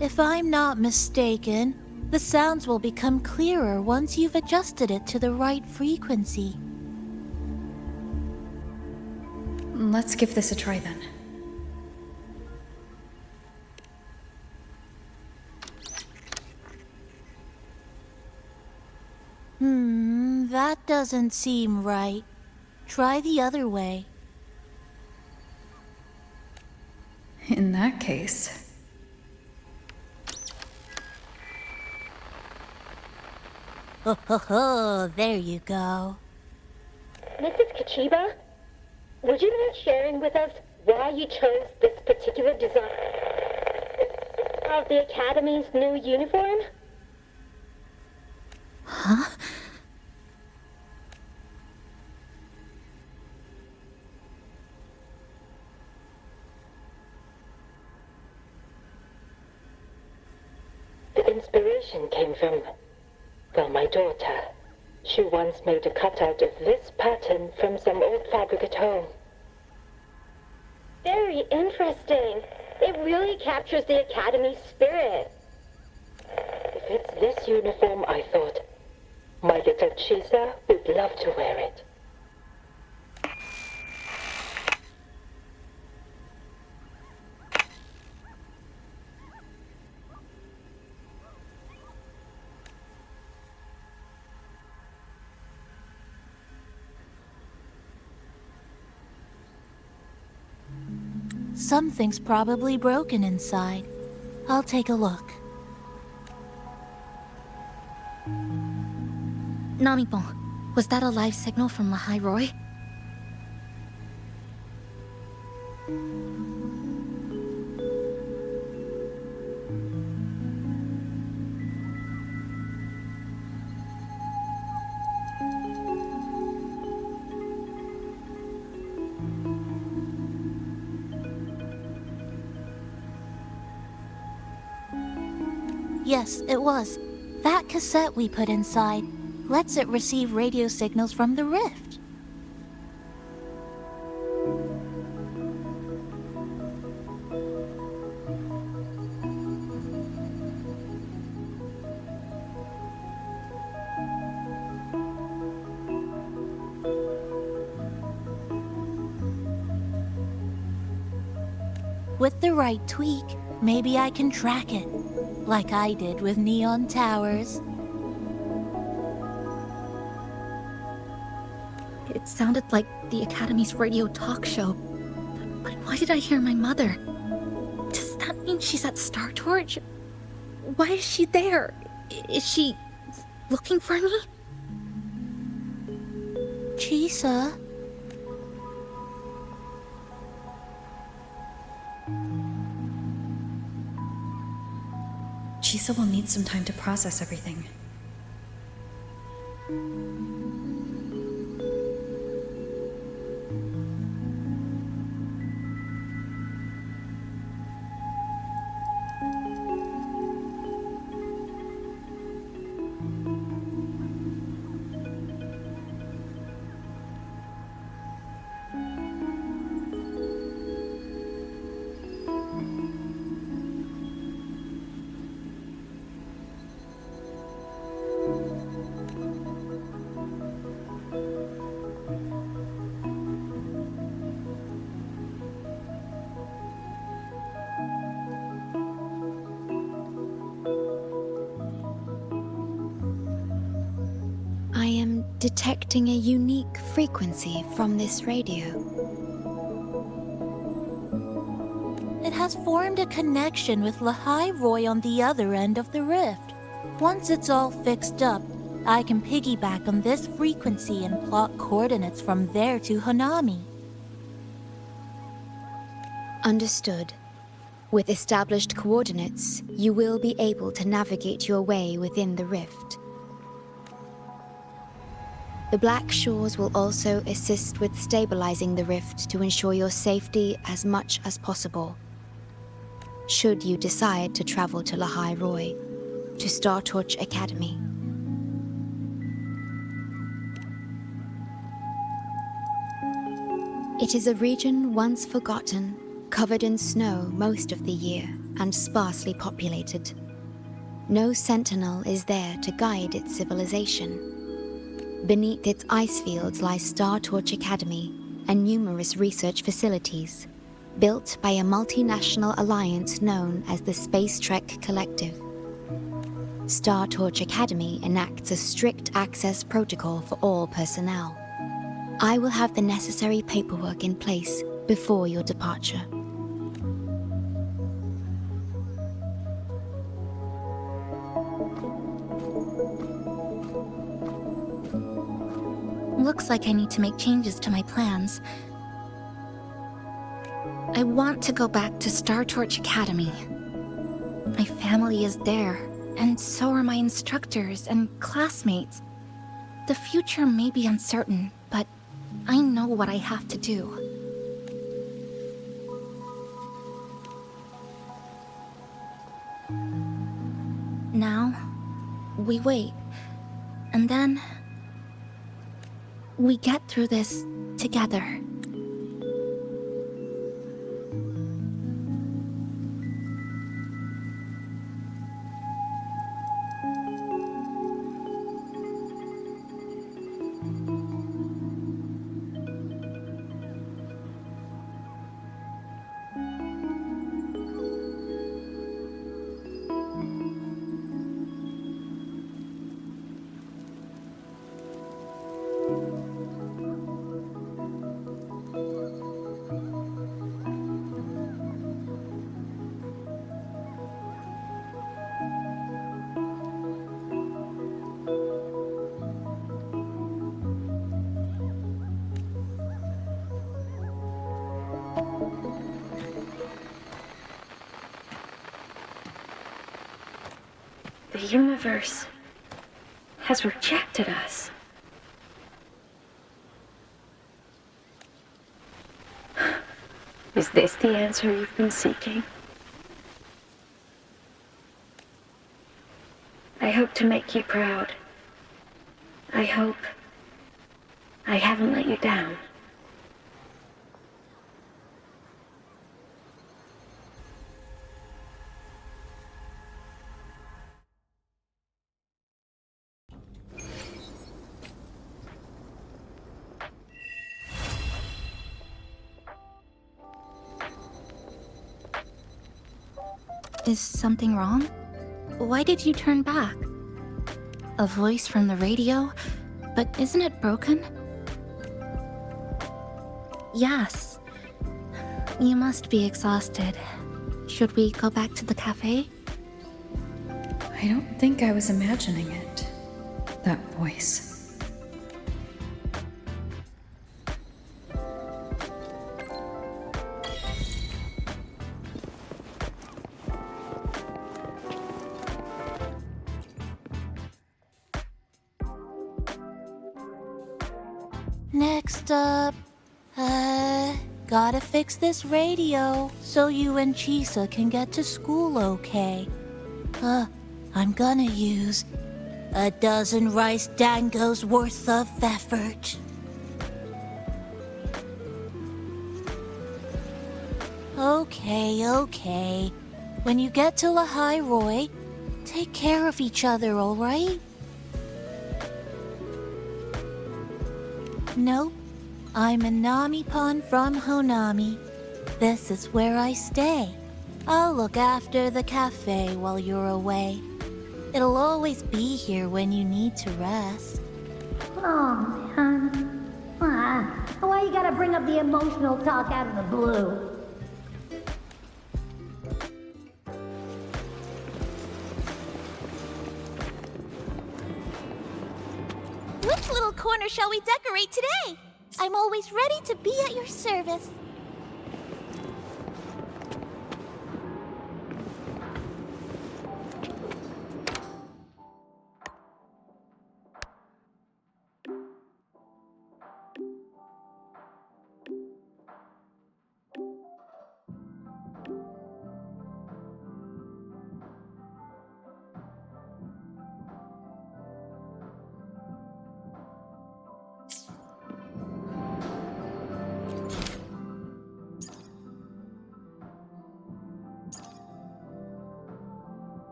If I'm not mistaken, the sounds will become clearer once you've adjusted it to the right frequency. Let's give this a try then. That doesn't seem right. Try the other way. In that case... Oh, there you go. Mrs. Kachiba, would you mind sharing with us why you chose this particular design of the Academy's new uniform? Huh? The inspiration came from, well, my daughter. She once made a cutout of this pattern from some old fabric at home. Very interesting. It really captures the Academy's spirit. If it's this uniform, I thought, my little Chisa would love to wear it. Something's probably broken inside. I'll take a look. Namipon, was that a live signal from Lahai Roy? Yes, it was. That cassette we put inside lets it receive radio signals from the rift. With the right tweak, maybe I can track it, like I did with Neon Towers. It sounded like the Academy's radio talk show. But why did I hear my mother? Does that mean she's at Star Torch? Why is she there? Is she looking for me? Chisa? Chisa will need some time to process everything. I am detecting a unique frequency from this radio. It has formed a connection with Lahai Roy on the other end of the rift. Once it's all fixed up, I can piggyback on this frequency and plot coordinates from there to Hanami. Understood. With established coordinates, you will be able to navigate your way within the rift. The Black Shores will also assist with stabilizing the rift to ensure your safety as much as possible. Should you decide to travel to Lahai Roy, to Star Torch Academy. It is a region once forgotten, covered in snow most of the year, and sparsely populated. No sentinel is there to guide its civilization. Beneath its ice fields lies Star Torch Academy and numerous research facilities, built by a multinational alliance known as the Space Trek Collective. Star Torch Academy enacts a strict access protocol for all personnel. I will have the necessary paperwork in place before your departure. Looks like I need to make changes to my plans. I want to go back to Star Torch Academy. My family is there, and so are my instructors and classmates. The future may be uncertain, but I know what I have to do. Now, we wait, and then we get through this together. The universe has rejected us. Is this the answer you've been seeking? I hope to make you proud. I hope I haven't let you down. Is something wrong? Why did you turn back? A voice from the radio? But isn't it broken? Yes. You must be exhausted. Should we go back to the cafe? I don't think I was imagining it. That voice. Next up, gotta fix this radio so you and Chisa can get to school okay. I'm gonna use a dozen rice dangos worth of effort. Okay. When you get to Lahai Roy, take care of each other, alright? Nope. I'm a Nami-pon from Honami. This is where I stay. I'll look after the cafe while you're away. It'll always be here when you need to rest. Oh, man. Why you gotta bring up the emotional talk out of the blue? Which little corner shall we decorate today? I'm always ready to be at your service.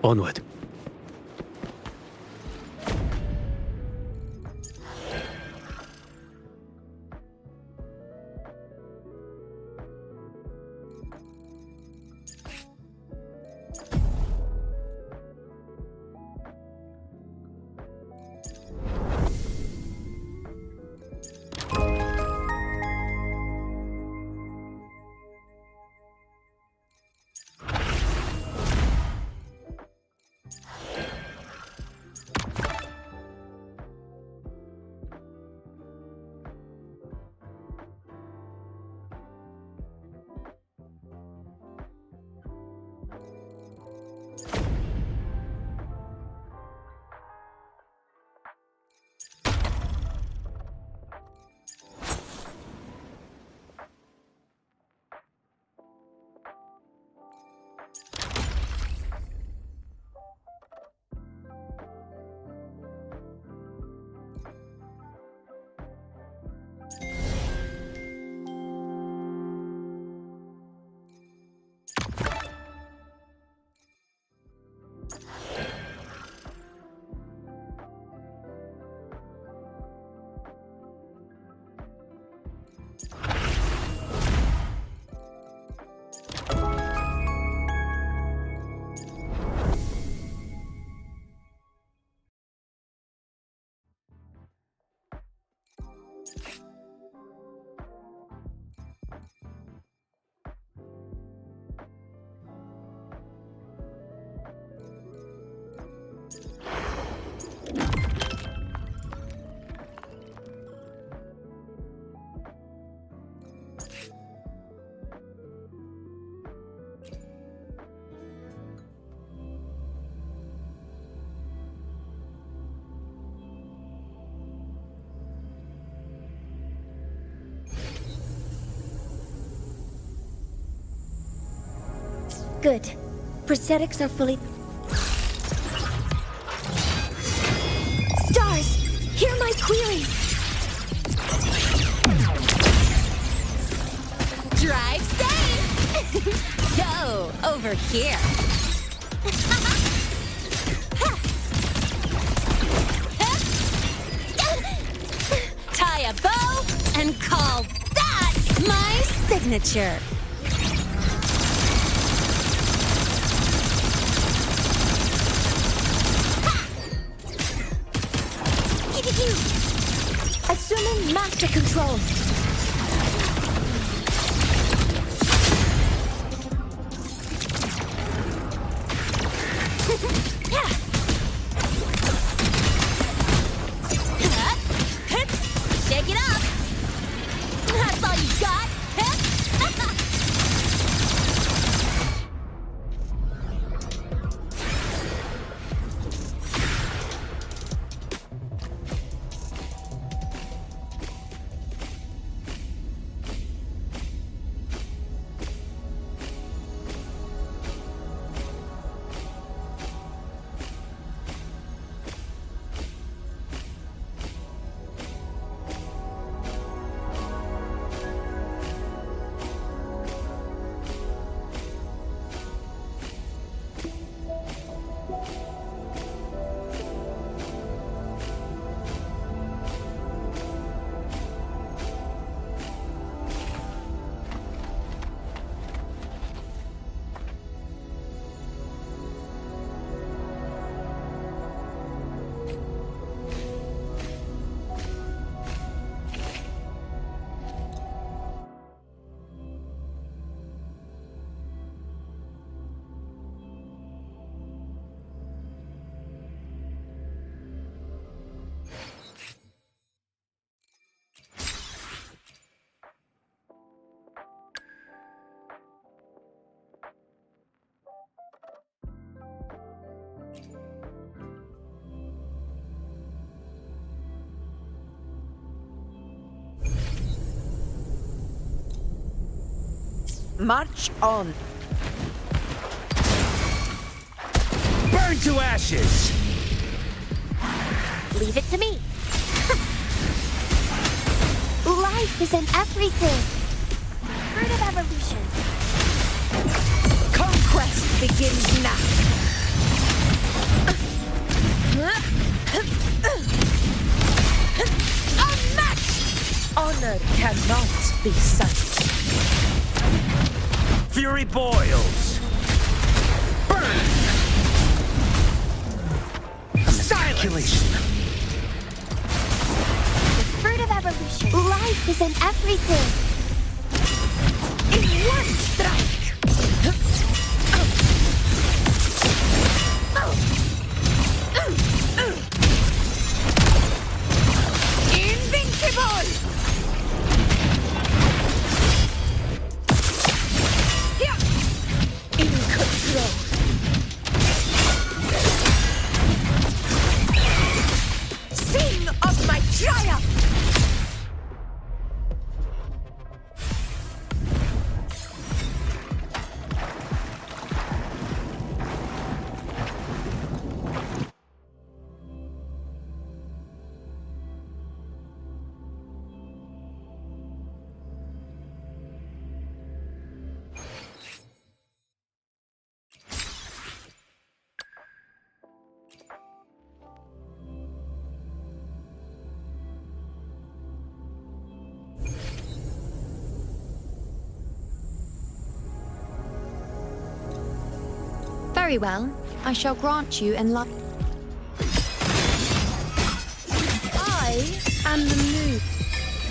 Onward. Good. Prosthetics are fully... Stars! Hear my queries! Drive safe! Go, over here. Tie a bow and call that my signature. Assuming master control. Shake it up. That's all you got. March on. Burn to ashes! Leave it to me. Life is in everything. Fruit of evolution. Conquest begins now. word cannot be silenced. Fury boils! Burn! Silence! The fruit of evolution. Life is in everything. In one strike! Invincible! In control. Sing of my triumph! Very well. I shall grant you enlightenment. I am the moon.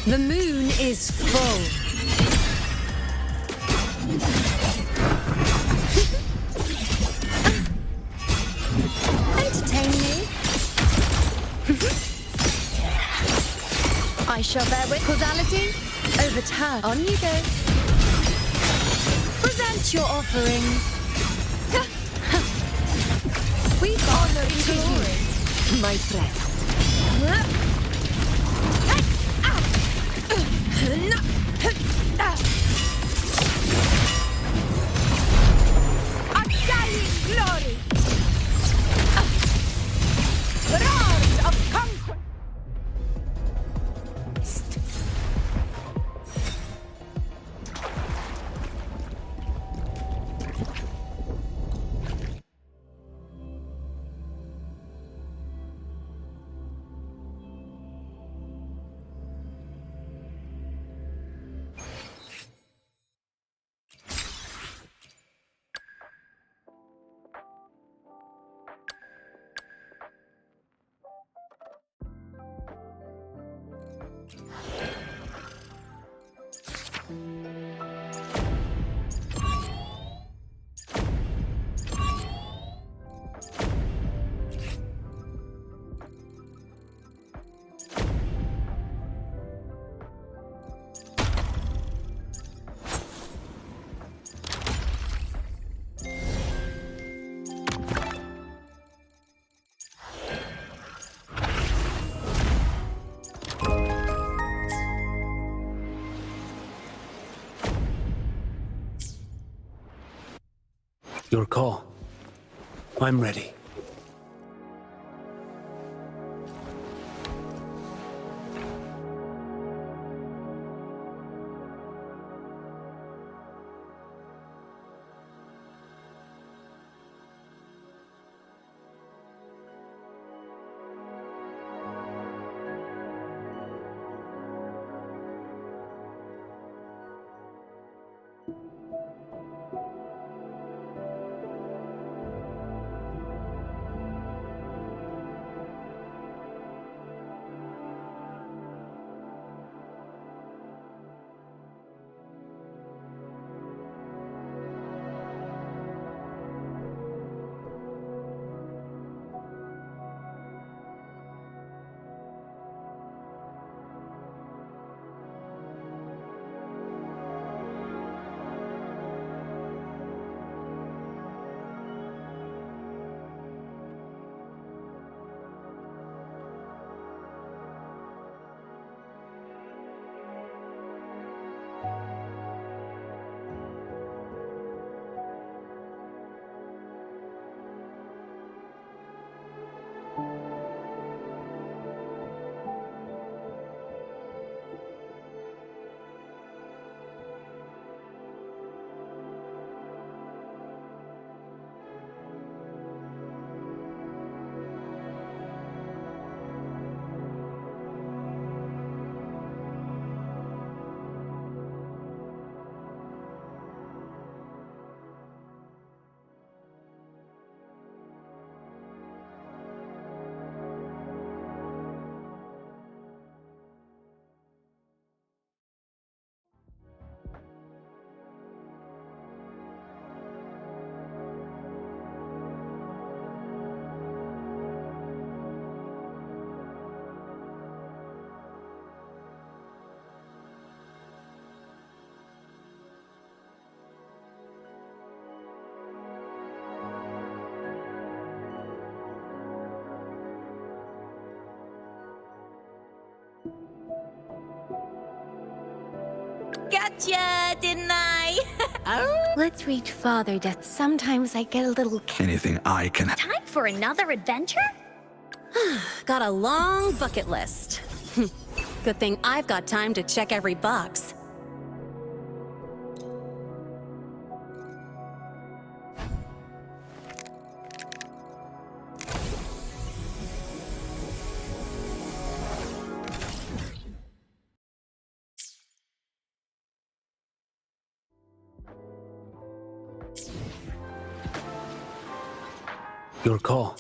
The moon is full. Entertain me. I shall bear with causality. Overturn. On you go. Present your offerings. We honor glory, my friend. Undying glory! Roars of conquest! Your call. I'm ready. tricked ya, didn't I? Oh. Let's reach farther, just sometimes I get a little... Anything I can... Time for another adventure? Got a long bucket list. Good thing I've got time to check every box. Your call.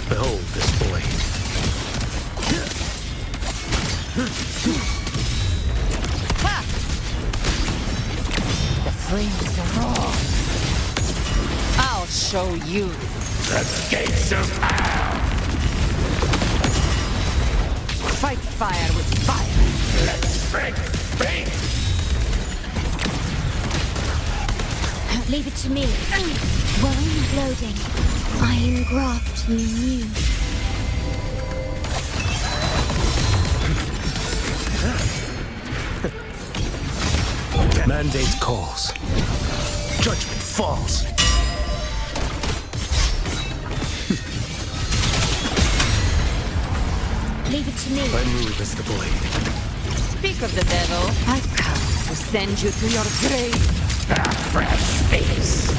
Behold this blade. Ha! The flames are raw. I'll show you. The gates of hell! Fight fire with fire. Let's break faith! Leave it to me. Bone loading. Iron graft you knew. Mandate calls. Judgment falls. Leave it to me. My move is the blade. Speak of the devil. I've come to send you to your grave. A fresh face!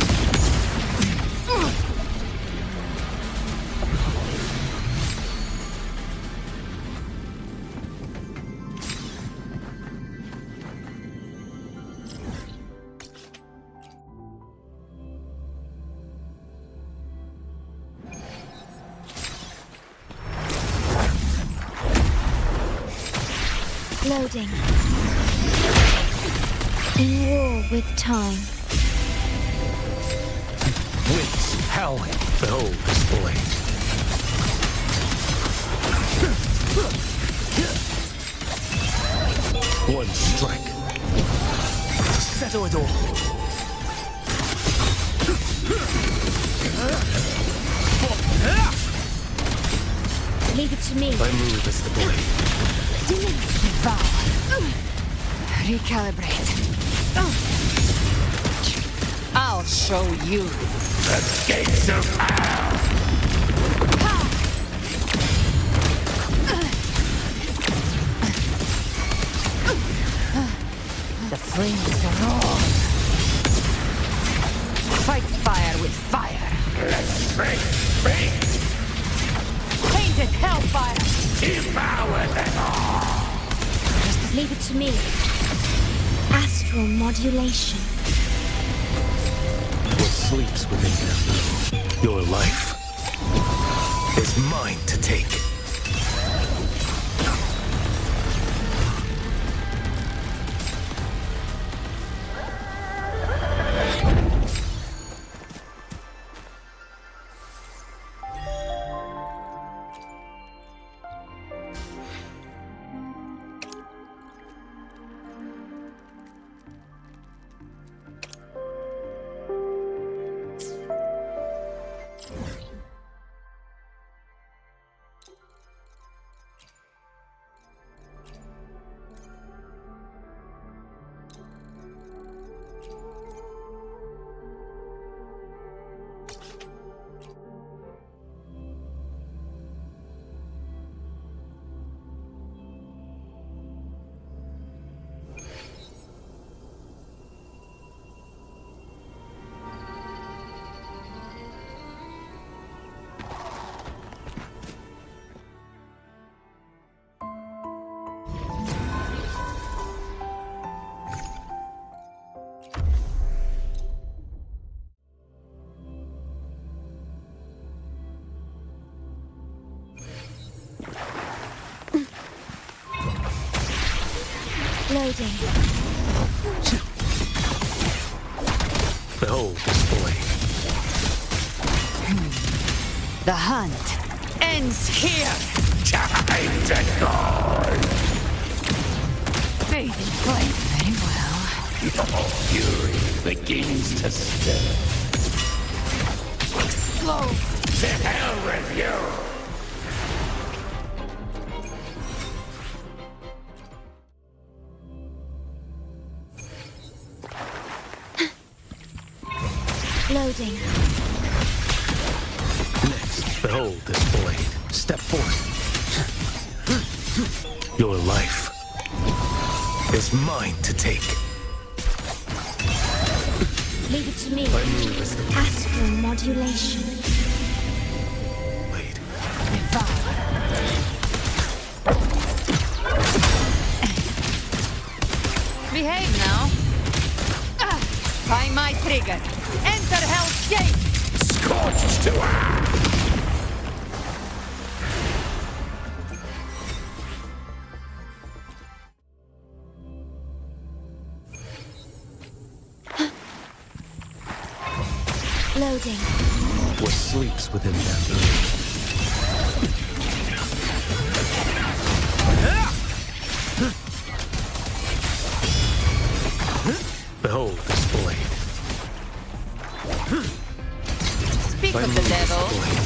Loading. In war with time. Winds howling. Behold this blade. One strike. To settle it all. Leave it to me. My move is the blade. Devour. Recalibrate. I'll show you. The gates of hell! The flames are raw. Fight fire with fire. Let's break faith! Painted hellfire. Devour them all! Just leave it to me. Astral modulation. What sleeps within them? Your life is mine to take. Loading. Behold this blade. The hunt ends here. Time to go! They didn't play very well. Your fury begins to stir. Explode! To hell with you! Loading. Next, behold this blade. Step forth. Your life is mine to take. Leave it to me. My move is the Astral modulation. blade. Behave now. Find my trigger. Enter Hell's Gate. Scorched to earth! Loading. What sleeps within that blade? Behold this blade. Speak My of move the is devil. blade.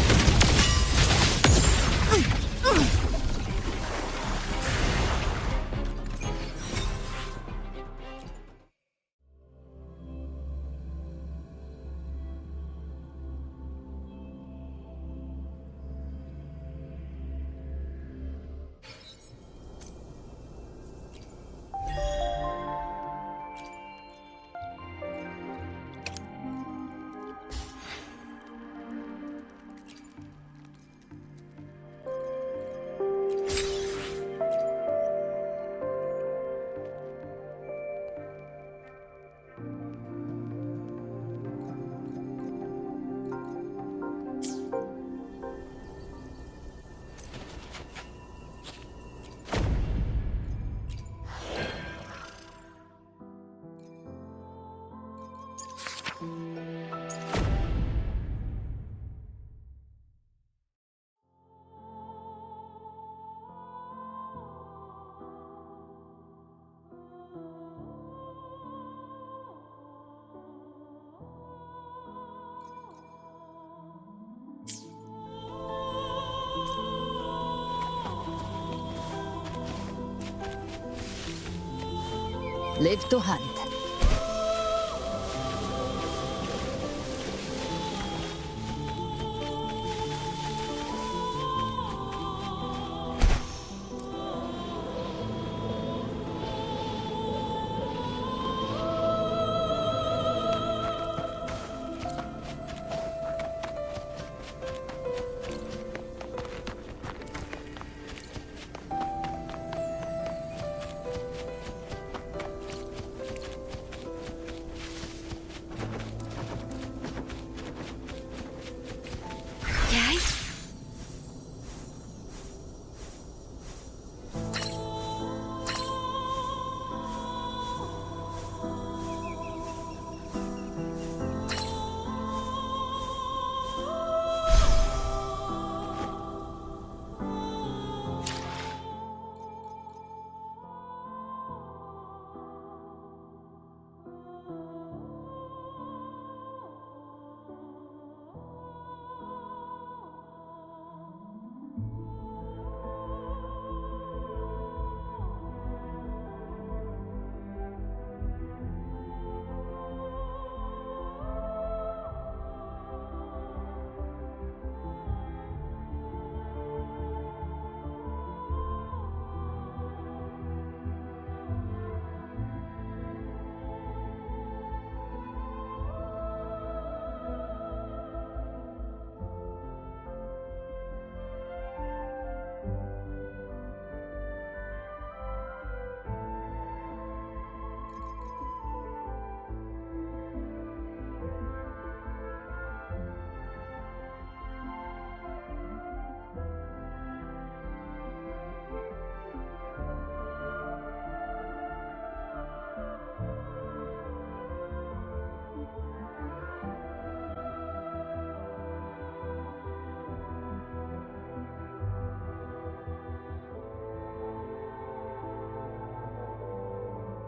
Live to hunt.